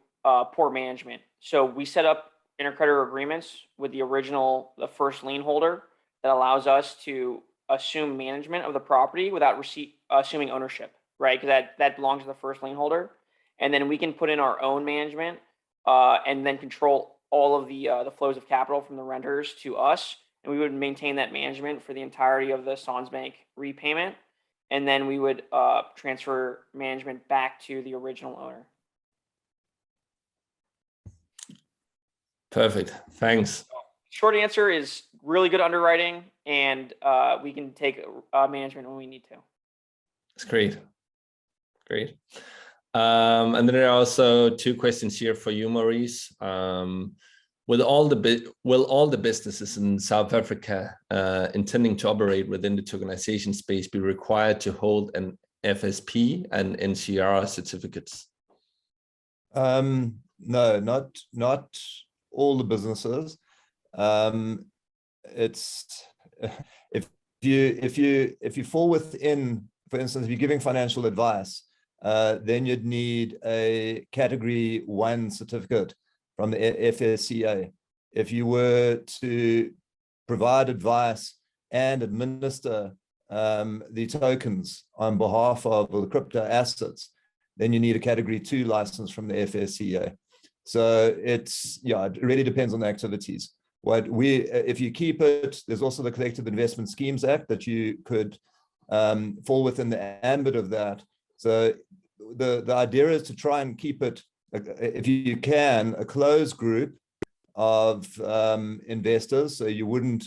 poor management. So we set up intercreditor agreements with the first lien holder that allows us to assume management of the property without assuming ownership, right? Because that belongs to the first lien holder. And then we can put in our own management and then control all of the flows of capital from the renters to us. And we would maintain that management for the entirety of the Sansbank repayment. And then we would transfer management back to the original owner. Perfect. Thanks. Short answer is really good underwriting, and we can take management when we need to. That's great. Great. And then there are also two questions here for you, Maurice. Will all the businesses in South Africa intending to operate within the tokenization space be required to hold an FSP and NCR certificates? No, not all the businesses. It's if you fall within, for instance, if you're giving financial advice, then you'd need a category 1 certificate from the FSCA. If you were to provide advice and administer the tokens on behalf of the crypto assets, then you need a category 2 license from the FSCA. So it really depends on the activities. If you keep it, there's also the Collective Investment Schemes Act that you could fall within the ambit of that. So the idea is to try and keep it, if you can, a closed group of investors, so you wouldn't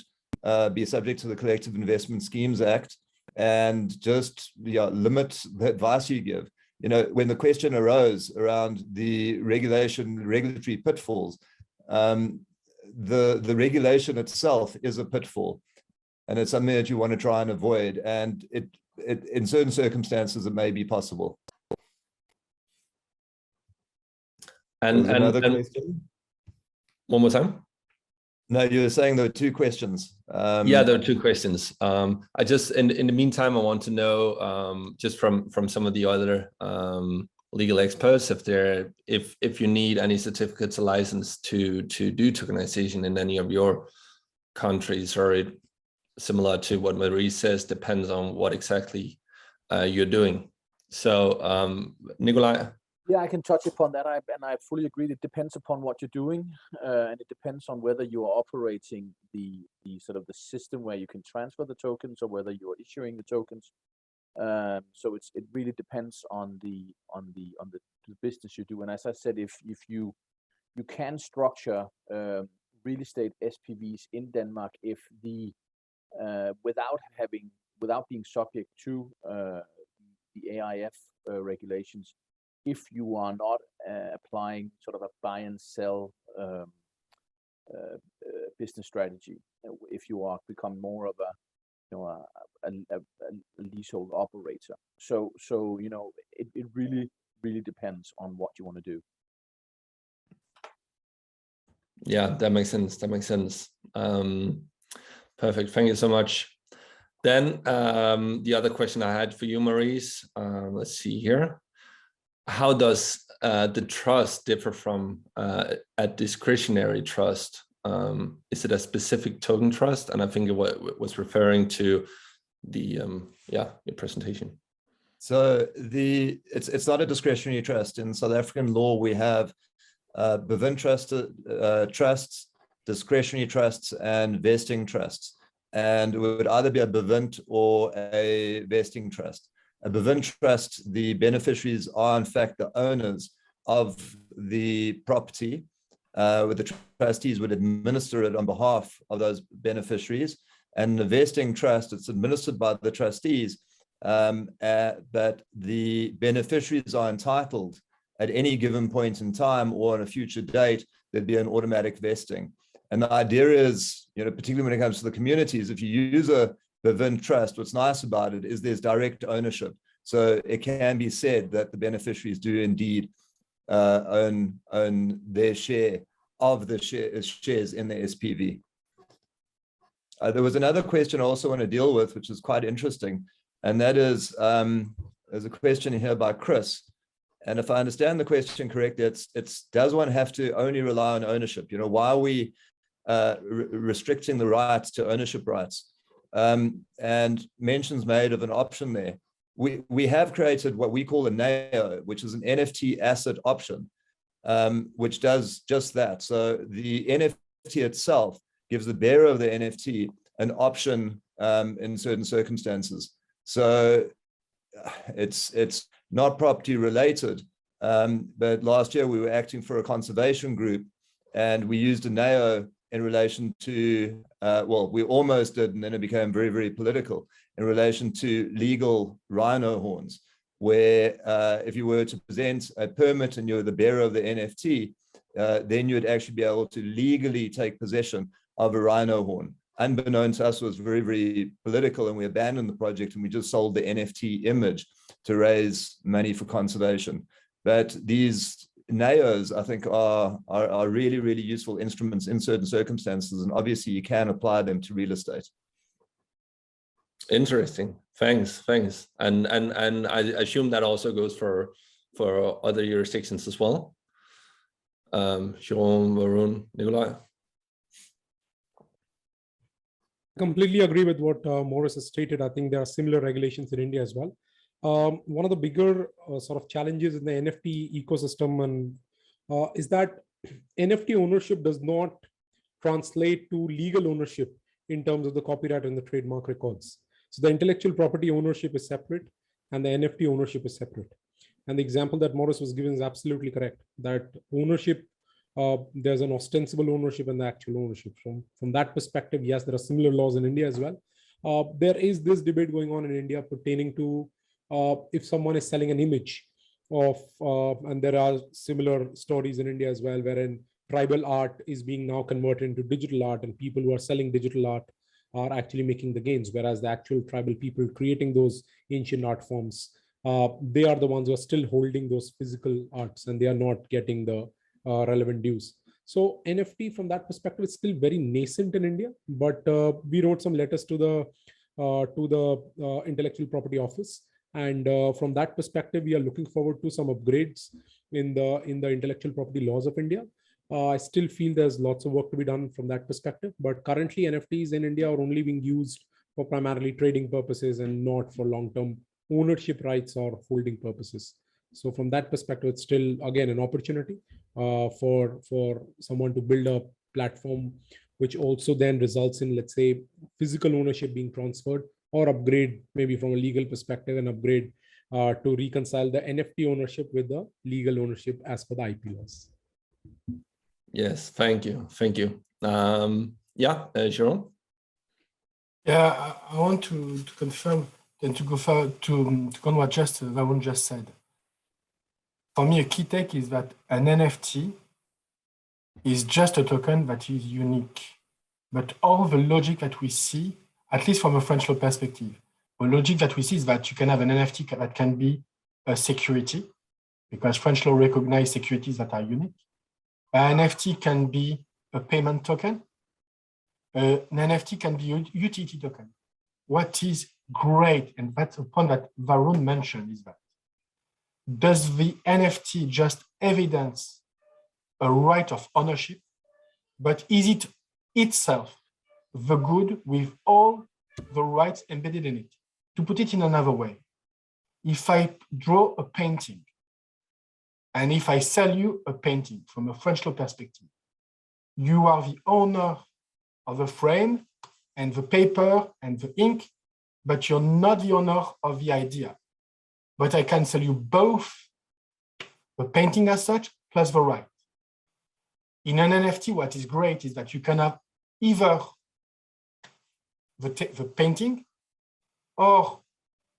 be subject to the Collective Investment Schemes Act, and just limit the advice you give. You know, when the question arose around the regulatory pitfalls, the regulation itself is a pitfall, and it's something that you want to try and avoid. And it in certain circumstances, it may be possible. And another question? One more time? No, you were saying there were 2 questions. Yeah, there are 2 questions. I just, in the meantime, I want to know just from some of the other legal experts, if you need any certificates or license to do tokenization in any of your countries, or similar to what Maurice says, depends on what exactly you're doing. So, Nikolaj, Yeah, I can touch upon that, and I fully agree. It depends upon what you're doing, and it depends on whether you are operating the sort of the system where you can transfer the tokens, or whether you are issuing the tokens. So it really depends on the business you do. And as I said, if you can structure real estate SPVs in Denmark, if the without being subject to the AIF regulations, if you are not applying sort of a buy and sell business strategy, if you are become more of a leasehold operator. So it really depends on what you want to do. Yeah, that makes sense. That makes sense. Perfect. Thank you so much. Then the other question I had for you, Maurice, let's see here. How does the trust differ from a discretionary trust? Is it a specific token trust? And I think it was referring to the your presentation. So it's not a discretionary trust. In South African law, we have Bevin trusts, discretionary trusts, and vesting trusts. And it would either be a Bevin or a vesting trust. A Bevin trust, the beneficiaries are in fact the owners of the property, where the trustees would administer it on behalf of those beneficiaries. And the vesting trust, it's administered by the trustees, but the beneficiaries are entitled at any given point in time or on a future date, there'd be an automatic vesting. And the idea is, particularly when it comes to the communities, if you use a Bevin trust, what's nice about it is there's direct ownership. So it can be said that the beneficiaries do indeed own their share of the shares in the SPV. There was another question I also want to deal with, which is quite interesting. And that is, there's a question here by Chris. And if I understand the question correctly, it's does one have to only rely on ownership? Why are we restricting the rights to ownership rights? And mentions made of an option there. We have created what we call a NAO, which is an NFT asset option, which does just that. So the NFT itself gives the bearer of the NFT an option in certain circumstances. So it's not property related, but last year we were acting for a conservation group and we used a NAO in relation to, we almost did, and then it became very, very political, in relation to legal rhino horns, where if you were to present a permit and you're the bearer of the NFT, then you'd actually be able to legally take possession of a rhino horn. Unbeknown to us, was very, very political, and we abandoned the project and we just sold the NFT image to raise money for conservation. But these NAOs, I think, are really, really useful instruments in certain circumstances, and obviously you can apply them to real estate. Interesting. Thanks. And I assume that also goes for other jurisdictions as well. Jérôme, Varun, Nikolaj. Completely agree with what Maurice has stated. I think there are similar regulations in India as well. One of the bigger sort of challenges in the NFT ecosystem is that NFT ownership does not translate to legal ownership in terms of the copyright and the trademark records. So the intellectual property ownership is separate and the NFT ownership is separate. And the example that Maurice was given is absolutely correct, that ownership, there's an ostensible ownership and the actual ownership. From that perspective, yes, there are similar laws in India as well. There is this debate going on in India pertaining to if someone is selling an image of, and there are similar stories in India as well, wherein tribal art is being now converted into digital art, and people who are selling digital art are actually making the gains, whereas the actual tribal people creating those ancient art forms, they are the ones who are still holding those physical arts, and they are not getting the relevant dues. So NFT from that perspective is still very nascent in India, but we wrote some letters to the intellectual property office. And from that perspective, we are looking forward to some upgrades in the intellectual property laws of India. I still feel there's lots of work to be done from that perspective, but currently NFTs in India are only being used for primarily trading purposes and not for long-term ownership rights or holding purposes. So from that perspective, it's still, again, an opportunity for someone to build a platform, which also then results in, let's say, physical ownership being transferred, or upgrade maybe from a legal perspective, and upgrade to reconcile the NFT ownership with the legal ownership as per the IP laws. Yes, thank you. Thank you. Jérôme? Yeah, I want to confirm and to go to what Varun just said. For me, a key take is that an NFT is just a token that is unique. But all the logic that we see, at least from a French law perspective, the logic that we see is that you can have an NFT that can be a security, because French law recognizes securities that are unique. An NFT can be a payment token. An NFT can be a utility token. What is great, and that's a point that Varun mentioned, is that does the NFT just evidence a right of ownership, but is it itself the good with all the rights embedded in it? To put it in another way, if I draw a painting, and if I sell you a painting from a French law perspective, you are the owner of the frame and the paper and the ink, but you're not the owner of the idea. But I can sell you both the painting as such, plus the right. In an NFT, what is great is that you can have either the painting or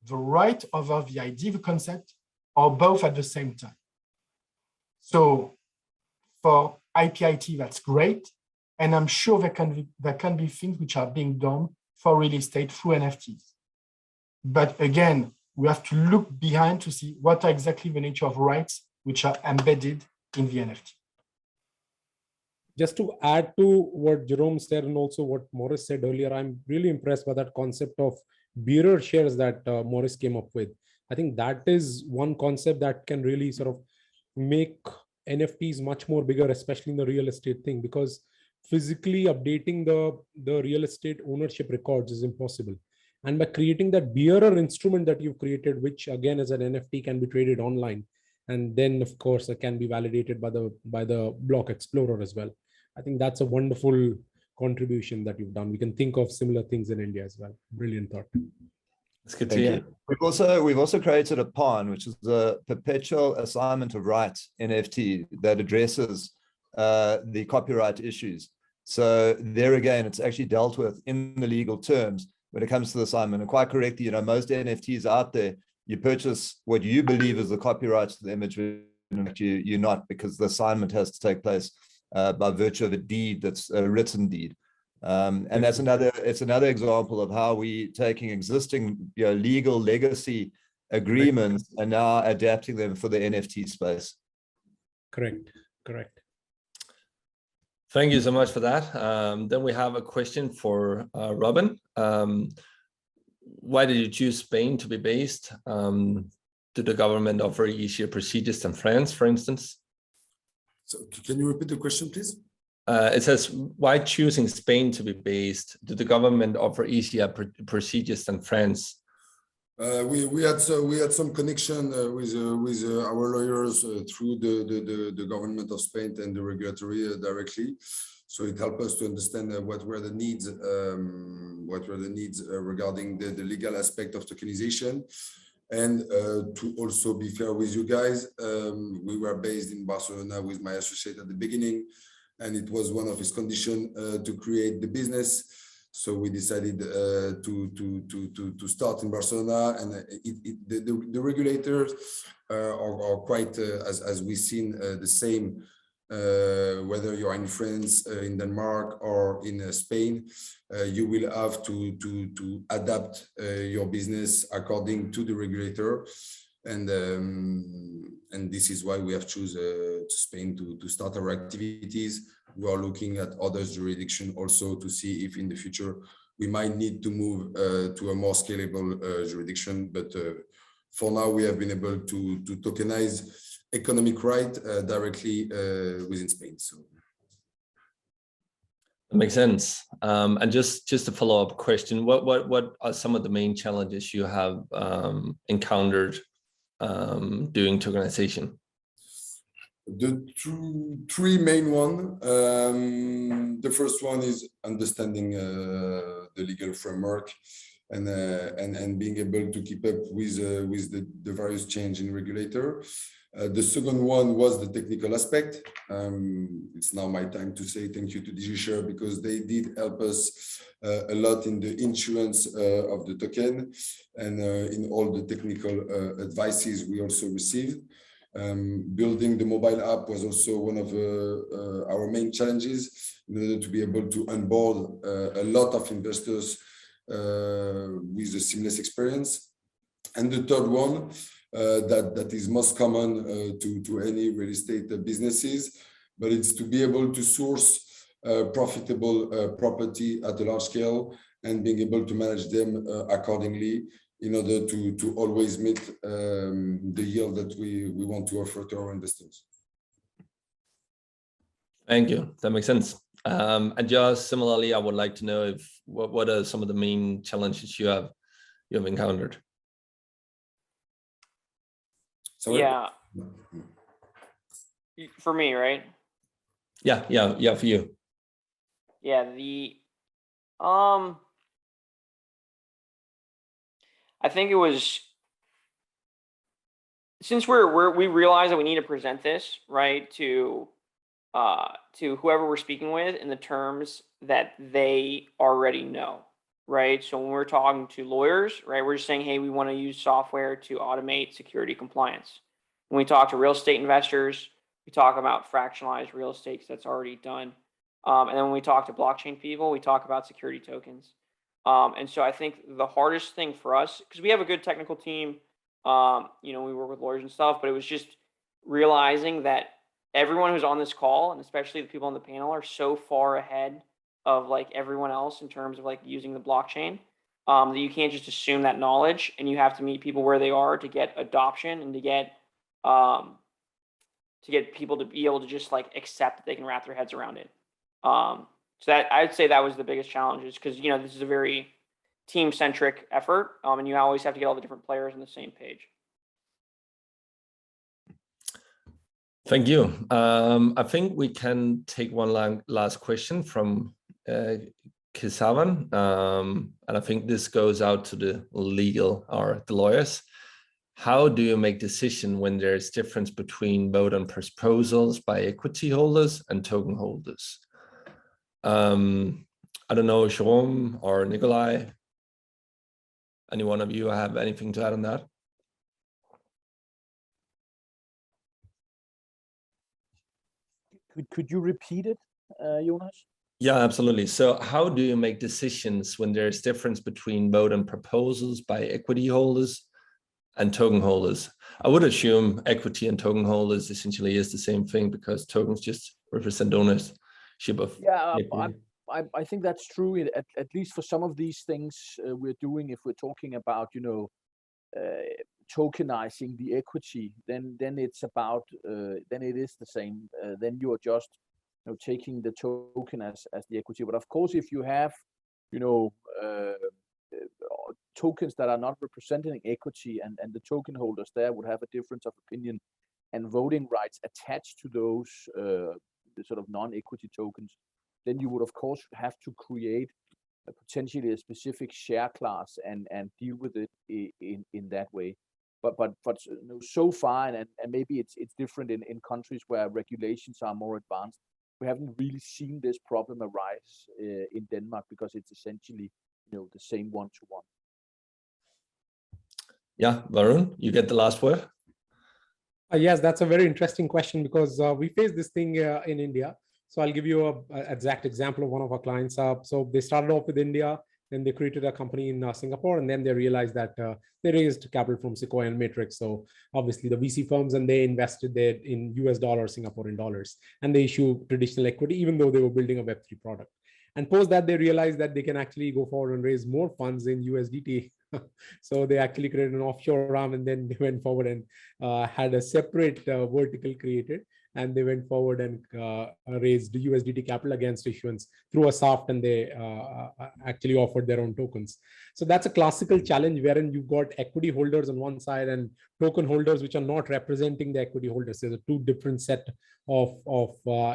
the right over the idea, the concept, or both at the same time. So for IPIT, that's great. And I'm sure there can be things which are being done for real estate through NFTs. But again, we have to look behind to see what are exactly the nature of rights which are embedded in the NFT. Just to add to what Jérôme said and also what Maurice said earlier, I'm really impressed by that concept of bearer shares that Maurice came up with. I think that is one concept that can really sort of make NFTs much more bigger, especially in the real estate thing, because physically updating the real estate ownership records is impossible. And by creating that bearer instrument that you've created, which again as an NFT can be traded online, and then of course it can be validated by the block explorer as well. I think that's a wonderful contribution that you've done. We can think of similar things in India as well. Brilliant thought. It's good to hear. We've also created a PAN, which is a perpetual assignment of rights NFT that addresses the copyright issues. So there again, it's actually dealt with in the legal terms when it comes to the assignment. And quite correctly, most NFTs out there, you purchase what you believe is the copyright to the image, and you're not, because the assignment has to take place by virtue of a deed that's a written deed. And it's another example of how we taking existing legal legacy agreements and now adapting them for the NFT space. Correct. Thank you so much for that. Then we have a question for Robin. Why did you choose Spain to be based? Did the government offer easier procedures than France, for instance? So can you repeat the question, please? It says, why choosing Spain to be based? Did the government offer easier procedures than France? We had some connection with our lawyers through the government of Spain and the regulatory directly. So it helped us to understand what were the needs regarding the legal aspect of tokenization. And to also be fair with you guys, we were based in Barcelona with my associate at the beginning, and it was one of his conditions to create the business. So we decided to start in Barcelona, and the regulators are quite, as we've seen, the same. Whether you're in France, in Denmark, or in Spain, you will have to adapt your business according to the regulator, and this is why we have chosen Spain to start our activities. We are looking at other jurisdictions also to see if in the future we might need to move to a more scalable jurisdiction. But for now, we have been able to tokenize economic right directly within Spain. So that makes sense. And just a follow-up question: what are some of the main challenges you have encountered doing tokenization? The three main one. The first one is understanding the legal framework and being able to keep up with the various change in regulator. The second one was the technical aspect. It's now my time to say thank you to DigiShares because they did help us a lot in the insurance of the token and in all the technical advices we also received. Building the mobile app was also one of our main challenges in order to be able to onboard a lot of investors with a seamless experience. And the third one that is most common to any real estate businesses, but it's to be able to source profitable property at a large scale and being able to manage them accordingly in order to always meet the yield that we want to offer to our investors. Thank you. That makes sense. And just similarly, I would like to know if what are some of the main challenges you have encountered? Sorry? Yeah. For me, right? Yeah, for you. Yeah, I think it was since we realize that we need to present this right to whoever we're speaking with in the terms that they already know, right? So when we're talking to lawyers, right, we're just saying, hey, we want to use software to automate security compliance. When we talk to real estate investors, we talk about fractionalized real estate because that's already done. And then when we talk to blockchain people, we talk about security tokens. And so I think the hardest thing for us, because we have a good technical team, we work with lawyers and stuff, but it was just realizing that everyone who's on this call, and especially the people on the panel, are so far ahead of like everyone else in terms of like using the blockchain that you can't just assume that knowledge, and you have to meet people where they are to get adoption and to get people to be able to just like accept that they can wrap their heads around it. So that I'd say that was the biggest challenge, is because this is a very team-centric effort, and you always have to get all the different players on the same page. Thank you. I think we can take one last question from Kisavan, and I think this goes out to the legal or the lawyers. How do you make decision when there's difference between vote on proposals by equity holders and token holders? I don't know, Jérôme or Nikolaj, any one of you have anything to add on that? Could you repeat it, Jonas? Yeah, absolutely. So how do you make decisions when there's difference between vote on proposals by equity holders and token holders? I would assume equity and token holders essentially is the same thing because tokens just represent ownership of. Yeah, I think that's true. At least for some of these things we're doing, if we're talking about, tokenizing the equity, then it's about, then it is the same. Then you are just taking the token as the equity. But of course, if you have, tokens that are not representing equity and the token holders there would have a difference of opinion and voting rights attached to those the sort of non-equity tokens, then you would of course have to create potentially a specific share class and deal with it in that way. But so far, and maybe it's different in countries where regulations are more advanced, we haven't really seen this problem arise in Denmark because it's essentially the same one-to-one. Yeah, Varun, you get the last word. Yes, that's a very interesting question because we face this thing in India. So I'll give you an exact example of one of our clients. So they started off with India, then they created a company in Singapore, and then they realized that they raised capital from Sequoia and Matrix. So obviously the VC firms, and they invested there in US dollars, Singaporean dollars, and they issue traditional equity, even though they were building a Web3 product. And post that, they realized that they can actually go forward and raise more funds in USDT. So they actually created an offshore arm, and then they went forward and had a separate vertical created. and they went forward and raised USDT capital against issuance through a soft, and they actually offered their own tokens. So that's a classical challenge wherein you've got equity holders on one side and token holders which are not representing the equity holders. There's a two different set of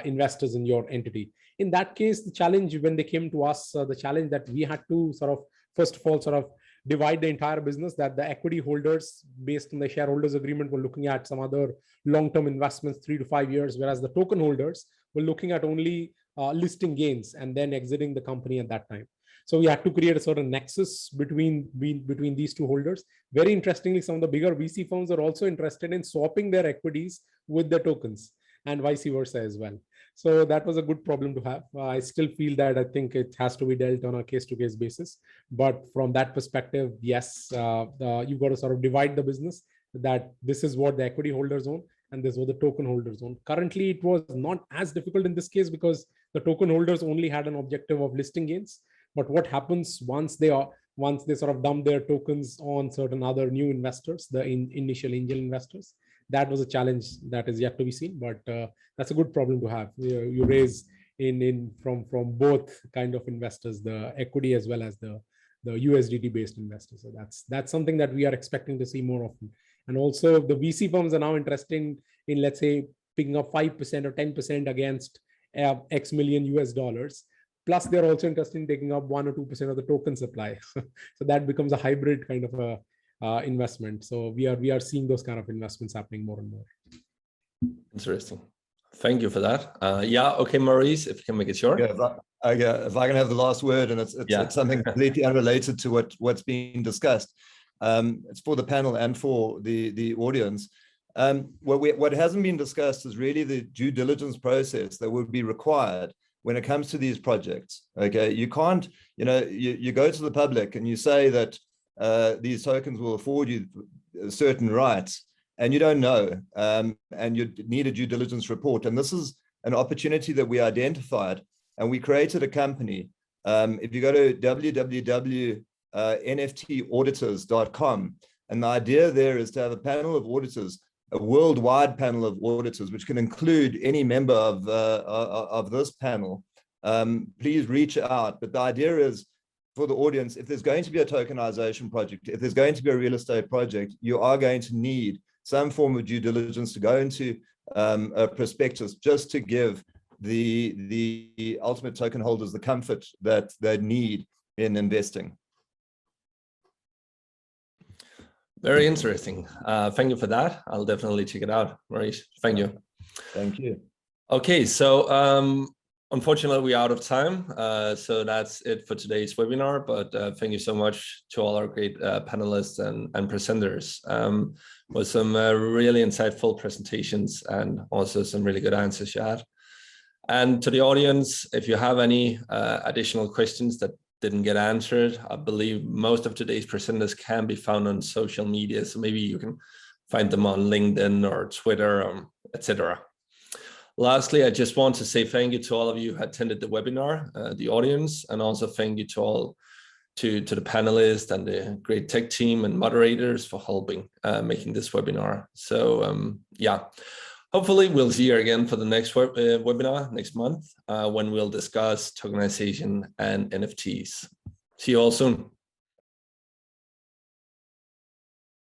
investors in your entity. In that case, the challenge when they came to us, the challenge that we had to sort of, first of all, sort of divide the entire business, that the equity holders based on the shareholders agreement were looking at some other long-term investments, 3 to 5 years, whereas the token holders were looking at only listing gains and then exiting the company at that time. So we had to create a sort of nexus between these two holders. Very interestingly, some of the bigger VC firms are also interested in swapping their equities with the tokens, and vice versa as well. So that was a good problem to have. I still feel that I think it has to be dealt on a case-to-case basis. But from that perspective, yes, you've got to sort of divide the business, that this is what the equity holders own and this is what the token holders own. Currently, it was not as difficult in this case because the token holders only had an objective of listing gains. But what happens once they sort of dump their tokens on certain other new investors, the initial angel investors, that was a challenge that is yet to be seen, but that's a good problem to have. You raise from both kind of investors, the equity as well as the USDT based investors. So that's something that we are expecting to see more often. And also the VC firms are now interested in let's say picking up 5% or 10% against X million US. Plus they're also interested in taking up 1 or 2% of the token supply. So that becomes a hybrid kind of a investment. So we are seeing those kind of investments happening more and more. Interesting. Thank you for that. Yeah. Okay, Maurice, if you can make it short. Yeah, if I can have the last word, and it's something completely unrelated to what's being discussed. It's for the panel and for the audience. What hasn't been discussed is really the due diligence process that would be required when it comes to these projects. Okay, you can't, you go to the public and you say that these tokens will afford you certain rights, and you don't know, and you need a due diligence report. And this is an opportunity that we identified, and we created a company. If you go to www.nftauditors.com, and the idea there is to have a panel of auditors, a worldwide panel of auditors, which can include any member of this panel. Please reach out. But the idea is, for the audience, if there's going to be a tokenization project, if there's going to be a real estate project, you are going to need some form of due diligence to go into a prospectus, just to give the ultimate token holders the comfort that they need in investing. Very interesting. Thank you for that. I'll definitely check it out, Maurice. Thank you. Thank you. Okay, so unfortunately, we're out of time. So that's it for today's webinar. But thank you so much to all our great panelists and presenters with some really insightful presentations and also some really good answers you had. And to the audience, if you have any additional questions that didn't get answered, I believe most of today's presenters can be found on social media. So maybe you can find them on LinkedIn or Twitter, etc. Lastly, I just want to say thank you to all of you who attended the webinar, the audience, and also thank you to all to the panelists and the great tech team and moderators for helping making this webinar. So yeah, hopefully we'll see you again for the next webinar next month when we'll discuss tokenization and NFTs. See you all soon.